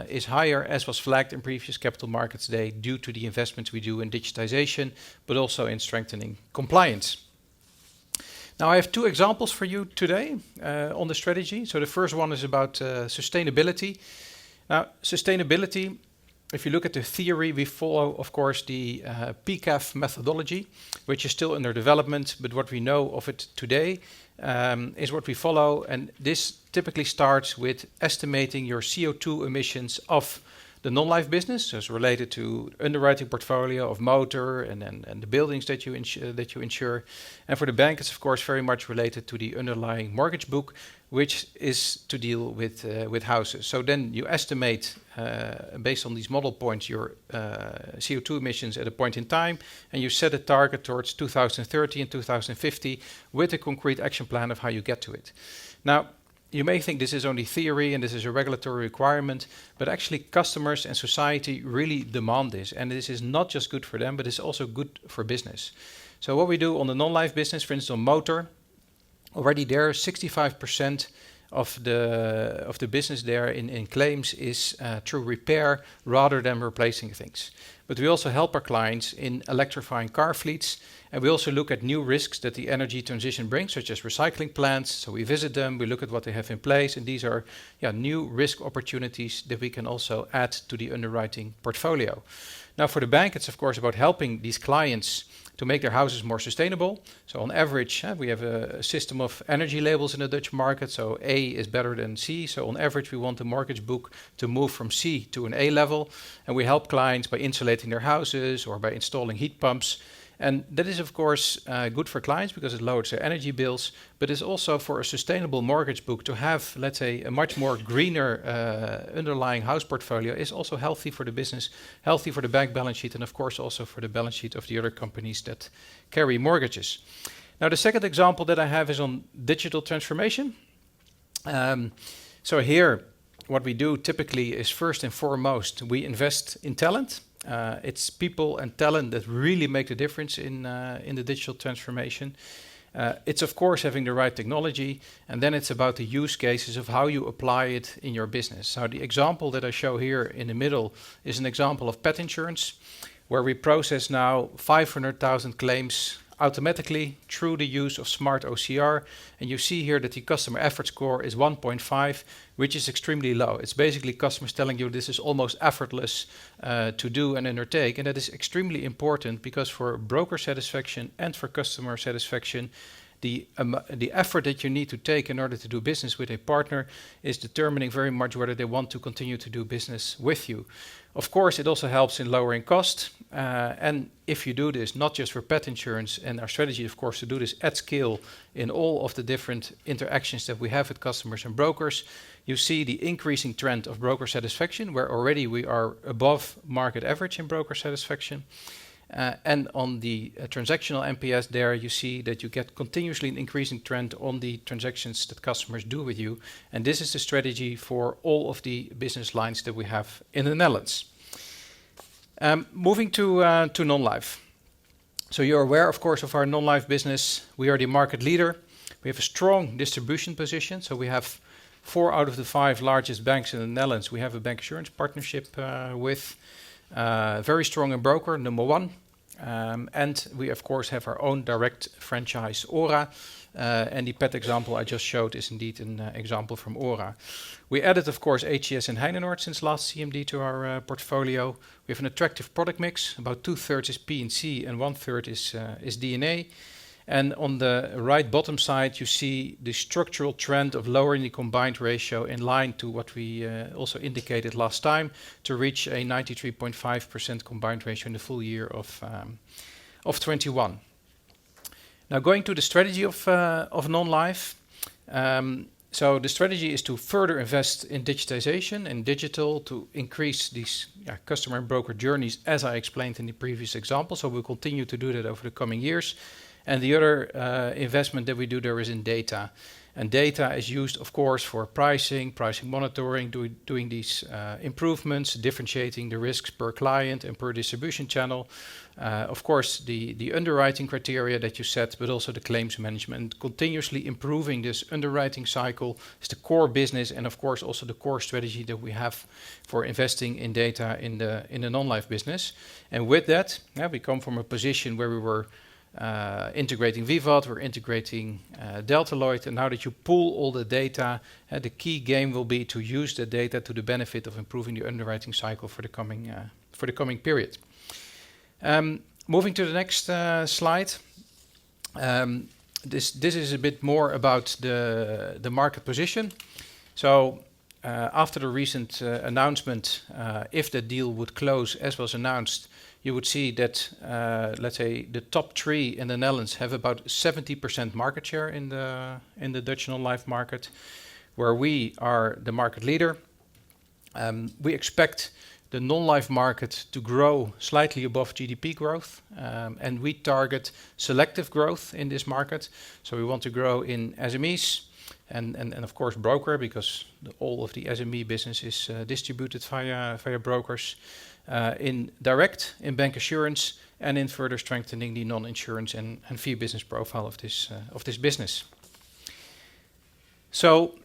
is higher, as was flagged in previous Capital Markets Day, due to the investments we do in digitization, but also in strengthening compliance. Now I have two examples for you today on the strategy. So the first one is about sustainability. Now sustainability, if you look at the theory, we follow, of course, the PCAF methodology, which is still under development, but what we know of it today is what we follow, and this typically starts with estimating your CO2 emissions of the non-life business, so it's related to underwriting portfolio of motor and the buildings that you insure. And for the bank, it's of course very much related to the underlying mortgage book, which is to deal with houses. So then you estimate, based on these model points, your CO2 emissions at a point in time, and you set a target towards 2030 and 2050 with a concrete action plan of how you get to it. Now, you may think this is only theory and this is a regulatory requirement, but actually customers and society really demand this. And this is not just good for them, but it's also good for business. So what we do on the non-life business, for instance, on motor, already there 65% of the business there in claims is through repair rather than replacing things. But we also help our clients in electrifying car fleets, and we also look at new risks that the energy transition brings, such as recycling plants. So we visit them, we look at what they have in place, and these are new risk opportunities that we can also add to the underwriting portfolio. Now for the bank, it's of course about helping these clients to make their houses more sustainable. So on average, we have a system of energy labels in the Dutch market. So A is better than C. So on average, we want the mortgage book to move from C to an A level. And we help clients by insulating their houses or by installing heat pumps. And that is, of course, good for clients because it lowers their energy bills, but it's also for a sustainable mortgage book to have, let's say, a much more greener underlying house portfolio is also healthy for the business, healthy for the bank balance sheet, and of course also for the balance sheet of the other companies that carry mortgages. Now, the second example that I have is on digital transformation. So here, what we do typically is first and foremost, we invest in talent. It's people and talent that really make the difference in the digital transformation. It's of course having the right technology, and then it's about the use cases of how you apply it in your business. So the example that I show here in the middle is an example of pet insurance, where we process now 500,000 claims automatically through the use of smart OCR. And you see here that the customer effort score is 1.5, which is extremely low. It's basically customers telling you this is almost effortless to do and undertake. And that is extremely important because for broker satisfaction and for customer satisfaction, the effort that you need to take in order to do business with a partner is determining very much whether they want to continue to do business with you. Of course, it also helps in lowering cost. And if you do this, not just for pet insurance, and our strategy, of course, to do this at scale in all of the different interactions that we have with customers and brokers, you see the increasing trend of broker satisfaction, where already we are above market average in broker satisfaction. And on the transactional NPS there, you see that you get continuously an increasing trend on the transactions that customers do with you. And this is the strategy for all of the business lines that we have in the Netherlands. Moving to non-life. So you're aware, of course, of our non-life business. We are the market leader. We have a strong distribution position. So we have 4 out of the 5 largest banks in the Netherlands. We have a bank insurance partnership with. Very strong in broker, number 1. And we, of course, have our own direct franchise, Ora. And the pet example I just showed is indeed an example from Ora. We added, of course, HCS and Heinenoord since last CMD to our portfolio. We have an attractive product mix. About 2/3 is P&C and 1/3 is D&A. And on the right bottom side, you see the structural trend of lowering the combined ratio in line to what we also indicated last time, to reach a 93.5% combined ratio in the full year of 21. Now going to the strategy of non-life. So the strategy is to further invest in digitization and digital to increase these customer and broker journeys, as I explained in the previous example. So we'll continue to do that over the coming years. And the other investment that we do there is in data. And data is used, of course, for pricing monitoring, doing these improvements, differentiating the risks per client and per distribution channel. Of course, the underwriting criteria that you set, but also the claims management. Continuously improving this underwriting cycle is the core business, and of course also the core strategy that we have for investing in data in the non-life business. And with that, we come from a position where we were integrating Vivat, we're integrating Delta Lloyd, and now that you pool all the data, the key game will be to use the data to the benefit of improving the underwriting cycle for the coming period. Moving to the next slide. This is a bit more about the market position. So after the recent announcement, if the deal would close as was announced, you would see that, let's say, the top 3 in the Netherlands have about 70% market share in the Dutch non-life market, where we are the market leader. We expect the non-life market to grow slightly above GDP growth, and we target selective growth in this market. So we want to grow in SMEs, and of course broker, because all of the SME business is distributed via brokers, in direct, in bank assurance, and in further strengthening the non-insurance and fee business profile of this business. So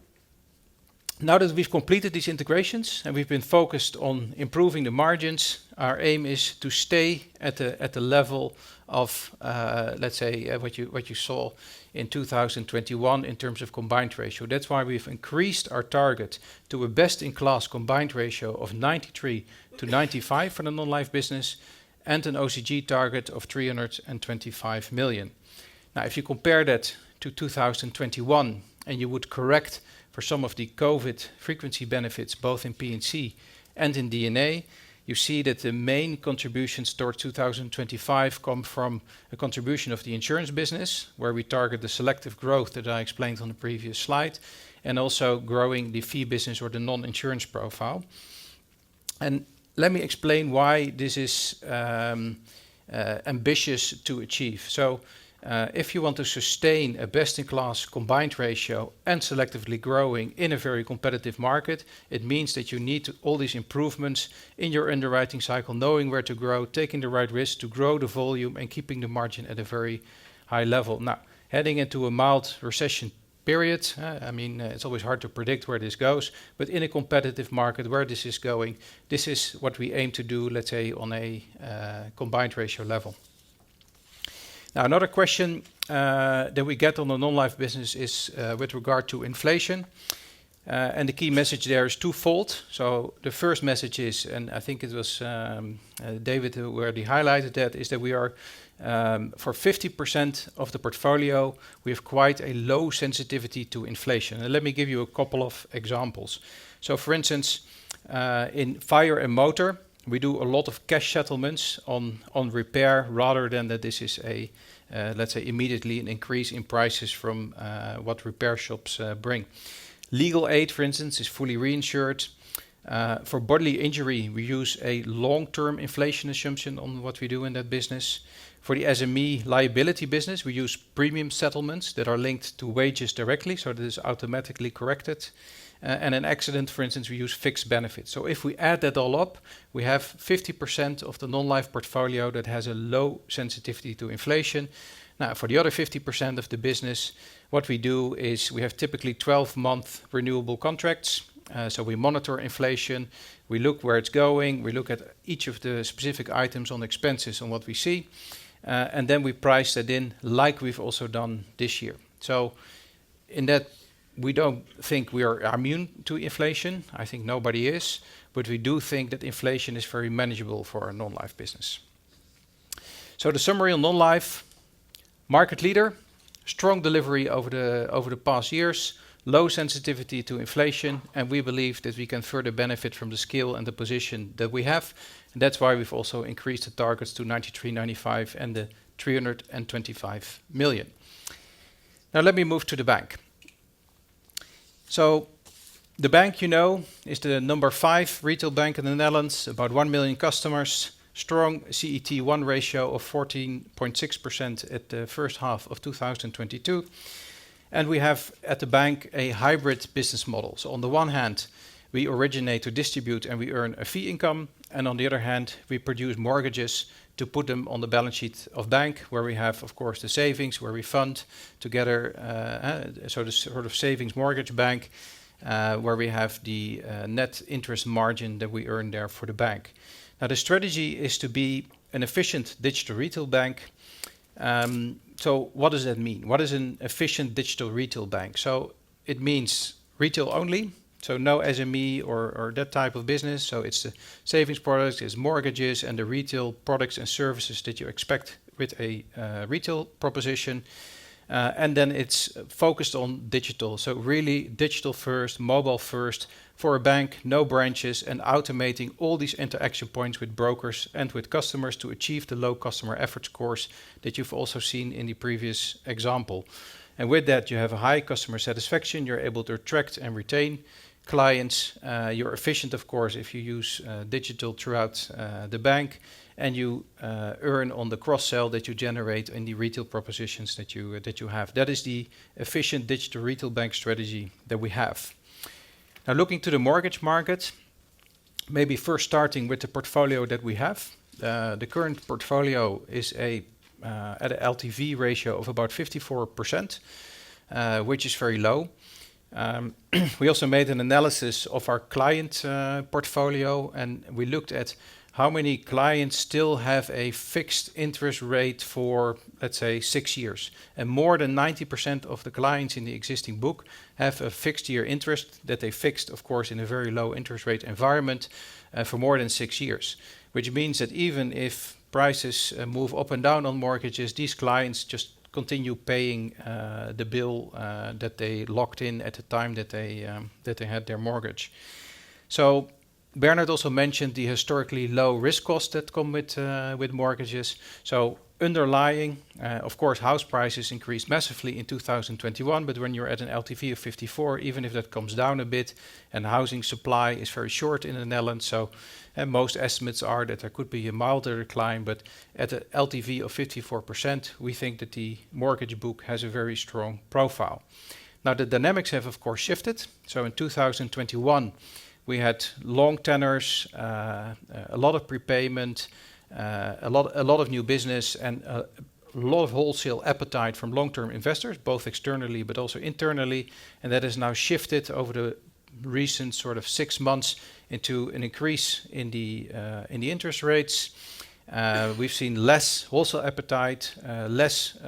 now that we've completed these integrations and we've been focused on improving the margins, our aim is to stay at the level of, let's say, what you saw in 2021 in terms of combined ratio. That's why we've increased our target to a best-in-class combined ratio of 93 to 95 for the non-life business, and an OCG target of 325 million. Now, if you compare that to 2021, and you would correct for some of the COVID frequency benefits, both in P&C and in D&A, you see that the main contributions towards 2025 come from a contribution of the insurance business, where we target the selective growth that I explained on the previous slide, and also growing the fee business or the non-insurance profile. And let me explain why this is ambitious to achieve. So if you want to sustain a best-in-class combined ratio and selectively growing in a very competitive market, it means that you need all these improvements in your underwriting cycle, knowing where to grow, taking the right risks to grow the volume and keeping the margin at a very high level. Now, heading into a mild recession period, it's always hard to predict where this goes, but in a competitive market where this is going, this is what we aim to do, let's say, on a combined ratio level. Now, another question that we get on the non-life business is with regard to inflation. And the key message there is twofold. So the first message is, and I think it was David who already highlighted that, is that we are, for 50% of the portfolio, we have quite a low sensitivity to inflation. And let me give you a couple of examples. So for instance, in fire and motor, we do a lot of cash settlements on repair, rather than that this is a, let's say, immediately an increase in prices from what repair shops bring. Legal aid, for instance, is fully reinsured. For bodily injury, we use a long-term inflation assumption on what we do in that business. For the SME liability business, we use premium settlements that are linked to wages directly, so that is automatically corrected. And an accident, for instance, we use fixed benefits. So if we add that all up, we have 50% of the non-life portfolio that has a low sensitivity to inflation. Now, for the other 50% of the business, what we do is we have typically 12-month renewable contracts. So we monitor inflation, we look where it's going, we look at each of the specific items on expenses and what we see, and then we price that in like we've also done this year. So in that, we don't think we are immune to inflation. I think nobody is, but we do think that inflation is very manageable for our non-life business. So the summary on non-life: market leader, strong delivery over the past years, low sensitivity to inflation, and we believe that we can further benefit from the scale and the position that we have. And that's why we've also increased the targets to 93, 95 and the 325 million. Now let me move to the bank. So the bank, you know, is the number 5 retail bank in the Netherlands, about 1 million customers, strong CET1 ratio of 14.6% at the first half of 2022. And we have at the bank a hybrid business model. So on the one hand, we originate to distribute and we earn a fee income. And on the other hand, we produce mortgages to put them on the balance sheet of bank, where we have, of course, the savings, where we fund together, so the sort of savings mortgage bank, where we have the net interest margin that we earn there for the bank. Now, the strategy is to be an efficient digital retail bank. So what does that mean? What is an efficient digital retail bank? So it means retail only, so no SME or that type of business. So it's the savings products, it's mortgages, and the retail products and services that you expect with a retail proposition. And then it's focused on digital. So really digital first, mobile first, for a bank, no branches, and automating all these interaction points with brokers and with customers to achieve the low customer effort scores that you've also seen in the previous example. And with that, you have a high customer satisfaction. You're able to attract and retain clients. You're efficient, of course, if you use digital throughout the bank, and you earn on the cross-sell that you generate in the retail propositions that you have. That is the efficient digital retail bank strategy that we have. Now, looking to the mortgage market, maybe first starting with the portfolio that we have. The current portfolio is at an LTV ratio of about 54%, which is very low. We also made an analysis of our client portfolio, and we looked at how many clients still have a fixed interest rate for, let's say, 6 years. And more than 90% of the clients in the existing book have a fixed year interest that they fixed, of course, in a very low interest rate environment for more than 6 years, which means that even if prices move up and down on mortgages, these clients just continue paying the bill that they locked in at the time that they had their mortgage. So Bernard also mentioned the historically low risk costs that come with mortgages. So underlying, of course, house prices increased massively in 2021, but when you're at an LTV of 54, even if that comes down a bit, and housing supply is very short in the Netherlands, so most estimates are that there could be a milder decline, but at an LTV of 54%, we think that the mortgage book has a very strong profile. Now, the dynamics have, of course, shifted. So in 2021, we had long tenors, a lot of prepayment, a lot of new business, and a lot of wholesale appetite from long-term investors, both externally but also internally, and that has now shifted over the recent sort of 6 months into an increase in the interest rates. We've seen less wholesale appetite, less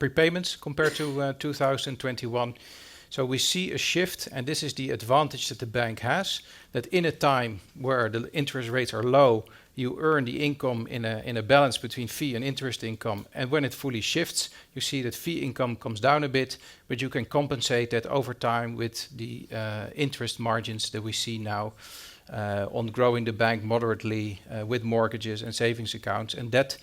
prepayments compared to 2021. So we see a shift, and this is the advantage that the bank has, that in a time where the interest rates are low, you earn the income in a balance between fee and interest income. And when it fully shifts, you see that fee income comes down a bit, but you can compensate that over time with the interest margins that we see now on growing the bank moderately with mortgages and savings accounts. And that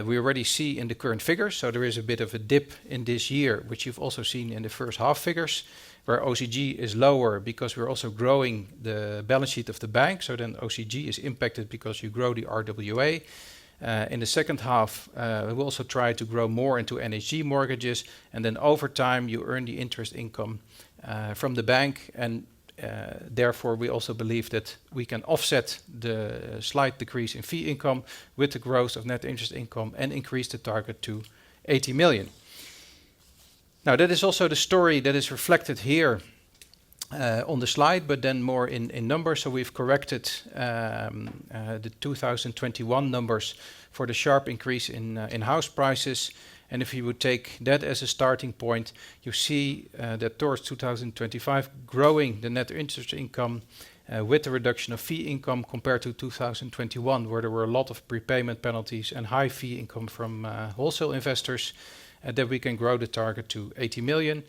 we already see in the current figures. So there is a bit of a dip in this year, which you've also seen in the first half figures, where OCG is lower because we're also growing the balance sheet of the bank. So then OCG is impacted because you grow the RWA. In the second half, we will also try to grow more into NHG mortgages. And then over time, you earn the interest income from the bank. And therefore, we also believe that we can offset the slight decrease in fee income with the growth of net interest income and increase the target to 80 million. Now, that is also the story that is reflected here on the slide, but then more in numbers. So we've corrected the 2021 numbers for the sharp increase in house prices. And if you would take that as a starting point, you see that towards 2025, growing the net interest income with the reduction of fee income compared to 2021, where there were a lot of prepayment penalties and high fee income from wholesale investors, that we can grow the target to 80 million.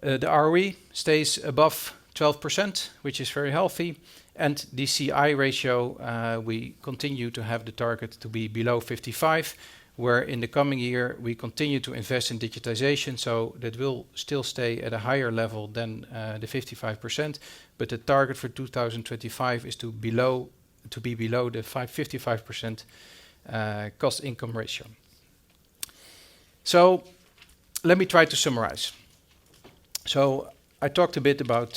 The ROE stays above 12%, which is very healthy. And the CI ratio, we continue to have the target to be below 55, where in the coming year we continue to invest in digitization, so that will still stay at a higher level than the 55%. But the target for 2025 is to be below the 55% cost-income ratio. So let me try to summarize. So I talked a bit about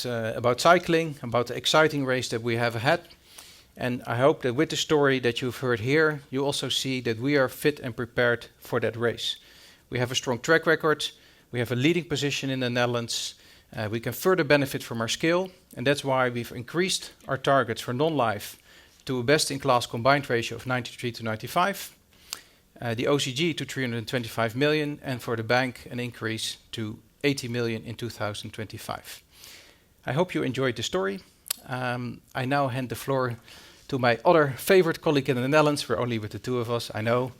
cycling, about the exciting race that we have ahead. And I hope that with the story that you've heard here, you also see that we are fit and prepared for that race. We have a strong track record. We have a leading position in the Netherlands. We can further benefit from our scale. And that's why we've increased our targets for non-life to a best-in-class combined ratio of 93 to 95. The OCG to 325 million. And for the bank, an increase to 80 million in 2025. I hope you enjoyed the story. I now hand the floor to my other favorite colleague in the Netherlands. We're only with the two of us, I know.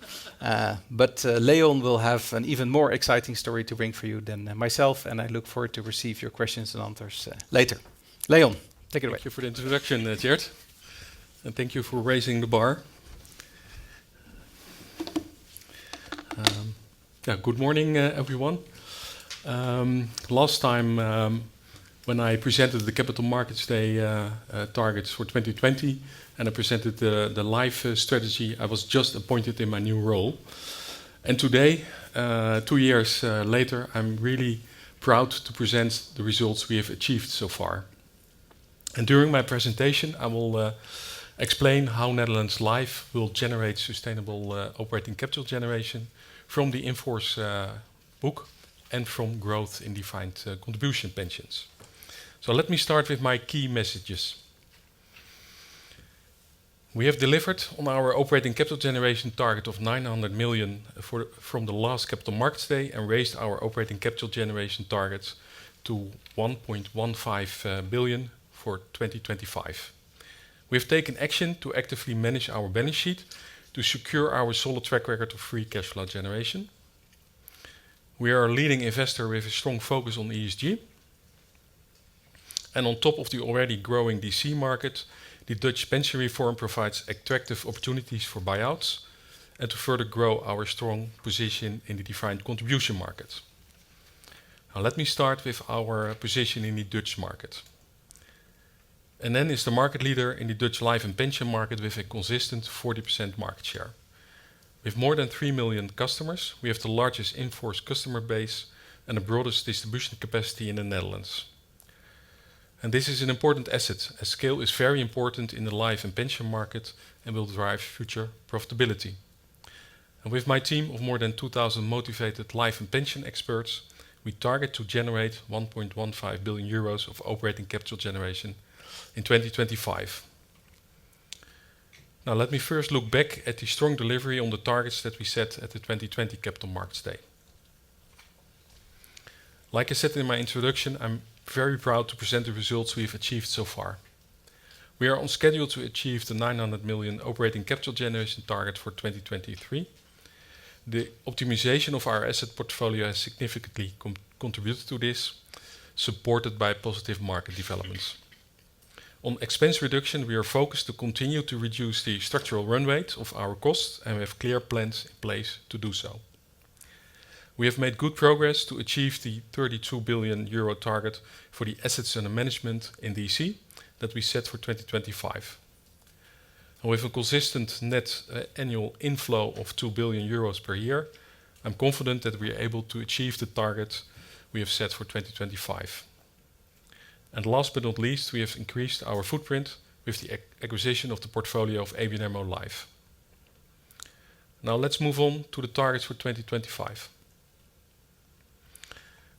But Leon will have an even more exciting story to bring for you than myself. And I look forward to receive your questions and answers later. Leon, take it away. Thank you for the introduction, Tjeerd. And thank you for raising the bar. Good morning, everyone. Last time when I presented the Capital Markets Day targets for 2020 and I presented the life strategy, I was just appointed in my new role. And today, 2 years later, I'm really proud to present the results we have achieved so far. And during my presentation, I will explain how Netherlands Life will generate sustainable operating capital generation from the in-force book and from growth in defined contribution pensions. So let me start with my key messages. We have delivered on our operating capital generation target of 900 million from the last Capital Markets Day and raised our operating capital generation targets to 1.15 billion for 2025. We have taken action to actively manage our balance sheet to secure our solid track record of free cash flow generation. We are a leading investor with a strong focus on ESG. And on top of the already growing DC market, the Dutch pension reform provides attractive opportunities for buyouts and to further grow our strong position in the defined contribution market. Now let me start with our position in the Dutch market. NN is the market leader in the Dutch life and pension market with a consistent 40% market share. With more than 3 million customers, we have the largest in-force customer base and the broadest distribution capacity in the Netherlands. And this is an important asset, as scale is very important in the life and pension market and will drive future profitability. And with my team of more than 2,000 motivated life and pension experts, we target to generate 1.15 billion euros of operating capital generation in 2025. Now let me first look back at the strong delivery on the targets that we set at the 2020 Capital Markets Day. Like I said in my introduction, I'm very proud to present the results we've achieved so far. We are on schedule to achieve the 900 million operating capital generation target for 2023. The optimization of our asset portfolio has significantly contributed to this, supported by positive market developments. On expense reduction, we are focused to continue to reduce the structural run rate of our costs, and we have clear plans in place to do so. We have made good progress to achieve the 32 billion euro target for the assets under management in DC that we set for 2025. And with a consistent net annual inflow of 2 billion euros per year, I'm confident that we are able to achieve the target we have set for 2025. And last but not least, we have increased our footprint with the acquisition of the portfolio of ABN AMRO Life. Now let's move on to the targets for 2025.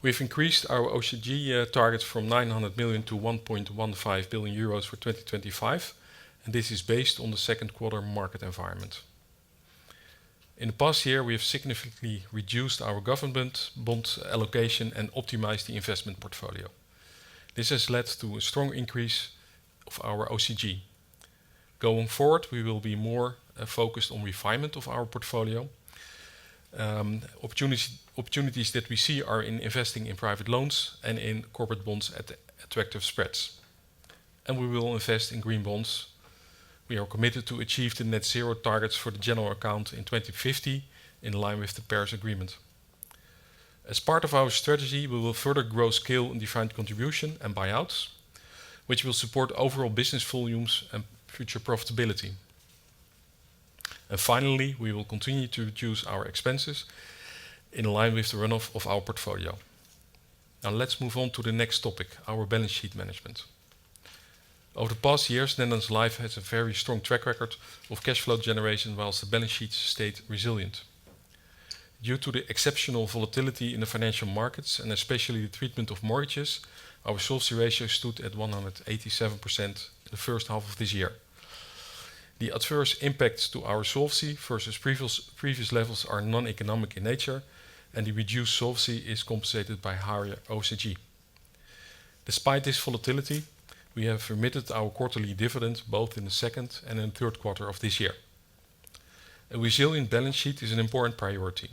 We've increased our OCG targets from 900 million to 1.15 billion euros for 2025, and this is based on the second quarter market environment. In the past year, we have significantly reduced our government bond allocation and optimized the investment portfolio. This has led to a strong increase of our OCG. Going forward, we will be more focused on refinement of our portfolio. Opportunities that we see are in investing in private loans and in corporate bonds at attractive spreads. And we will invest in green bonds. We are committed to achieve the net zero targets for the general account in 2050 in line with the Paris Agreement. As part of our strategy, we will further grow scale in defined contribution and buyouts, which will support overall business volumes and future profitability. And finally, we will continue to reduce our expenses in line with the runoff of our portfolio. Now let's move on to the next topic, our balance sheet management. Over the past years, Netherlands Life has a very strong track record of cash flow generation whilst the balance sheet stayed resilient. Due to the exceptional volatility in the financial markets and especially the treatment of mortgages, our solvency ratio stood at 187% in the first half of this year. The adverse impacts to our solvency versus previous levels are non-economic in nature, and the reduced solvency is compensated by higher OCG. Despite this volatility, we have remitted our quarterly dividend both in the second and in the third quarter of this year. A resilient balance sheet is an important priority.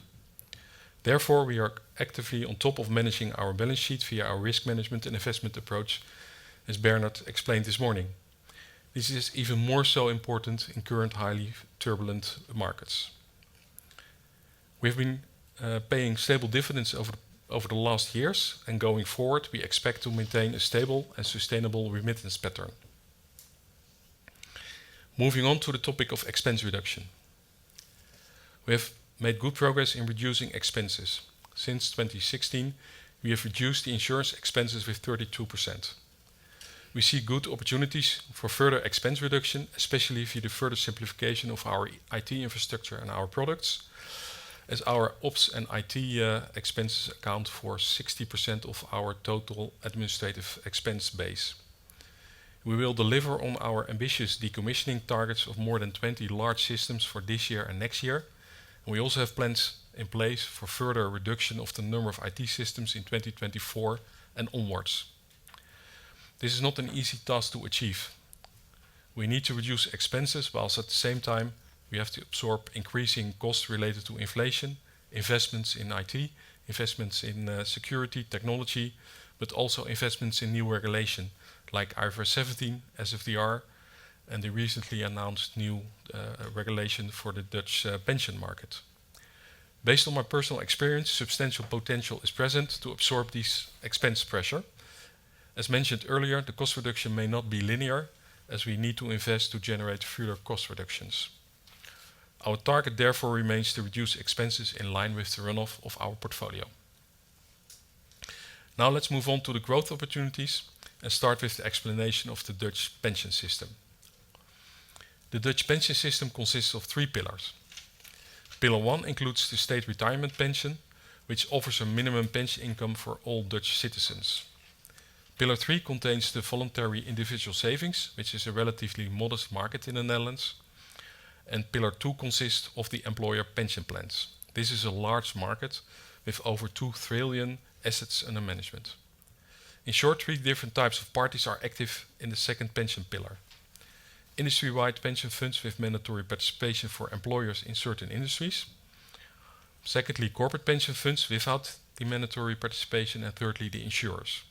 Therefore, we are actively on top of managing our balance sheet via our risk management and investment approach, as Bernard explained this morning. This is even more so important in current highly turbulent markets. We have been paying stable dividends over the Over the last years and going forward, we expect to maintain a stable and sustainable remittance pattern. Moving on to the topic of expense reduction. We have made good progress in reducing expenses. Since 2016, we have reduced the insurance expenses with 32%. We see good opportunities for further expense reduction, especially via the further simplification of our IT infrastructure and our products, as our ops and IT expenses account for 60% of our total administrative expense base. We will deliver on our ambitious decommissioning targets of more than 20 large systems for this year and next year. And we also have plans in place for further reduction of the number of IT systems in 2024 and onwards. This is not an easy task to achieve. We need to reduce expenses, whilst at the same time we have to absorb increasing costs related to inflation, investments in IT, investments in security, technology, but also investments in new regulation like IFRS 17, SFDR, and the recently announced new regulation for the Dutch pension market. Based on my personal experience, substantial potential is present to absorb this expense pressure. As mentioned earlier, the cost reduction may not be linear, as we need to invest to generate further cost reductions. Our target therefore remains to reduce expenses in line with the runoff of our portfolio. Now let's move on to the growth opportunities and start with the explanation of the Dutch pension system. The Dutch pension system consists of 3 pillars. Pillar 1 includes the state retirement pension, which offers a minimum pension income for all Dutch citizens. Pillar 3 contains the voluntary individual savings, which is a relatively modest market in the Netherlands. And Pillar 2 consists of the employer pension plans. This is a large market with over 2 trillion assets under management. In short, 3 different types of parties are active in the second pension pillar. Industry-wide pension funds with mandatory participation for employers in certain industries. Secondly, corporate pension funds without the mandatory participation. And thirdly, the insurers.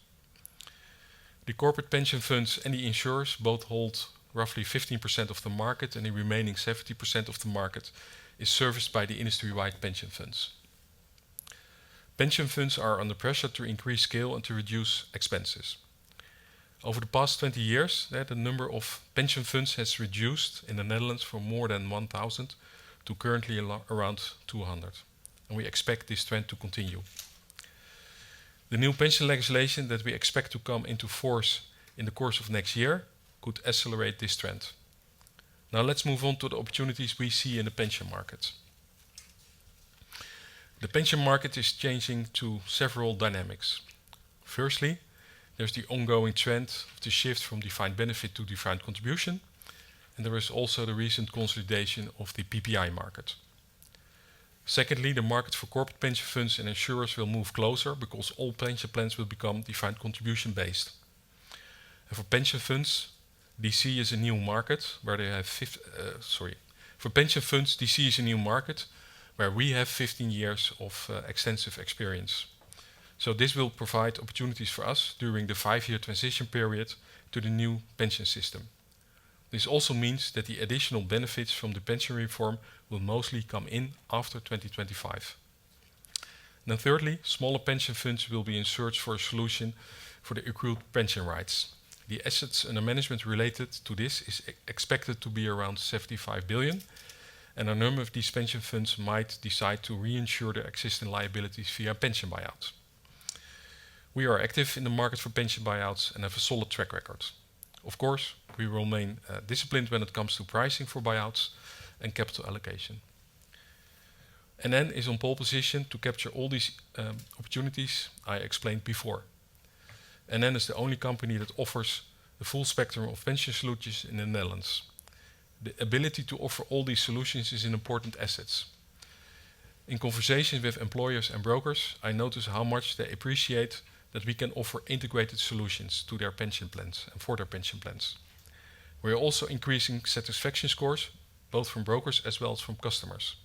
The corporate pension funds and the insurers both hold roughly 15% of the market, and the remaining 70% of the market is serviced by the industry-wide pension funds. Pension funds are under pressure to increase scale and to reduce expenses. Over the past 20 years, the number of pension funds has reduced in the Netherlands from more than 1,000 to currently around 200. And we expect this trend to continue. The new pension legislation that we expect to come into force in the course of next year could accelerate this trend. Now let's move on to the opportunities we see in the pension market. The pension market is changing to several dynamics. Firstly, there's the ongoing trend of the shift from defined benefit to defined contribution, and there is also the recent consolidation of the PPI market. Secondly, the market for corporate pension funds and insurers will move closer because all pension plans will become defined contribution based. And for pension funds, DC is a new market where they have For pension funds, DC is a new market where we have 15 years of extensive experience. So this will provide opportunities for us during the 5-year transition period to the new pension system. This also means that the additional benefits from the pension reform will mostly come in after 2025. And then thirdly, smaller pension funds will be in search for a solution for the accrued pension rights. The assets under management related to this is expected to be around 75 billion, and a number of these pension funds might decide to reinsure their existing liabilities via pension buyouts. We are active in the market for pension buyouts and have a solid track record. Of course, we will remain disciplined when it comes to pricing for buyouts and capital allocation. NN is on pole position to capture all these opportunities I explained before. NN is the only company that offers the full spectrum of pension solutions in the Netherlands. The ability to offer all these solutions is an important asset. In conversations with employers and brokers, I notice how much they appreciate that we can offer integrated solutions to their pension plans and for their pension plans. We are also increasing satisfaction scores, both from brokers as well as from customers.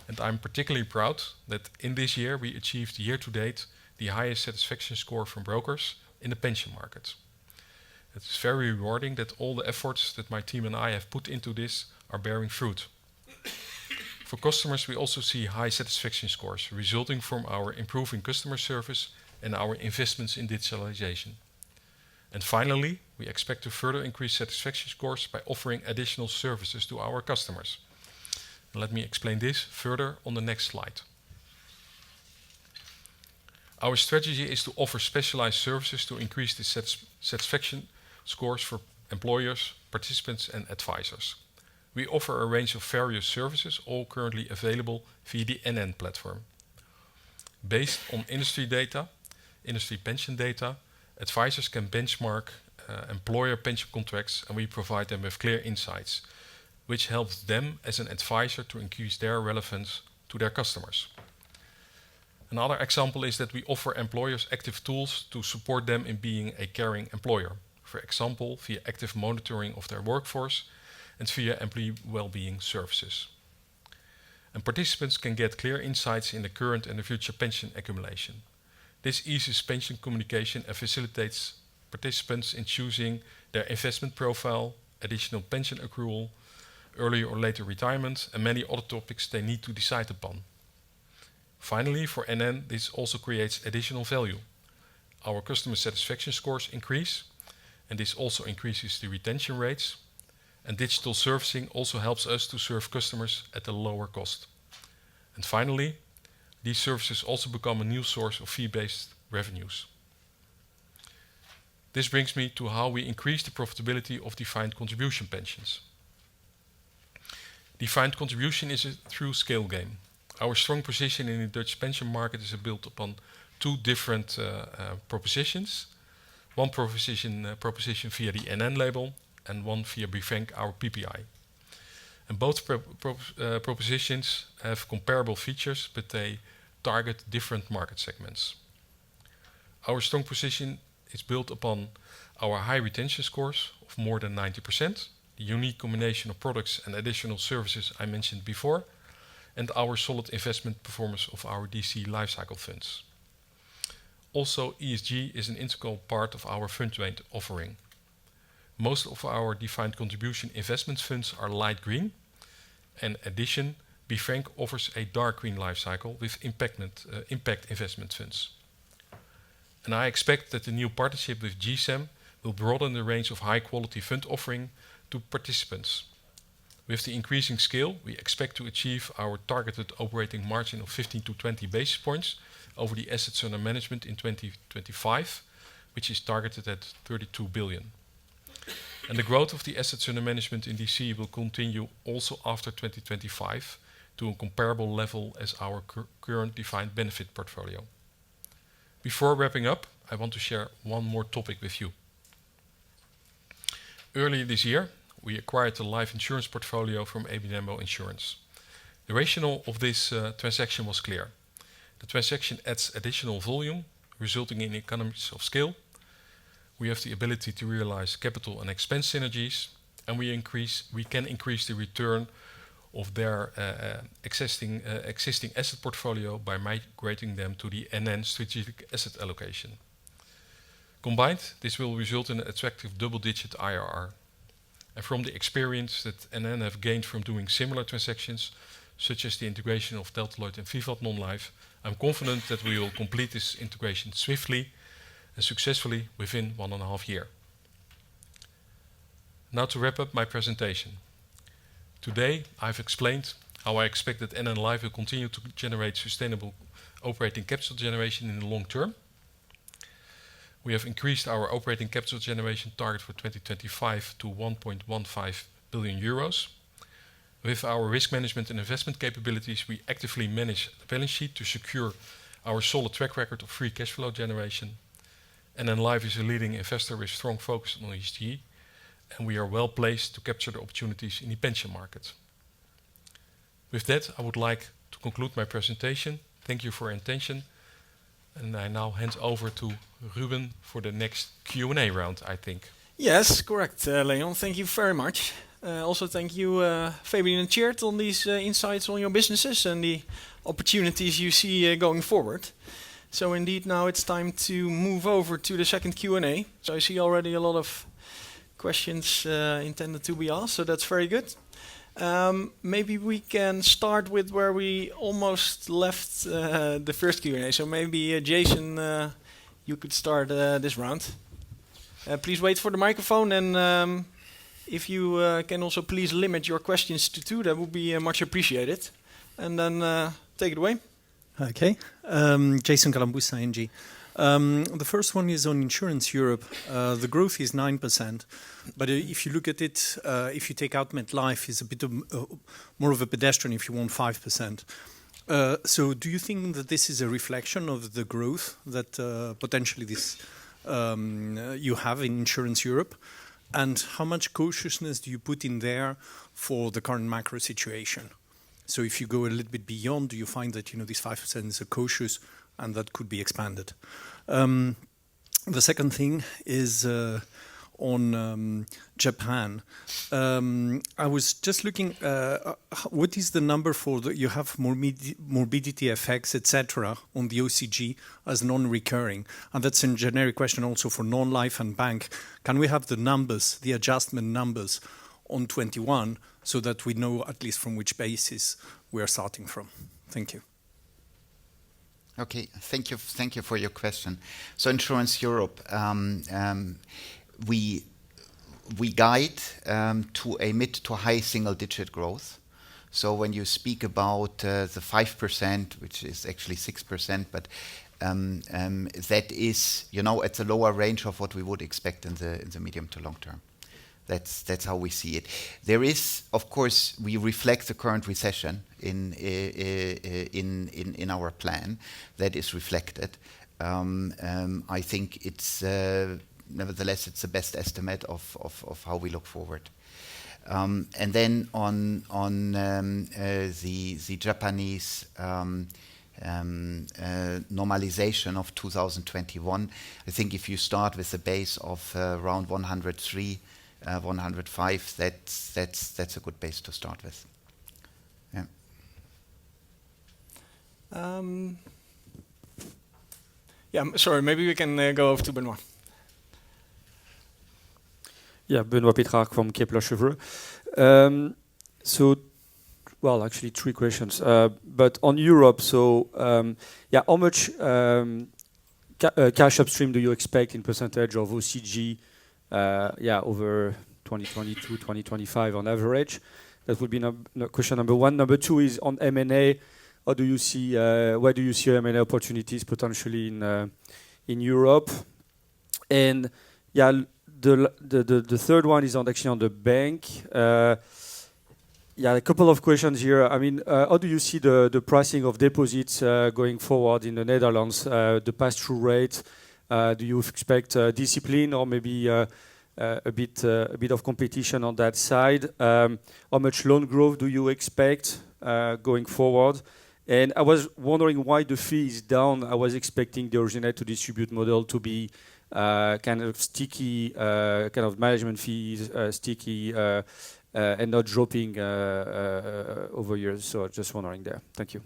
And I'm particularly proud that in this year we achieved year to date the highest satisfaction score from brokers in the pension market. It's very rewarding that all the efforts that my team and I have put into this are bearing fruit. For customers, we also see high satisfaction scores resulting from our improving customer service and our investments in digitalization. And finally, we expect to further increase satisfaction scores by offering additional services to our customers. And let me explain this further on the next slide. Our strategy is to offer specialized services to increase the satisfaction scores for employers, participants and advisors. We offer a range of various services, all currently available via the NN platform. Based on industry data, industry pension data, advisors can benchmark employer pension contracts, and we provide them with clear insights, which helps them as an advisor to increase their relevance to their customers. Another example is that we offer employers active tools to support them in being a caring employer, for example, via active monitoring of their workforce and via employee well-being services. And participants can get clear insights in the current and the future pension accumulation. This eases pension communication and facilitates participants in choosing their investment profile, additional pension accrual, early or later retirement, and many other topics they need to decide upon. Finally, for NN, this also creates additional value. Our customer satisfaction scores increase, and this also increases the retention rates. And digital servicing also helps us to serve customers at a lower cost. And finally, these services also become a new source of fee-based revenues. This brings me to how we increase the profitability of defined contribution pensions. Defined contribution is a true scale game. Our strong position in the Dutch pension market is built upon two different propositions. One proposition via the NN label and one via BeFrank, our PPI. And both propositions have comparable features, but they target different market segments. Our strong position is built upon our high retention scores of more than 90%, the unique combination of products and additional services I mentioned before, and our solid investment performance of our DC lifecycle funds. Also, ESG is an integral part of our fund range offering. Most of our defined contribution investment funds are light green. In addition, BeFrank offers a dark green lifecycle with impact investment funds. And I expect that the new partnership with GSAM will broaden the range of high-quality fund offering to participants. With the increasing scale, we expect to achieve our targeted operating margin of 15 to 20 basis points over the assets under management in 2025, which is targeted at 32 billion. And the growth of the assets under management in DC will continue also after 2025 to a comparable level as our current defined benefit portfolio. Before wrapping up, I want to share one more topic with you. Earlier this year, we acquired the life insurance portfolio from ABN AMRO Insurance. The rationale of this transaction was clear. The transaction adds additional volume, resulting in economies of scale. We have the ability to realize capital and expense synergies, and we can increase the return of their existing asset portfolio by migrating them to the NN strategic asset allocation. Combined, this will result in an attractive double-digit IRR. And from the experience that NN have gained from doing similar transactions, such as the integration of Delta Lloyd and Vivat Non-Life, I'm confident that we will complete this integration swiftly and successfully within 1.5 years. Now to wrap up my presentation. Today, I've explained how I expect that NN Life will continue to generate sustainable operating capital generation in the long term. We have increased our operating capital generation target for 2025 to 1.15 billion euros. With our risk management and investment capabilities, we actively manage the balance sheet to secure our solid track record of free cash flow generation. NN Life is a leading investor with strong focus on ESG, and we are well placed to capture the opportunities in the pension market. With that, I would like to conclude my presentation. Thank you for your attention. And I now hand over to Ruben for the next Q&A round, I think. Yes, correct, Leon. Thank you very much. Also, thank you, Fabian and Tjeerd, on these insights on your businesses and the opportunities you see going forward. So indeed, now it's time to move over to the second Q&A. So I see already a lot of questions intended to be asked, so that's very good. Maybe we can start with where we almost left the first Q&A. So maybe Jason, you could start this round. Please wait for the microphone, and if you can also please limit your questions to 2, that would be much appreciated. And then take it away. Okay. Jason Galambusa, ING. The first one is on Insurance Europe. The growth is 9%, but if you look at it, if you take out MetLife, it's a bit more of a pedestrian, if you want, 5%. So do you think that this is a reflection of the growth that potentially this you have in Insurance Europe? And how much cautiousness do you put in there for the current macro situation? So if you go a little bit beyond, do you find that this 5% is a cautious and that could be expanded? The second thing is on Japan. I was just looking, what is the number for you have morbidity effects, etc., on the OCG as non-recurring? And that's a generic question also for non-life and bank. Can we have the numbers, the adjustment numbers on 21, so that we know at least from which basis we are starting from? Thank you. Okay, thank you for your question. So Insurance Europe, we guide to a mid to high single-digit growth. So when you speak about the 5%, which is actually 6%, but that is, at the lower range of what we would expect in the medium to long term. That's how we see it. There is, of course, we reflect the current recession in our plan. That is reflected. I think it's nevertheless it's the best estimate of how we look forward. And then on the Japanese normalization of 2021, I think if you start with a base of around 103. 105, that's a good base to start with. Yeah. Sorry, maybe we can go over to Benoit. Yeah, Benoit Pétrarque from Kepler Cheuvreux. Actually 3 questions. But on Europe, how much cash upstream do you expect in percentage of OCG? Over 2022, 2025 on average. That would be question number 1. Number 2 is on M&A. How do you see? Where do you see M&A opportunities potentially in Europe? And the third one is actually on the bank. A couple of questions here. I mean, how do you see the pricing of deposits going forward in the Netherlands? The pass-through rate. Do you expect discipline or maybe a bit of competition on that side? How much loan growth do you expect going forward? And I was wondering why the fee is down. I was expecting the originate to distribute model to be kind of sticky, kind of management fees, sticky, and not dropping over years. So just wondering there. Thank you.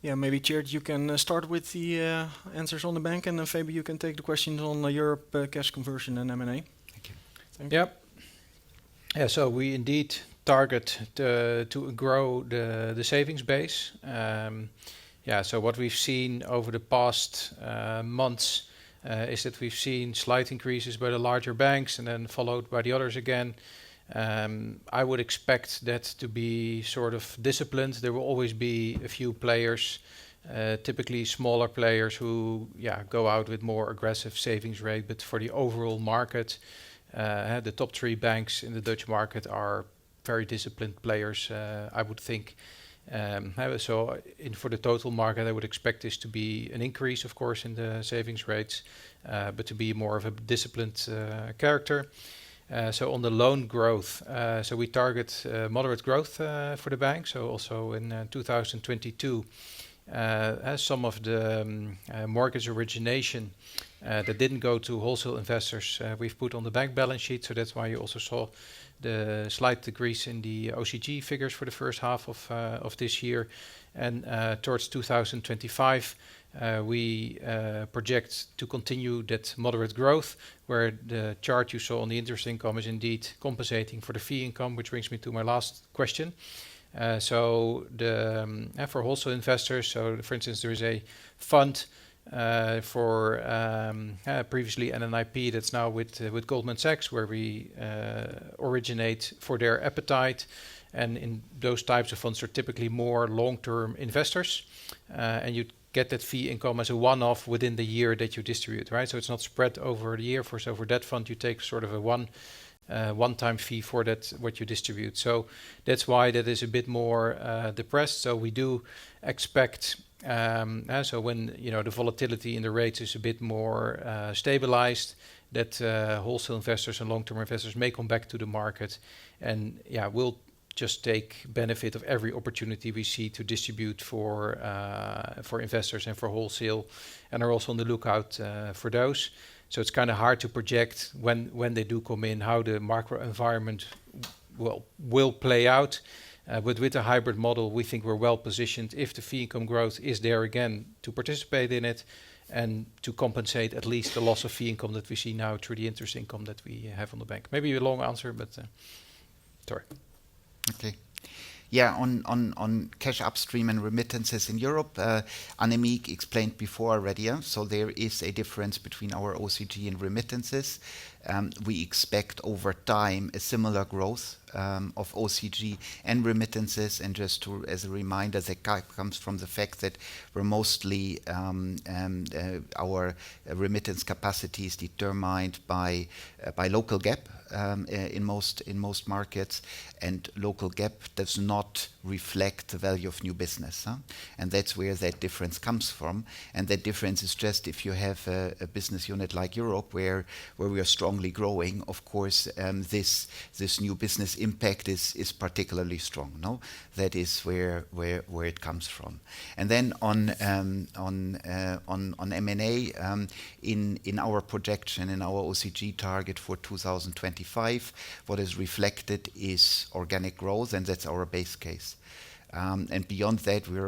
Yeah, maybe Tjeerd, you can start with the answers on the bank, and then Fabi, you can take the questions on Europe cash conversion and M&A. Thank you. Yep. Yeah, so we indeed target to grow the savings base. So what we've seen over the past months is that we've seen slight increases by the larger banks and then followed by the others again. I would expect that to be sort of disciplined. There will always be a few players, typically smaller players who go out with more aggressive savings rate. But for the overall market, the top 3 banks in the Dutch market are very disciplined players, I would think. For the total market, I would expect this to be an increase, of course, in the savings rates, but to be more of a disciplined character. So on the loan growth, so we target moderate growth for the bank. So also in 2022, as some of the mortgage origination that didn't go to wholesale investors, we've put on the bank balance sheet. So that's why you also saw the slight decrease in the OCG figures for the first half of this year. And towards 2025, We project to continue that moderate growth, where the chart you saw on the interest income is indeed compensating for the fee income, which brings me to my last question. So for wholesale investors, so for instance, there is a fund for previously NNIP that's now with Goldman Sachs, where we originate for their appetite. And in those types of funds are typically more long-term investors, and you get that fee income as a one-off within the year that you distribute, right? So it's not spread over the year. So for that fund, you take sort of a one-time fee for that what you distribute. So that's why that is a bit more depressed. So we do expect. So when the volatility in the rates is a bit more stabilized, that wholesale investors and long-term investors may come back to the market, and we'll just take benefit of every opportunity we see to distribute for investors and for wholesale, and are also on the lookout for those. So it's kind of hard to project when they do come in, how the macro environment will play out. But with the hybrid model, we think we're well positioned if the fee income growth is there again to participate in it, and to compensate at least the loss of fee income that we see now through the interest income that we have on the bank. Maybe a long answer, but sorry. Okay. Yeah, on cash upstream and remittances in Europe, Annemiek explained before already. So there is a difference between our OCG and remittances. We expect over time a similar growth of OCG and remittances. And just as a reminder, that comes from the fact that we're mostly our remittance capacity is determined by local GAAP in most markets, and local GAAP does not reflect the value of new business, and that's where that difference comes from. And that difference is just if you have a business unit like Europe where we are strongly growing, of course, this new business impact is particularly strong. No, that is where it comes from. And then on M&A, in our projection, in our OCG target for 2025, what is reflected is organic growth, and that's our base case. And beyond that, we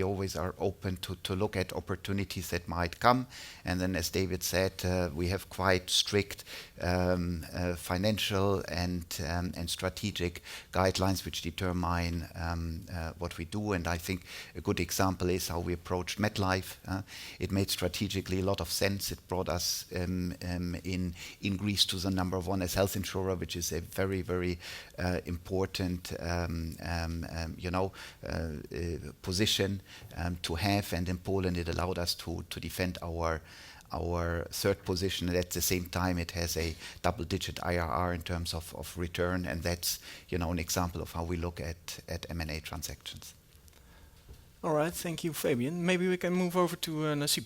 always are open to look at opportunities that might come. And then, as David said, we have quite strict financial and strategic guidelines which determine what we do. And I think a good example is how we approached MetLife. It made strategically a lot of sense. It brought us in Greece to the number one as health insurer, which is a very, very important position to have, and in Poland it allowed us to defend our third position, and at the same time it has a double-digit IRR in terms of return, and that's an example of how we look at M&A transactions. All right, thank you, Fabian. Maybe we can move over to Nasib.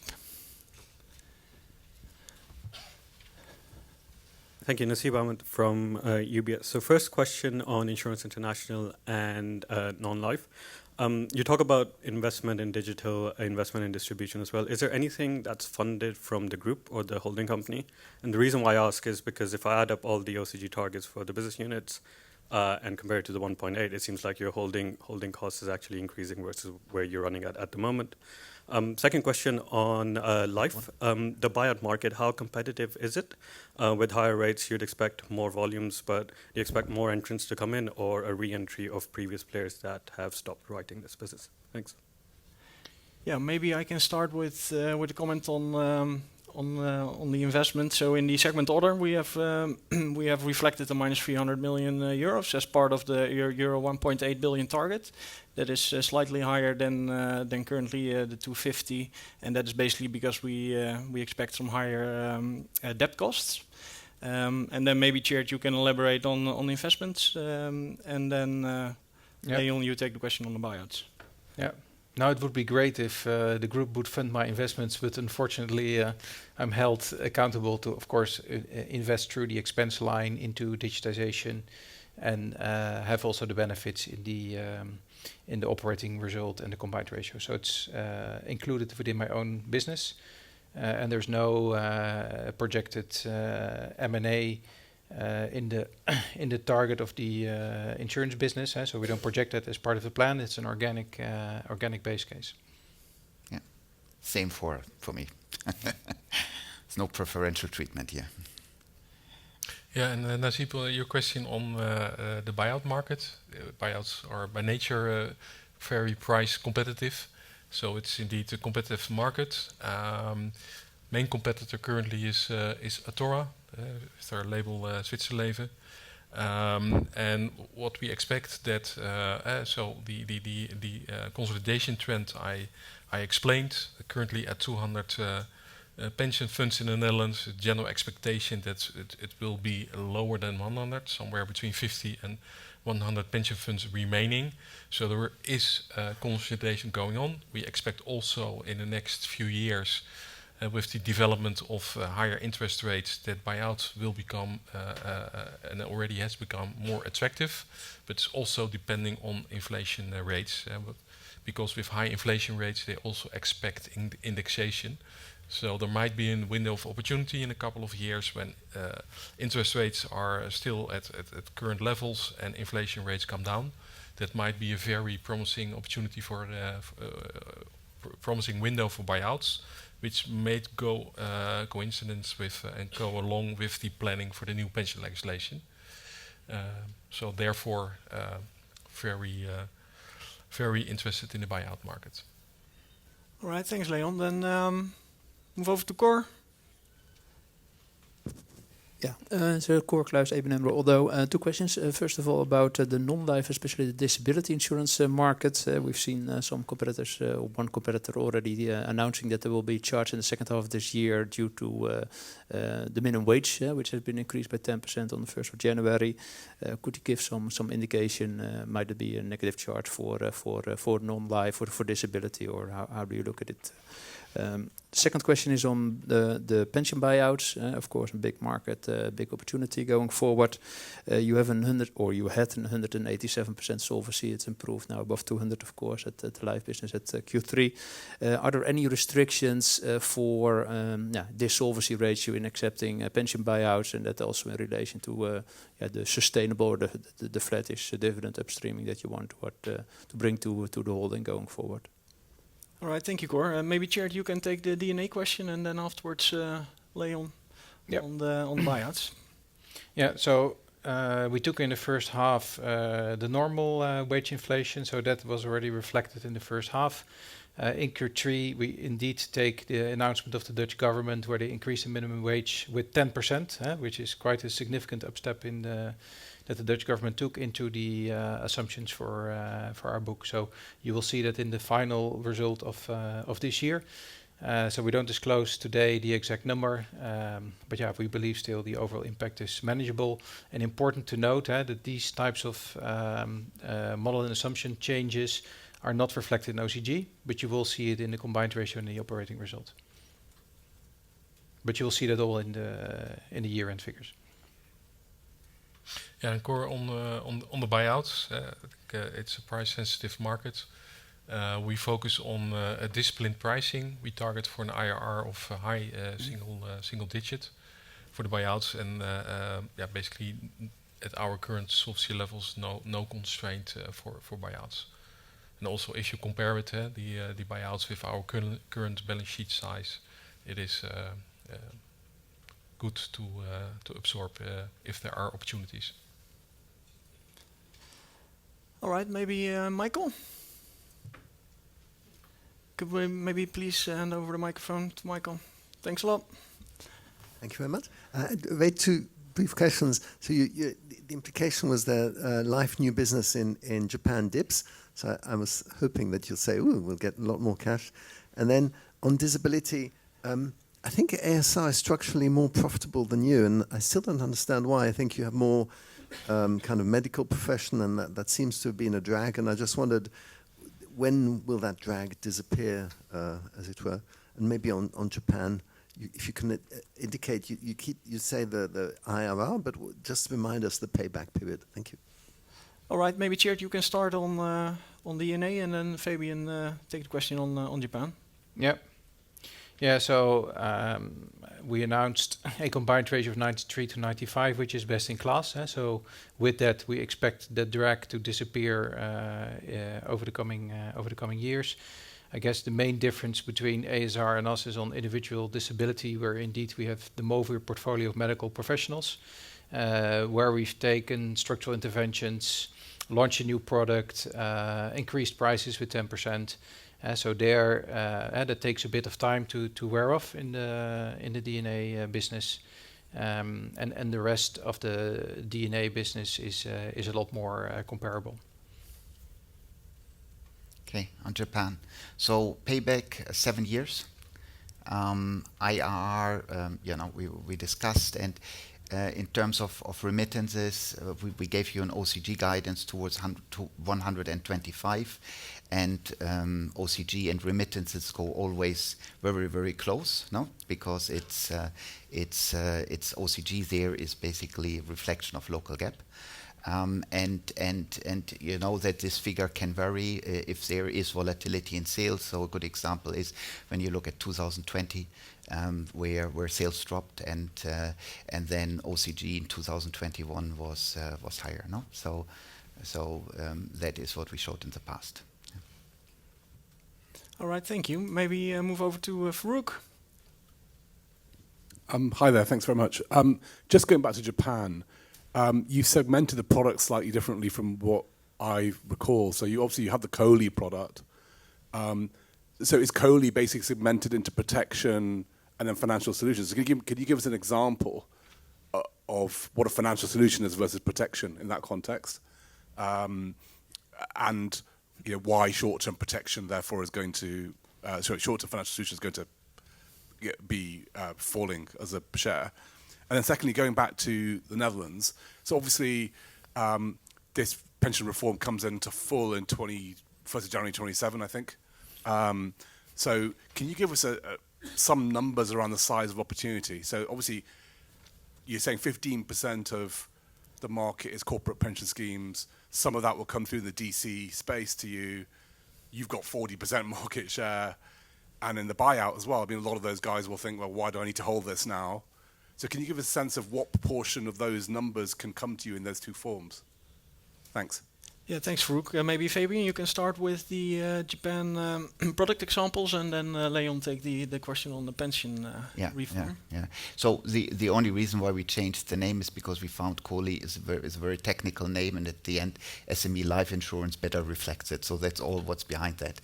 Thank you, Nasib Ahmed from UBS. So first question on Insurance International and non-life. You talk about investment in digital, investment in distribution as well. Is there anything that's funded from the group or the holding company? And the reason why I ask is because if I add up all the OCG targets for the business units and compare it to the 1.8, it seems like your holding cost is actually increasing versus where you're running at the moment. Second question on life, the buyout market, how competitive is it? With higher rates, you'd expect more volumes, but do you expect more entrants to come in or a re-entry of previous players that have stopped writing this business? Thanks. Yeah, maybe I can start with a comment on the investment. So in the segment order, we have reflected the minus 300 million euros as part of the euro 1.8 billion target. That is slightly higher than currently the 250, and that is basically because we expect some higher debt costs. And then maybe, Tjeerd, you can elaborate on investments, and then Leon, you take the question on the buyouts. Yeah. Now, it would be great if the group would fund my investments, but unfortunately, I'm held accountable to, of course, invest through the expense line into digitization, and have also the benefits in the operating result and the combined ratio. So it's included within my own business, and there's no projected M&A in the target of the insurance business. So we don't project that as part of the plan. It's an organic base case. Yeah. Same for me. There's no preferential treatment here. Yeah, and Nasib, your question on the buyout market. Buyouts are by nature very price competitive, so it's indeed a competitive market. Main competitor currently is Athora, with their label Zwitserleven. And what we expect that so the consolidation trend I explained, currently at 200 pension funds in the Netherlands, the general expectation that it will be lower than 100, somewhere between 50 and 100 pension funds remaining. So there is consolidation going on. We expect also in the next few years, with the development of higher interest rates, that buyout will become, and already has become, more attractive. But it's also depending on inflation rates. Because with high inflation rates, they also expect indexation. So there might be a window of opportunity in a couple of years when interest rates are still at current levels and inflation rates come down. That might be a very promising opportunity for promising window for buyouts, which may go coincidence with and go along with the planning for the new pension legislation. So therefore, very interested in the buyout market. All right, thanks, Leon. Then move over to Cor. Yeah, so Cor Kluis, ABN AMRO. Although, two questions. First of all, about the non-life, especially the disability insurance market. We've seen some competitors, one competitor already announcing that there will be charge in the second half of this year due to the minimum wage, which has been increased by 10% on the 1st of January. Could you give some indication? Might it be a negative charge for non-life or for disability, or how do you look at it? Second question is on the pension buyouts. Of course, a big market, big opportunity going forward. You have you had 187% solvency. It's improved now above 200, of course, at the life business at Q3. Are there any restrictions for this solvency ratio in accepting pension buyouts, and that also in relation to the sustainable or the flattish dividend upstreaming that you want to bring to the holding going forward? All right, thank you, Cor. Maybe, Chert, you can take the DNA question, and then afterwards, Leon, on the buyouts. Yeah, so we took in the first half the normal wage inflation, so that was already reflected in the first half. In Q3, we indeed take the announcement of the Dutch government where they increase the minimum wage with 10%, which is quite a significant upstep in that the Dutch government took into the assumptions for our book. So you will see that in the final result of this year. So we don't disclose today the exact number, but yeah, we believe still the overall impact is manageable. And important to note that these types of model and assumption changes are not reflected in OCG, but you will see it in the combined ratio and the operating result. But you will see that all in the year-end figures. Yeah, and Cor, on the buyouts, it's a price-sensitive market. We focus on a disciplined pricing. We target for an IRR of high single digit for the buyouts, and basically at our current solvency levels, no constraint for buyouts. And also, if you compare it, the buyouts with our current balance sheet size, it is good to absorb if there are opportunities. All right, maybe Michael? Could we maybe please hand over the microphone to Michael? Thanks a lot. Thank you very much. Very two brief questions. So the implication was that life new business in Japan dips. So I was hoping that you'll say, ooh, we'll get a lot more cash. And then on disability, I think ASR is structurally more profitable than you, and I still don't understand why. I think you have more kind of medical profession, and that seems to have been a drag. And I just wondered, when will that drag disappear, as it were? And maybe on Japan, if you can indicate, you say the IRR, but just remind us the payback period. Thank you. All right, maybe Chert, you can start on DNA, and then Fabian take the question on Japan. Yeah, so we announced a combined ratio of 93 to 95, which is best in class. So with that, we expect the drag to disappear over the coming years. I guess the main difference between ASR and us is on individual disability, where indeed we have the Movir portfolio of medical professionals, where we've taken structural interventions, launched a new product, increased prices with 10%. So there, that takes a bit of time to wear off in the DNA business, and the rest of the DNA business is a lot more comparable. Okay, on Japan. So payback 7 years. IRR, we discussed, and in terms of remittances, we gave you an OCG guidance towards 125, and OCG and remittances go always very, very close, no? Because it's OCG there is basically a reflection of local GAAP. And you know that this figure can vary if there is volatility in sales. So a good example is when you look at 2020, where sales dropped, and then OCG in 2021 was higher. No, so that is what we showed in the past. Yeah. All right, thank you. Maybe move over to Farouk. Hi there, thanks very much. Just going back to Japan. You segmented the product slightly differently from what I recall. So you have the COLI product. So is COLI basically segmented into protection and then financial solutions? So could you give us an example of what a financial solution is versus protection in that context? And why short-term protection therefore is going to short-term financial solution is going to be falling as a share. And then secondly, going back to the Netherlands, so obviously this pension reform comes into full in 1st of January 27, I think. So can you give us some numbers around the size of opportunity? So obviously you're saying 15% of the market is corporate pension schemes. Some of that will come through the DC space to you. You've got 40% market share. And in the buyout as well, I mean, a lot of those guys will think, well, why do I need to hold this now? So can you give us a sense of what proportion of those numbers can come to you in those two forms? Thanks. Yeah, thanks, Farouk. Maybe Fabian, you can start with the Japan product examples, and then Leon take the question on the pension reform. Yeah. So the only reason why we changed the name is because we found COLI is a very technical name, and at the end, SME life insurance better reflects it. So that's all what's behind that.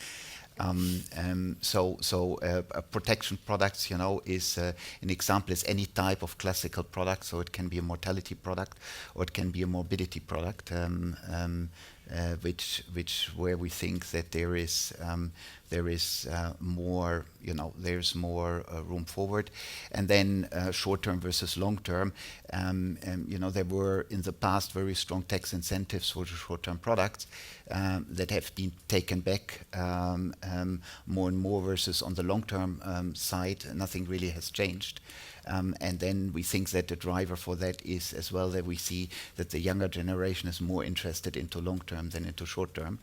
Protection products, is an example is any type of classical product. So it can be a mortality product, or it can be a morbidity product, where we think that there is more, there's more room forward. And then short-term versus long-term, there were in the past very strong tax incentives for the short-term products that have been taken back more and more, versus on the long-term side, nothing really has changed. And then we think that the driver for that is as well that we see that the younger generation is more interested into long-term than into short-term.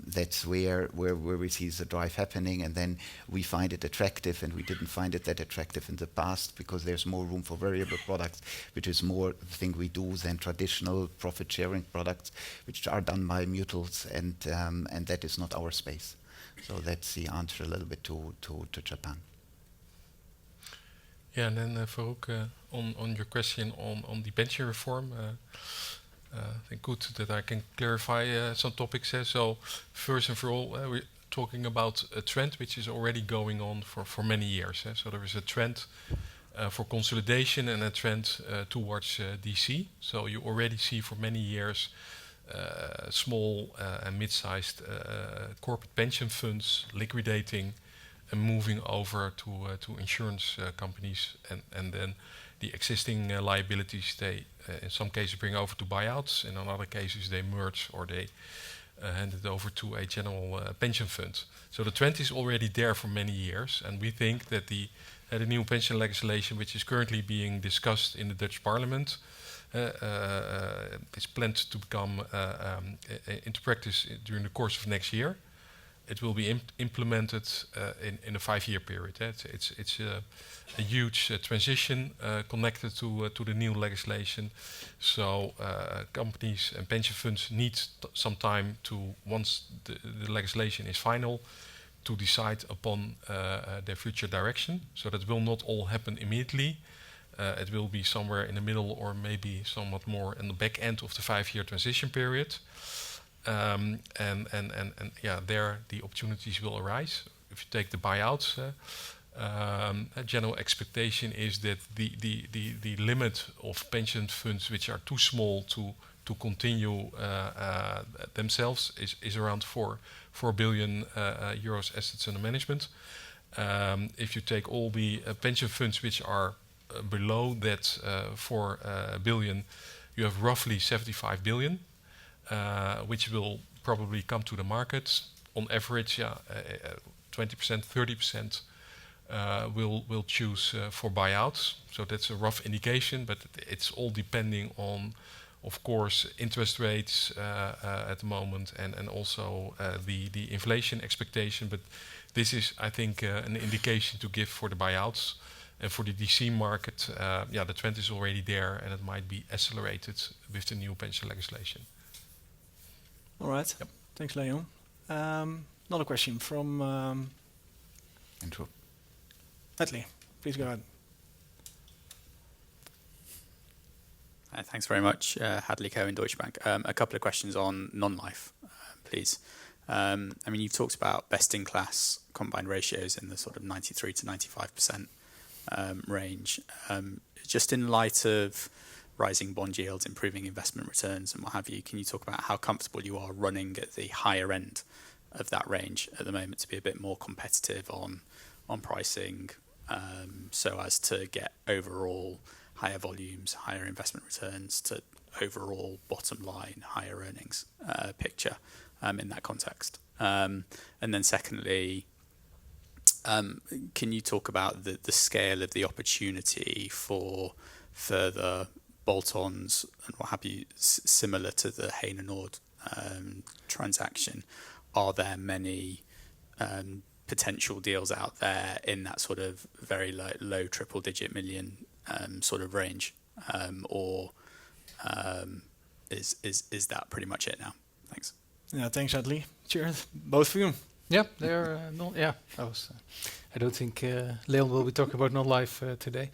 That's where we see the drive happening, and then we find it attractive, and we didn't find it that attractive in the past because there's more room for variable products, which is more the thing we do than traditional profit-sharing products, which are done by mutuals, and that is not our space. So that's the answer a little bit to Japan. Yeah, and then Farouk, on your question on the pension reform, I think good that I can clarify some topics here. So first and for all, we're talking about a trend which is already going on for many years. So there is a trend for consolidation and a trend towards DC. So you already see for many years small and mid-sized corporate pension funds liquidating and moving over to insurance companies, and then the existing liabilities they in some cases bring over to buyouts, and in other cases they merge or they hand it over to a general pension fund. So the trend is already there for many years, and we think that the new pension legislation, which is currently being discussed in the Dutch Parliament, is planned to become into practice during the course of next year. It will be implemented in a 5-year period. It's a huge transition connected to the new legislation. So companies and pension funds need some time to, once the legislation is final, to decide upon their future direction. So that will not all happen immediately. It will be somewhere in the middle or maybe somewhat more in the back end of the 5-year transition period. And there the opportunities will arise. If you take the buyouts, a general expectation is that the limit of pension funds which are too small to continue themselves is around 4 billion euros assets under management. If you take all the pension funds which are below that 4 billion, you have roughly 75 billion, which will probably come to the market. On average, 20%, 30% will choose for buyouts. So that's a rough indication, but it's all depending on, of course, interest rates at the moment and also the inflation expectation. But this is, I think, an indication to give for the buyouts. And for the DC market, the trend is already there, and it might be accelerated with the new pension legislation. All right. Yep. Thanks, Leon. Another question from Andrew. Hadley. Please go ahead. Thanks very much. Hadley Cohen, Deutsche Bank. A couple of questions on non-life, please. I mean, you've talked about best-in-class combined ratios in the sort of 93 to 95% range. Just in light of rising bond yields, improving investment returns, and what have you, can you talk about how comfortable you are running at the higher end of that range at the moment to be a bit more competitive on pricing, so as to get overall higher volumes, higher investment returns to overall bottom line, higher earnings picture in that context? And then secondly, can you talk about the scale of the opportunity for further bolt-ons and what have you, similar to the Heinenoord transaction? Are there many potential deals out there in that sort of very low triple-digit million sort of range, or is that pretty much it now? Thanks. Yeah, thanks, Hadley. Cheers, both for you. Yeah, they're I don't think Leon will be talking about non-life today.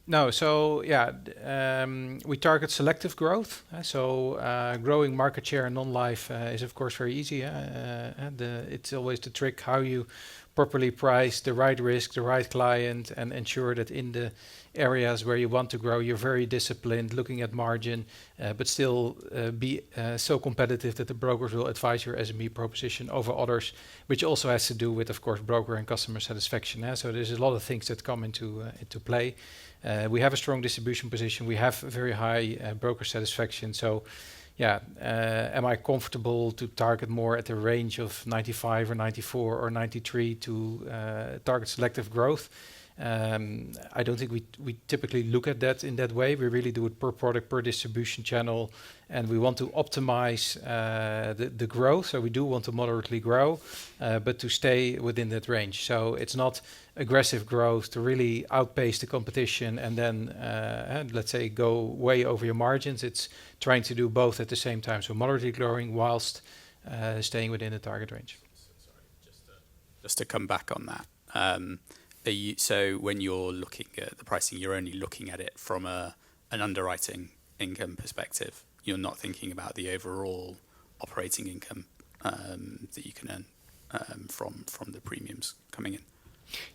No, so we target selective growth. Growing market share in non-life is of course very easy. It's always the trick how you properly price the right risk, the right client, and ensure that in the areas where you want to grow, you're very disciplined, looking at margin, but still be so competitive that the brokers will advise your SME proposition over others, which also has to do with, of course, broker and customer satisfaction. So there's a lot of things that come into play. We have a strong distribution position. We have very high broker satisfaction. So, am I comfortable to target more at the range of 95 or 94 or 93 to target selective growth? I don't think we typically look at that in that way. We really do it per product, per distribution channel, and we want to optimize the growth. So we do want to moderately grow, but to stay within that range. So it's not aggressive growth to really outpace the competition and then, let's say, go way over your margins. It's trying to do both at the same time. So moderately growing whilst staying within the target range. Sorry, just to come back on that. So when you're looking at the pricing, you're only looking at it from an underwriting income perspective. You're not thinking about the overall operating income that you can earn from the premiums coming in.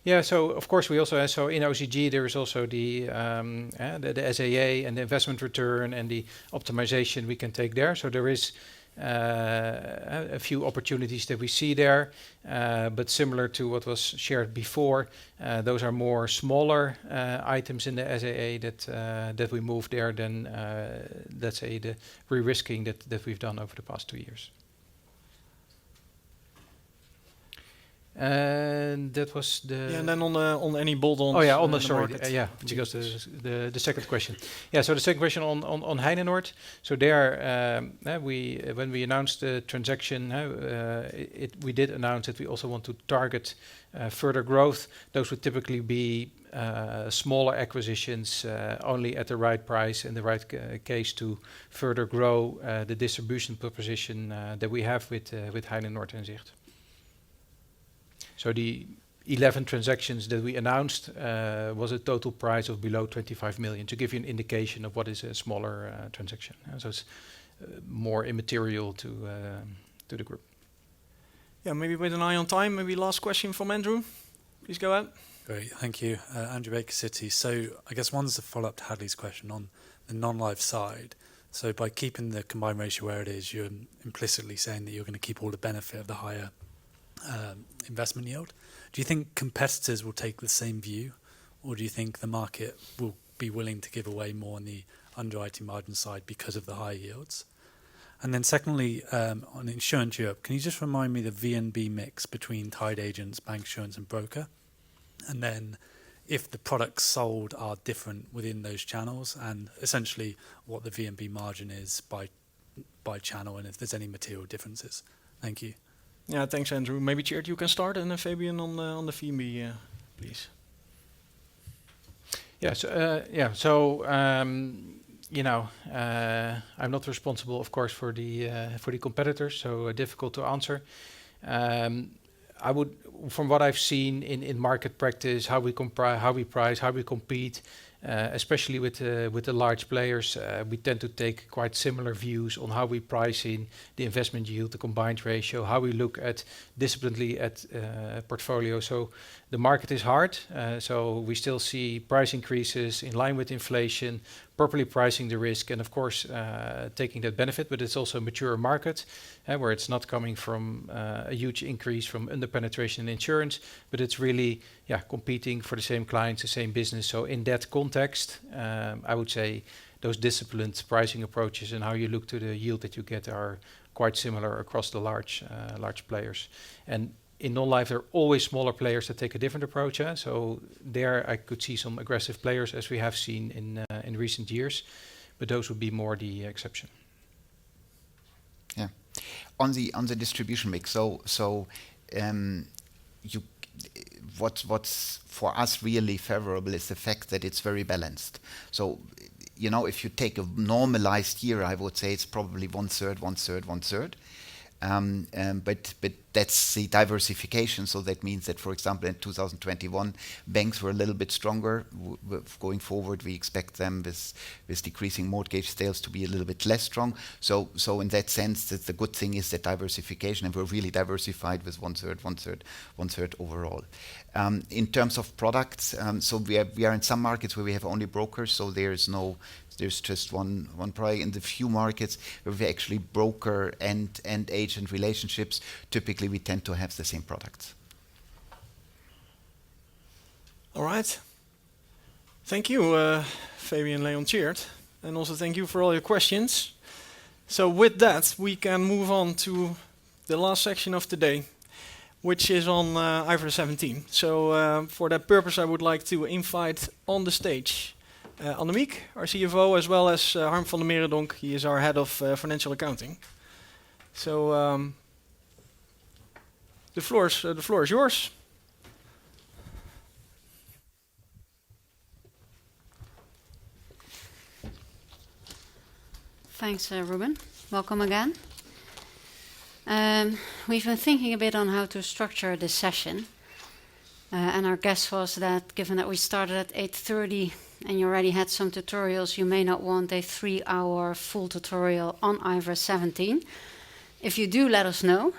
Yeah, so of course we also have, so in OCG there is also the SAA and the investment return and the optimization we can take there. So there is a few opportunities that we see there, but similar to what was shared before, those are more smaller items in the SAA that we move there than, let's say, the re-risking that we've done over the past 2 years. And that was the... Yeah, and then on any bolt-ons... Oh yeah, on the sorry, market. yeah, because the second question. Yeah, so the second question on Heinenoord. So there, when we announced the transaction, we did announce that we also want to target further growth. Those would typically be smaller acquisitions, only at the right price and the right case to further grow the distribution proposition that we have with Heinenoord en Zicht. So the 11 transactions that we announced was a total price of below 25 million, to give you an indication of what is a smaller transaction. So it's more immaterial to the group. Yeah, maybe with an eye on time, maybe last question from Andrew. Please go ahead. Great, thank you. Andrew Baker, Citi. So I guess one's a follow-up to Hadley's question on the non-life side. So by keeping the combined ratio where it is, you're implicitly saying that you're going to keep all the benefit of the higher investment yield. Do you think competitors will take the same view, or do you think the market will be willing to give away more on the underwriting margin side because of the high yields? And then secondly, on Insurance Europe, can you just remind me the VNB mix between tied agents, bank insurance and broker? And then if the products sold are different within those channels, and essentially what the VNB margin is by channel, and if there's any material differences. Thank you. Yeah, thanks, Andrew. Maybe Tjeerd, you can start, and then Fabian on the VNB, please. I'm not responsible, of course, for the competitors, so difficult to answer. I would, from what I've seen in market practice, how we price, how we compete, especially with the large players, we tend to take quite similar views on how we price in the investment yield, the combined ratio, how we look at disciplinedly at portfolio. So the market is hard, so we still see price increases in line with inflation, properly pricing the risk, and of course taking that benefit. But it's also a mature market where it's not coming from a huge increase from under-penetration in insurance, but it's really competing for the same clients, the same business. So in that context, I would say those disciplined pricing approaches and how you look to the yield that you get are quite similar across the large players. And in non-life, there are always smaller players that take a different approach. So there I could see some aggressive players, as we have seen in recent years, but those would be more the exception. Yeah, on the distribution mix. What's for us really favorable is the fact that it's very balanced. So, if you take a normalized year, I would say it's probably 1/3, 1/3, 1/3. But that's the diversification. So that means that, for example, in 2021, banks were a little bit stronger. Going forward, we expect them with decreasing mortgage sales to be a little bit less strong. So in that sense, the good thing is that diversification, and we're really diversified with 1/3, 1/3, 1/3 overall. In terms of products, so we are in some markets where we have only brokers, so there's just one product. In the few markets where we actually broker and agent relationships, typically we tend to have the same products. All right. Thank you, Fabian, Leon, Tjeerd. And also thank you for all your questions. So with that, we can move on to the last section of today, which is on IFRS 17. So for that purpose, I would like to invite on the stage Annemiek, our CFO, as well as Harm van der Merendonk. He is our head of financial accounting. So the floor is yours. Thanks, Ruben. Welcome again. We've been thinking a bit on how to structure this session. And our guess was that given that we started at 8:30 and you already had some tutorials, you may not want a 3-hour full tutorial on IFRS 17. If you do, let us know.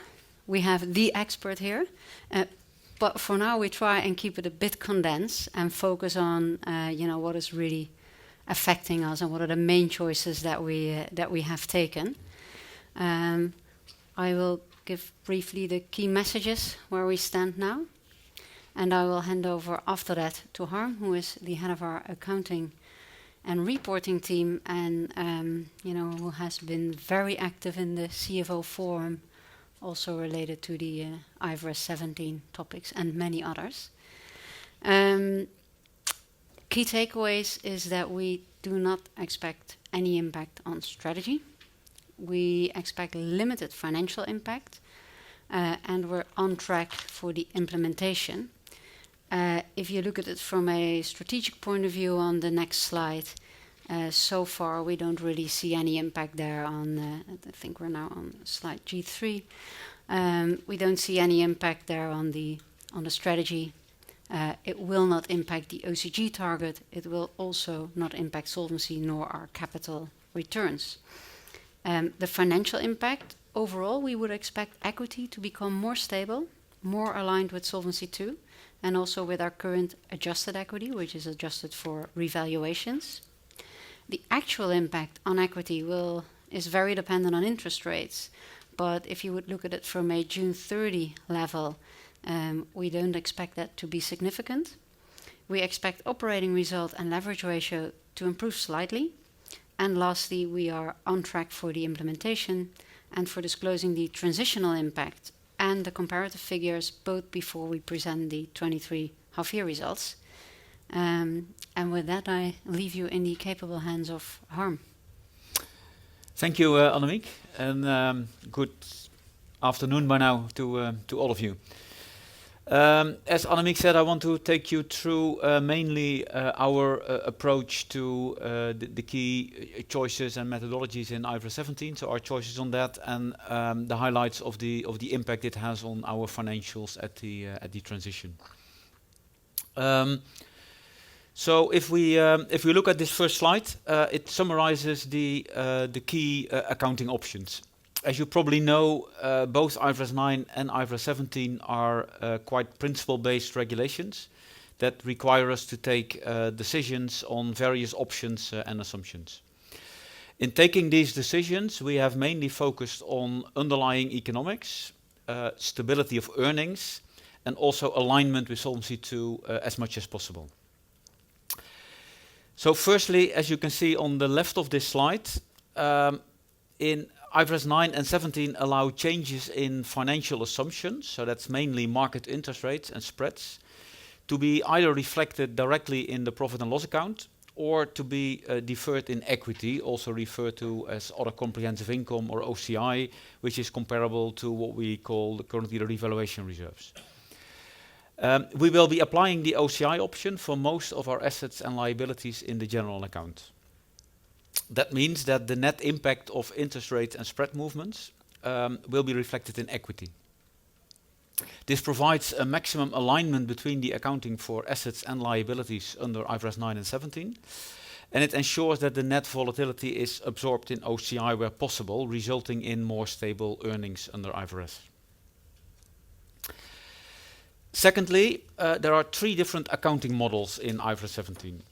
We have the expert here. But for now, we try and keep it a bit condensed and focus on what is really affecting us and what are the main choices that we have taken. I will give briefly the key messages where we stand now. And I will hand over after that to Harm, who is the head of our accounting and reporting team, and who has been very active in the CFO forum, also related to the IFRS 17 topics and many others. Key takeaways is that we do not expect any impact on strategy. We expect limited financial impact, and we're on track for the implementation. If you look at it from a strategic point of view on the next slide, so far we don't really see any impact there on, I think we're now on slide G3. We don't see any impact there on the on the strategy. It will not impact the OCG target. It will also not impact solvency nor our capital returns. The financial impact, overall, we would expect equity to become more stable, more aligned with Solvency II, and also with our current adjusted equity, which is adjusted for revaluations. The actual impact on equity is very dependent on interest rates, but if you would look at it from a June 30 level, we don't expect that to be significant. We expect operating result and leverage ratio to improve slightly. And lastly, we are on track for the implementation and for disclosing the transitional impact and the comparative figures both before we present the 23 half-year results. And with that, I leave you in the capable hands of Harm. Thank you, Annemiek, and good afternoon by now to all of you. As Annemiek said, I want to take you through mainly our approach to the key choices and methodologies in IFRS 17, so our choices on that, and the highlights of the impact it has on our financials at the transition. So if we look at this first slide, it summarizes the key accounting options. As you probably know, both IFRS 9 and IFRS 17 are quite principle-based regulations that require us to take decisions on various options and assumptions. In taking these decisions, we have mainly focused on underlying economics, stability of earnings, and also alignment with Solvency II as much as possible. So firstly, as you can see on the left of this slide, in IFRS 9 and 17 allow changes in financial assumptions, so that's mainly market interest rates and spreads, to be either reflected directly in the profit and loss account or to be deferred in equity, also referred to as other comprehensive income or OCI, which is comparable to what we call currently the revaluation reserves. We will be applying the OCI option for most of our assets and liabilities in the general account. That means that the net impact of interest rates and spread movements will be reflected in equity. This provides a maximum alignment between the accounting for assets and liabilities under IFRS 9 and 17, and it ensures that the net volatility is absorbed in OCI where possible, resulting in more stable earnings under IFRS. Secondly, there are three different accounting models in IFRS 17.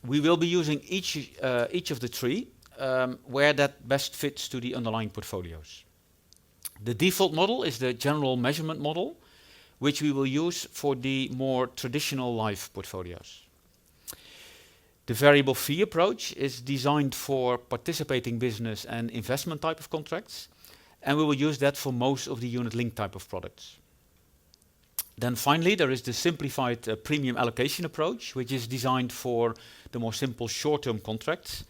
We will be using each of the three where that best fits to the underlying portfolios. The default model is the general measurement model, which we will use for the more traditional life portfolios. The variable fee approach is designed for participating business and investment type of contracts, and we will use that for most of the unit-linked type of products. Then finally, there is the simplified premium allocation approach, which is designed for the more simple short-term contracts,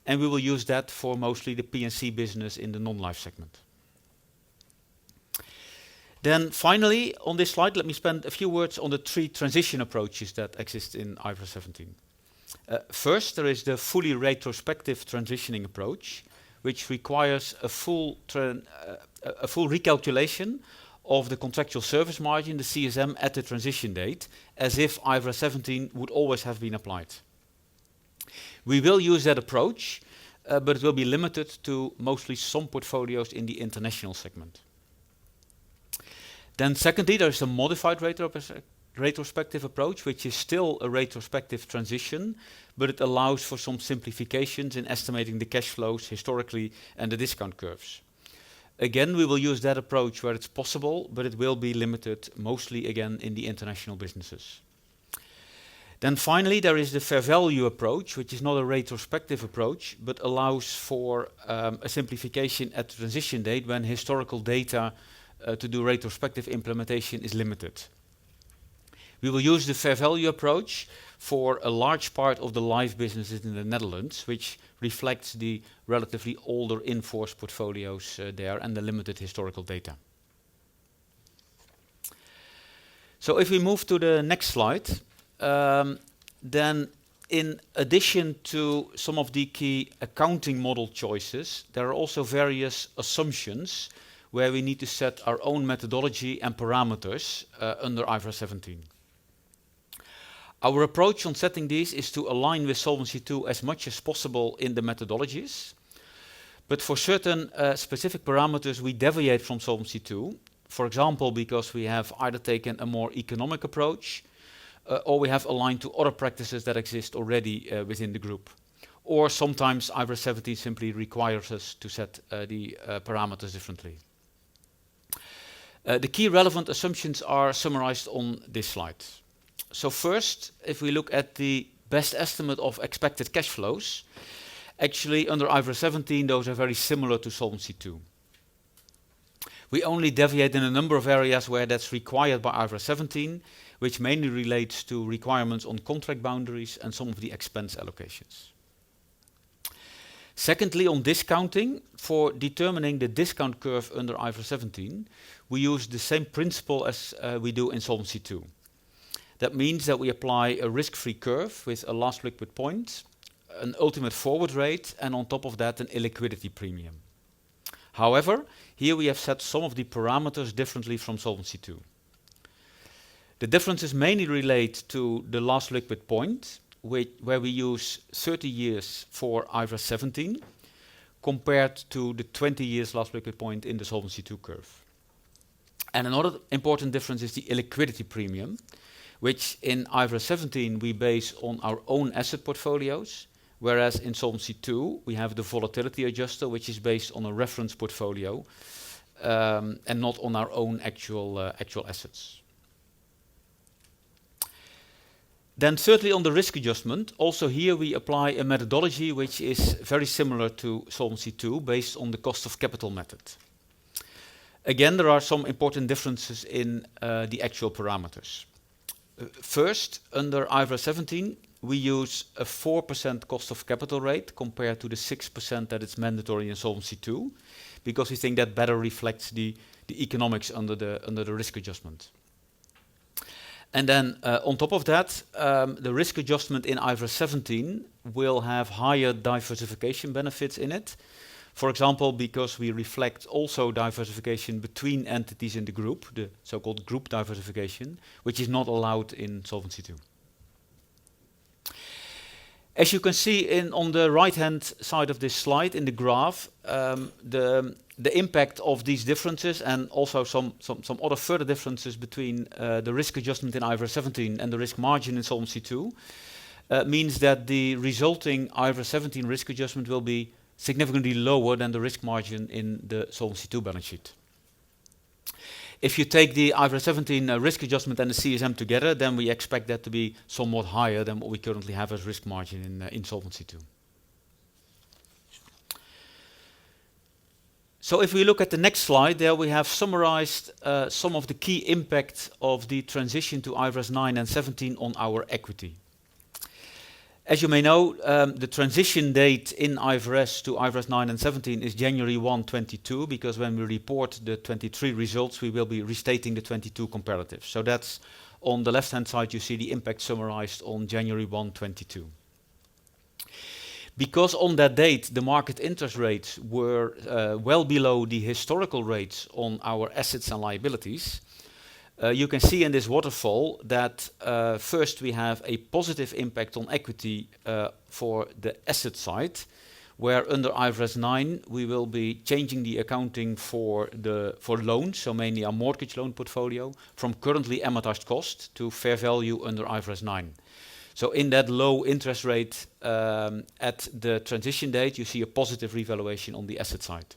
and we will use that for mostly the P&C business in the non-life segment. Then finally, on this slide, let me spend a few words on the three transition approaches that exist in IFRS 17. First, there is the fully retrospective transitioning approach, which requires a full recalculation of the contractual service margin, the CSM, at the transition date, as if IFRS 17 would always have been applied. We will use that approach, but it will be limited to mostly some portfolios in the international segment. Then secondly, there is a modified retrospective approach, which is still a retrospective transition, but it allows for some simplifications in estimating the cash flows historically and the discount curves. Again, we will use that approach where it's possible, but it will be limited mostly again in the international businesses. Then finally, there is the fair value approach, which is not a retrospective approach, but allows for a simplification at the transition date when historical data to do retrospective implementation is limited. We will use the fair value approach for a large part of the life businesses in the Netherlands, which reflects the relatively older in-force portfolios there and the limited historical data. So if we move to the next slide, then in addition to some of the key accounting model choices, there are also various assumptions where we need to set our own methodology and parameters under IFRS 17. Our approach on setting these is to align with Solvency II as much as possible in the methodologies, but for certain specific parameters we deviate from Solvency II, for example because we have either taken a more economic approach or we have aligned to other practices that exist already within the group. Or sometimes IFRS 17 simply requires us to set the parameters differently. The key relevant assumptions are summarized on this slide. So first, if we look at the best estimate of expected cash flows, actually under IFRS 17 those are very similar to Solvency II. We only deviate in a number of areas where that's required by IFRS 17, which mainly relates to requirements on contract boundaries and some of the expense allocations. Secondly, on discounting, for determining the discount curve under IFRS 17, we use the same principle as we do in Solvency II. That means that we apply a risk-free curve with a last liquid point, an ultimate forward rate, and on top of that an illiquidity premium. However, here we have set some of the parameters differently from Solvency II. The differences mainly relate to the last liquid point, where we use 30 years for IFRS 17, compared to the 20 years last liquid point in the Solvency II curve. And another important difference is the illiquidity premium, which in IFRS 17 we base on our own asset portfolios, whereas in Solvency II we have the volatility adjuster, which is based on a reference portfolio and not on our own actual assets. Then thirdly, on the risk adjustment, also here we apply a methodology which is very similar to Solvency II, based on the cost of capital method. Again, there are some important differences in the actual parameters. First, under IFRS 17, we use a 4% cost of capital rate compared to the 6% that is mandatory in Solvency II, because we think that better reflects the economics under the risk adjustment. And then on top of that, the risk adjustment in IFRS 17 will have higher diversification benefits in it. For example, because we reflect also diversification between entities in the group, the so-called group diversification, which is not allowed in Solvency II. As you can see on the right-hand side of this slide in the graph, the impact of these differences and also some other further differences between the risk adjustment in IFRS 17 and the risk margin in Solvency II means that the resulting IFRS 17 risk adjustment will be significantly lower than the risk margin in the Solvency II balance sheet. If you take the IFRS 17 risk adjustment and the CSM together, then we expect that to be somewhat higher than what we currently have as risk margin in Solvency II. So if we look at the next slide, there we have summarized some of the key impact of the transition to IFRS 9 and 17 on our equity. As you may know, the transition date in IFRS to IFRS 9 and 17 is January 1, 22, because when we report the 23 results, we will be restating the 22 comparatives. So that's on the left-hand side, you see the impact summarized on January 1, 22. Because on that date, the market interest rates were well below the historical rates on our assets and liabilities, you can see in this waterfall that first we have a positive impact on equity for the asset side, where under IFRS 9 we will be changing the accounting for loans, so mainly our mortgage loan portfolio, from currently amortized cost to fair value under IFRS 9. So in that low interest rate at the transition date, you see a positive revaluation on the asset side.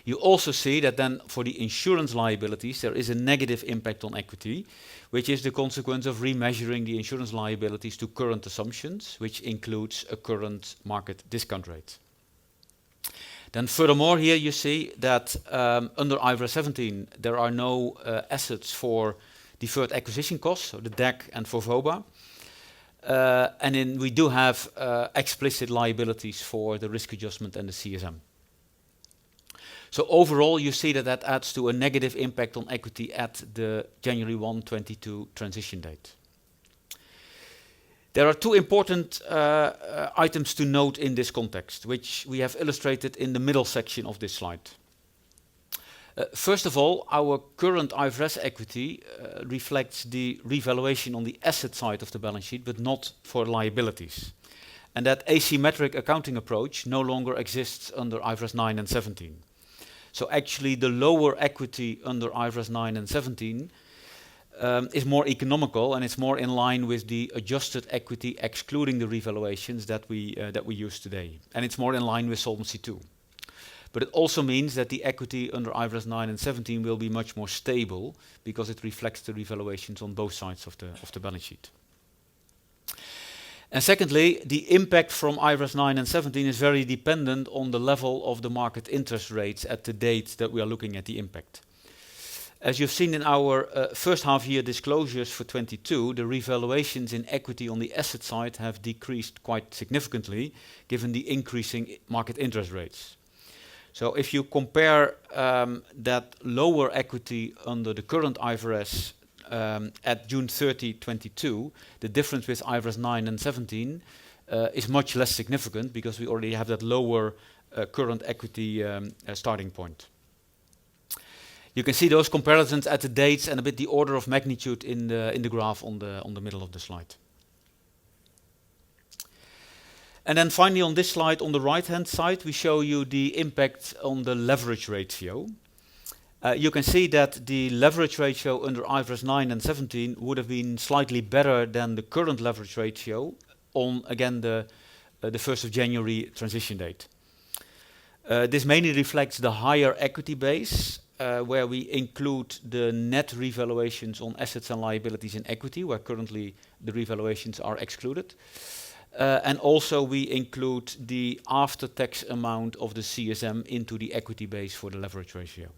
You also see that then for the insurance liabilities, there is a negative impact on equity, which is the consequence of remeasuring the insurance liabilities to current assumptions, which includes a current market discount rate. Then furthermore, here you see that under IFRS 17, there are no assets for deferred acquisition costs, so the DAC and for VOBA. And then we do have explicit liabilities for the risk adjustment and the CSM. So overall, you see that that adds to a negative impact on equity at the January 1, 22 transition date. There are two important items to note in this context, which we have illustrated in the middle section of this slide. First of all, our current IFRS equity reflects the revaluation on the asset side of the balance sheet, but not for liabilities. And that asymmetric accounting approach no longer exists under IFRS 9 and 17. So actually the lower equity under IFRS 9 and 17 is more economical, and it's more in line with the adjusted equity excluding the revaluations that we use today. And it's more in line with Solvency II. But it also means that the equity under IFRS 9 and 17 will be much more stable because it reflects the revaluations on both sides of the balance sheet. And secondly, the impact from IFRS 9 and 17 is very dependent on the level of the market interest rates at the date that we are looking at the impact. As you've seen in our first half year disclosures for 22, the revaluations in equity on the asset side have decreased quite significantly given the increasing market interest rates. So if you compare that lower equity under the current IFRS at June 30, 22, the difference with IFRS 9 and 17 is much less significant because we already have that lower current equity starting point. You can see those comparisons at the dates and a bit the order of magnitude in the graph on the middle of the slide. And then finally on this slide on the right hand side we show you the impact on the leverage ratio. You can see that the leverage ratio under IFRS 9 and 17 would have been slightly better than the current leverage ratio on, again, the 1st of January transition date. This mainly reflects the higher equity base, where we include the net revaluations on assets and liabilities in equity, where currently the revaluations are excluded. And also we include the after-tax amount of the CSM into the equity base for the leverage ratio.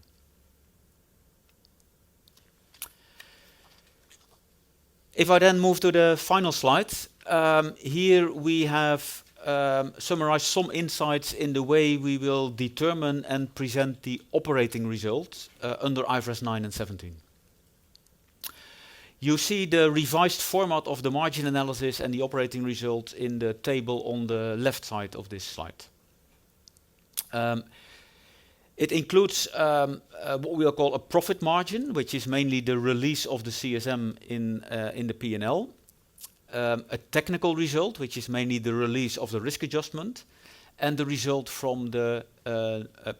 If I then move to the final slide, here we have summarized some insights in the way we will determine and present the operating results under IFRS 9 and 17. You see the revised format of the margin analysis and the operating result in the table on the left side of this slide. It includes what we'll call a profit margin, which is mainly the release of the CSM in the P&L. A technical result, which is mainly the release of the risk adjustment, and the result from the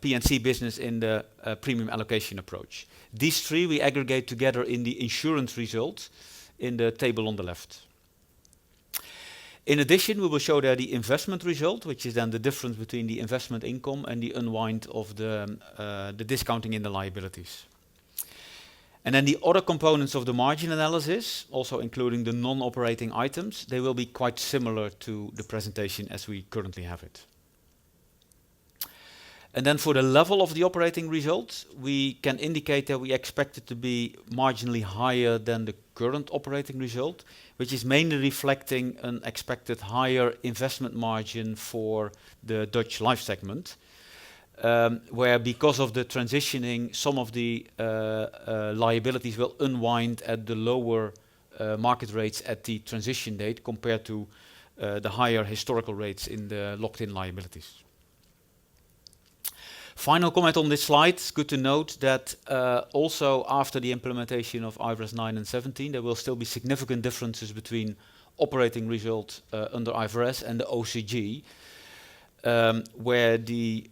P&C business in the premium allocation approach. These three we aggregate together in the insurance result in the table on the left. In addition, we will show there the investment result, which is then the difference between the investment income and the unwind of the discounting in the liabilities. And then the other components of the margin analysis, also including the non-operating items, they will be quite similar to the presentation as we currently have it. And then for the level of the operating result, we can indicate that we expect it to be marginally higher than the current operating result, which is mainly reflecting an expected higher investment margin for the Dutch life segment, where because of the transitioning, some of the liabilities will unwind at the lower market rates at the transition date compared to the higher historical rates in the locked-in liabilities. Final comment on this slide, it's good to note that also after the implementation of IFRS 9 and 17, there will still be significant differences between operating result under IFRS and the OCG, where the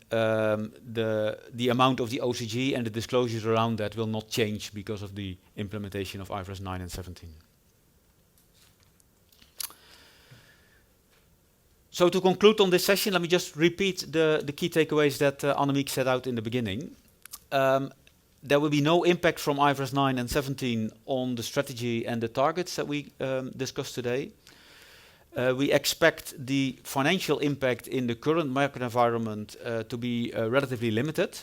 amount of the OCG and the disclosures around that will not change because of the implementation of IFRS 9 and 17. So to conclude on this session, let me just repeat the key takeaways that Annemiek set out in the beginning. There will be no impact from IFRS 9 and 17 on the strategy and the targets that we discussed today. We expect the financial impact in the current market environment to be relatively limited.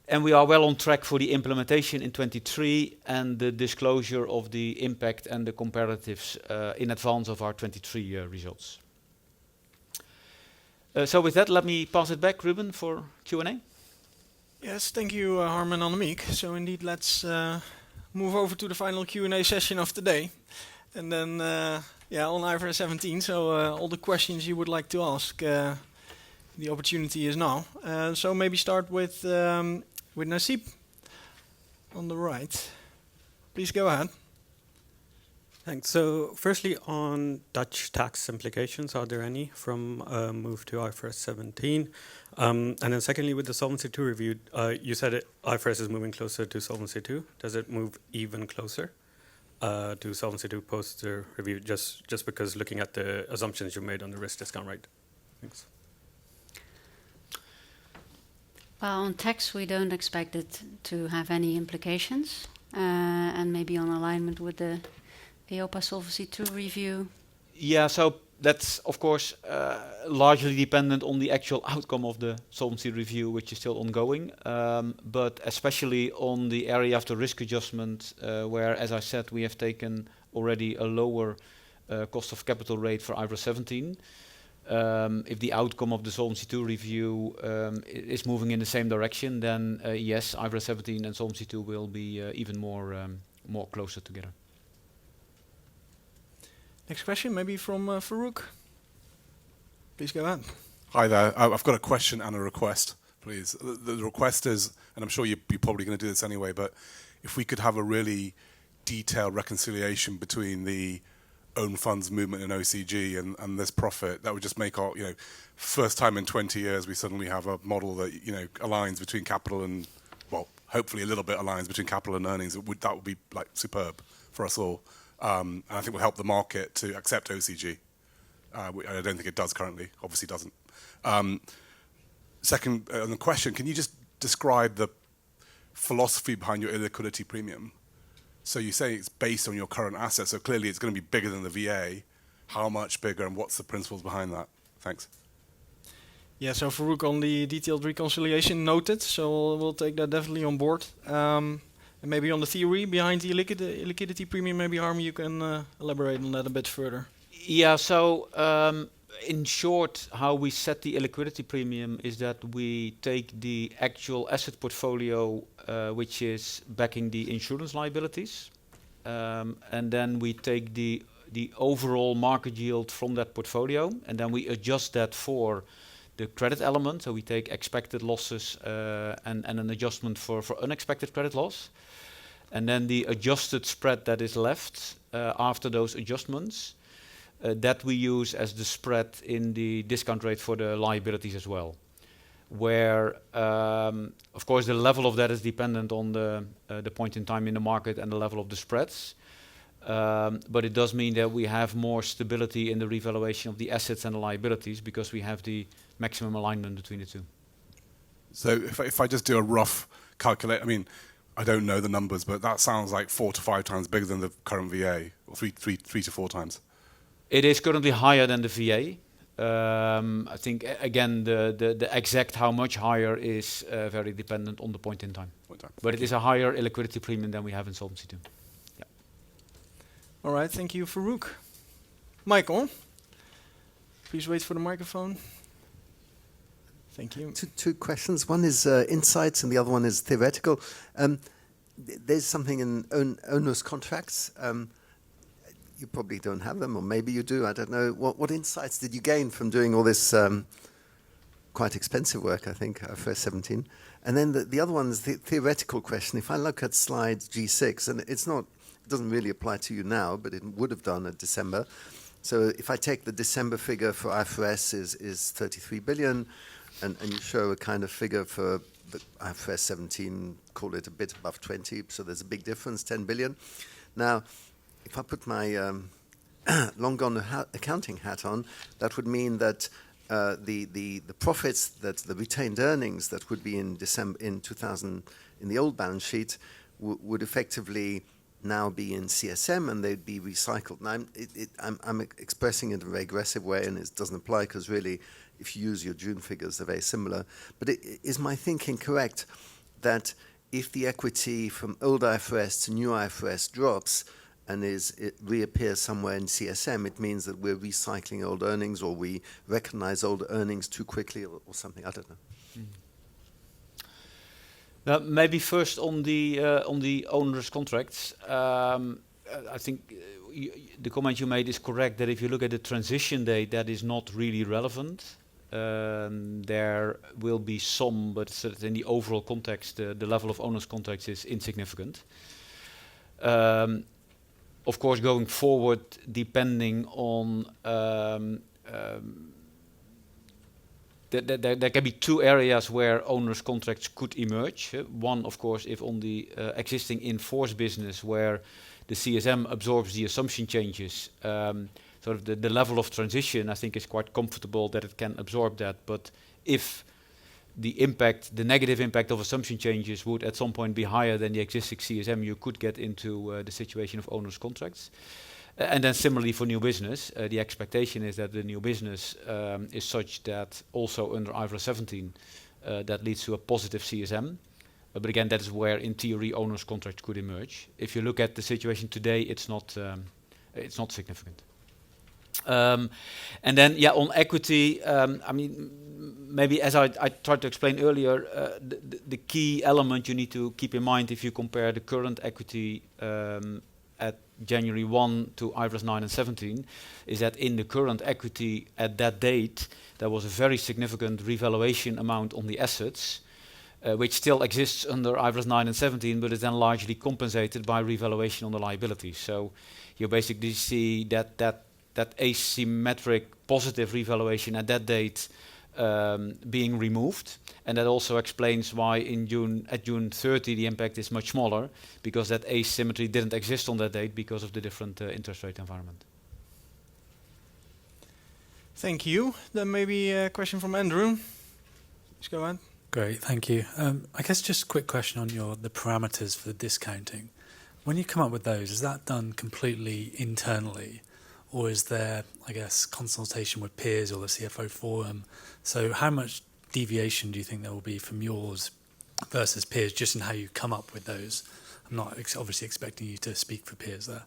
And we are well on track for the implementation in 23 and the disclosure of the impact and the comparatives in advance of our 23 results. So with that, let me pass it back, Ruben, for Q&A. Yes, thank you, Harm and Annemiek. So indeed, let's move over to the final Q&A session of today. And then, on IFRS 17, so all the questions you would like to ask, the opportunity is now. So maybe start with with Nasib on the right. Please go ahead. Thanks. So, firstly, on Dutch tax implications, are there any from move to IFRS 17? And then, secondly, with the Solvency II review, you said IFRS is moving closer to Solvency II. Does it move even closer to Solvency II post the review? Just because looking at the assumptions you made on the risk discount rate. Thanks. Well, on tax, we don't expect it to have any implications, and maybe on alignment with the EIOPA Solvency II review. Yeah, so that's of course largely dependent on the actual outcome of the solvency review, which is still ongoing. But especially on the area of the risk adjustment, where, as I said, we have taken already a lower cost of capital rate for IFRS 17. If the outcome of the Solvency II review is moving in the same direction, then yes, IFRS 17 and Solvency II will be even more closer together. Next question, maybe from Farouk. Please go ahead. Hi there. I've got a question and a request, please. The request is, and I'm sure you're probably going to do this anyway, but if we could have a really detailed reconciliation between the own funds movement in OCG and this profit, that would just make our, first time in 20 years we suddenly have a model that, aligns between capital and, well, hopefully a little bit aligns between capital and earnings. That would be like superb for us all. And I think will help the market to accept OCG. I don't think it does currently, obviously doesn't. Second, on the question, can you just describe the philosophy behind your illiquidity premium? So you say it's based on your current assets, so clearly it's going to be bigger than the VA. How much bigger, and what's the principles behind that? Thanks. Yeah, so Farouk, on the detailed reconciliation, noted. So we'll take that definitely on board. And maybe on the theory behind the illiquidity premium, maybe Harm, you can elaborate on that a bit further. Yeah, so in short, how we set the illiquidity premium is that we take the actual asset portfolio, which is backing the insurance liabilities, and then we take the overall market yield from that portfolio, and then we adjust that for the credit element. So we take expected losses and an adjustment for unexpected credit loss. And then the adjusted spread that is left after those adjustments, that we use as the spread in the discount rate for the liabilities as well. Where, of course, the level of that is dependent on the point in time in the market and the level of the spreads. But it does mean that we have more stability in the revaluation of the assets and the liabilities because we have the maximum alignment between the two. So if I just do a rough calculate, I don't know the numbers, but that sounds like 4 to 5 times bigger than the current VA, or 3 to 4 times. It is currently higher than the VA. I think, again, the exact how much higher is very dependent on the point in time. But it is a higher illiquidity premium than we have in Solvency II. Yeah. All right, thank you, Farouk. Michael, please wait for the microphone. Thank you. Two questions. One is insights and the other one is theoretical. There's something in onerous contracts. You probably don't have them, or maybe you do, I don't know. What insights did you gain from doing all this quite expensive work, I think, IFRS 17? And then the other one is the theoretical question. If I look at slide G6, and it doesn't really apply to you now, but it would have done at December. So if I take the December figure for IFRS is 33 billion, and you show a kind of figure for the IFRS 17, call it a bit above 20, so there's a big difference, 10 billion. Now, if I put my long gone accounting hat on, that would mean that the profits, that the retained earnings that would be in December in 2000 in the old balance sheet would effectively now be in CSM and they'd be recycled. Now I'm expressing it in a very aggressive way, and it doesn't apply because really, if you use your June figures, they're very similar. But is my thinking correct that if the equity from old IFRS to new IFRS drops and it reappears somewhere in CSM, it means that we're recycling old earnings, or we recognize old earnings too quickly, or something? I don't know. Now, maybe first on the onerous contracts. I think the comment you made is correct, that if you look at the transition date, that is not really relevant. there will be some, but in the overall context, the level of owners' contracts is insignificant. Of course, going forward, depending on there can be two areas where owners' contracts could emerge. One, of course, if on the existing in-force business where the CSM absorbs the assumption changes, sort of the level of transition, I think, is quite comfortable that it can absorb that. But if the negative impact of assumption changes would at some point be higher than the existing CSM, you could get into the situation of owners' contracts. And then similarly for new business, the expectation is that the new business is such that also under IFRS 17 that leads to a positive CSM. But again, that is where in theory owners' contracts could emerge. If you look at the situation today, it's not significant. And then on equity, I mean, maybe as I tried to explain earlier, the key element you need to keep in mind if you compare the current equity at January 1 to IFRS 9 and 17 is that in the current equity at that date, there was a very significant revaluation amount on the assets, which still exists under IFRS 9 and 17, but is then largely compensated by revaluation on the liabilities. So you basically see that asymmetric positive revaluation at that date being removed. And that also explains why at June 30 the impact is much smaller, because that asymmetry didn't exist on that date because of the different interest rate environment. Thank you. Then maybe a question from Andrew. Please go on. Great, thank you. I guess just a quick question on the parameters for the discounting. When you come up with those, is that done completely internally? Or is there, I guess, consultation with peers or the CFO forum? So how much deviation do you think there will be from yours versus peers, just in how you come up with those? I'm not obviously expecting you to speak for peers there.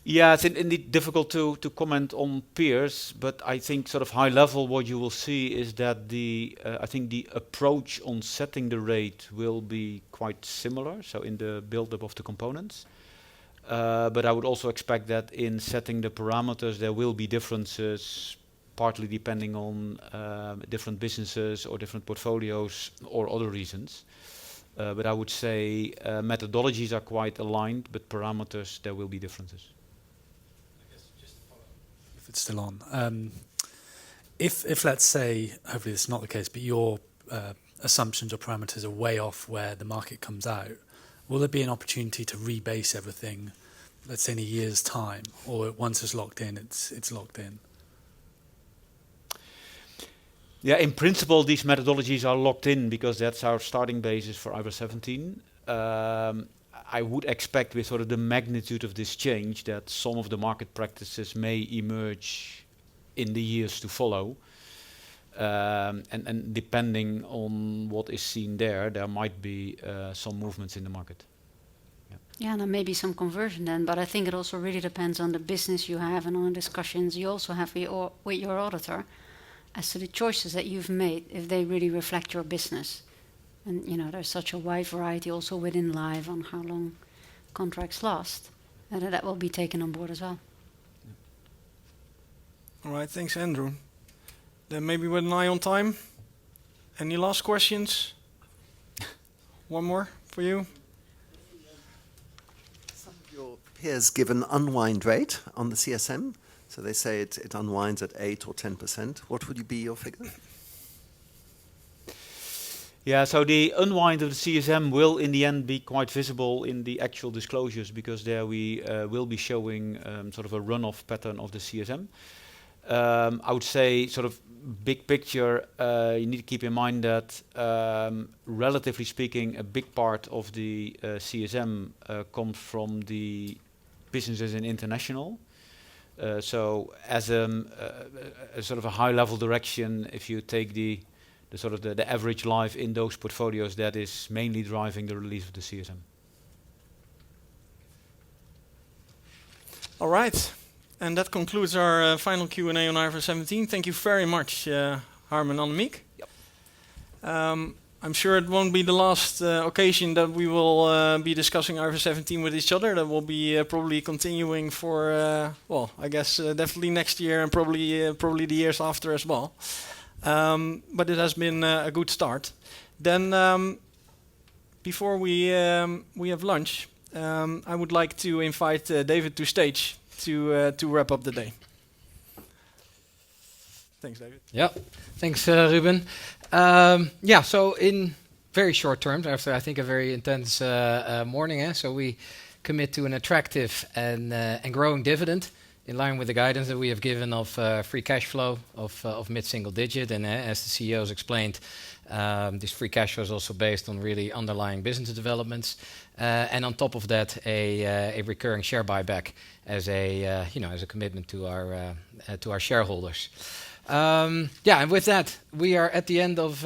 Yeah, it's indeed difficult to comment on peers, but I think sort of high level what you will see is that I think the approach on setting the rate will be quite similar, so in the build-up of the components. But I would also expect that in setting the parameters there will be differences, partly depending on different businesses or different portfolios or other reasons. But I would say methodologies are quite aligned, but parameters there will be differences. If it's still on. If let's say, hopefully this is not the case, but your assumptions or parameters are way off where the market comes out, will there be an opportunity to rebase everything, let's say in a year's time, or once it's locked in, it's locked in? Yeah, in principle, these methodologies are locked in because that's our starting basis for IFRS 17. I would expect with sort of the magnitude of this change that some of the market practices may emerge in the years to follow. And depending on what is seen there might be some movements in the market. Yeah, there may be some conversion then, but I think it also really depends on the business you have and on the discussions you also have with your auditor as to the choices that you've made, if they really reflect your business. And, there's such a wide variety also within life on how long contracts last, that will be taken on board as well. All right, thanks, Andrew. Then maybe with an eye on time. Any last questions? One more for you. Some of your peers give an unwind rate on the CSM. So they say it unwinds at 8 or 10%. What would be your figure? Yeah, so the unwind of the CSM will in the end be quite visible in the actual disclosures, because there we will be showing sort of a runoff pattern of the CSM. I would say sort of big picture, you need to keep in mind that relatively speaking, a big part of the CSM comes from the businesses in international. So as a sort of a high level direction, if you take the average life in those portfolios, that is mainly driving the release of the CSM. All right. And that concludes our final Q&A on IFRS 17. Thank you very much, Harm and Annemiek. Yep. I'm sure it won't be the last occasion that we will be discussing IFRS 17 with each other. That will be probably continuing for, I guess definitely next year and probably the years after as well. But it has been a good start. Then, before we have lunch, I would like to invite David to stage to wrap up the day. Thanks, David. Yeah, thanks, Ruben. So in very short terms, after I think a very intense morning, so we commit to an attractive and growing dividend in line with the guidance that we have given of free cash flow of mid-single digit. And as the CEOs explained, this free cash flow is also based on really underlying business developments. And on top of that, a recurring share buyback as a commitment to our shareholders. And with that, we are at the end of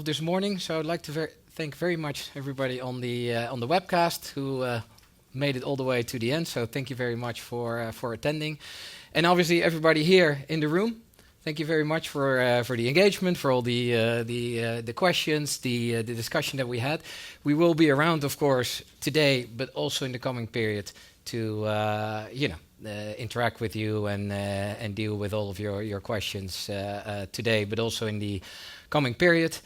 this morning. So I'd like to thank very much everybody on the webcast who made it all the way to the end. So thank you very much for attending, and obviously everybody here in the room. Thank you very much for the engagement, for all the questions, the discussion that we had. We will be around, of course, today, but also in the coming period to interact with you and deal with all of your questions today, but also in the coming period.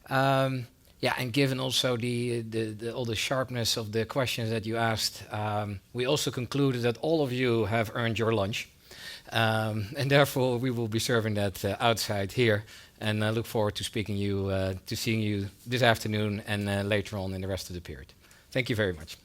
And given also all the sharpness of the questions that you asked, we also concluded that all of you have earned your lunch, and therefore we will be serving that outside here. And I look forward to seeing you this afternoon and later on in the rest of the period. Thank you very much.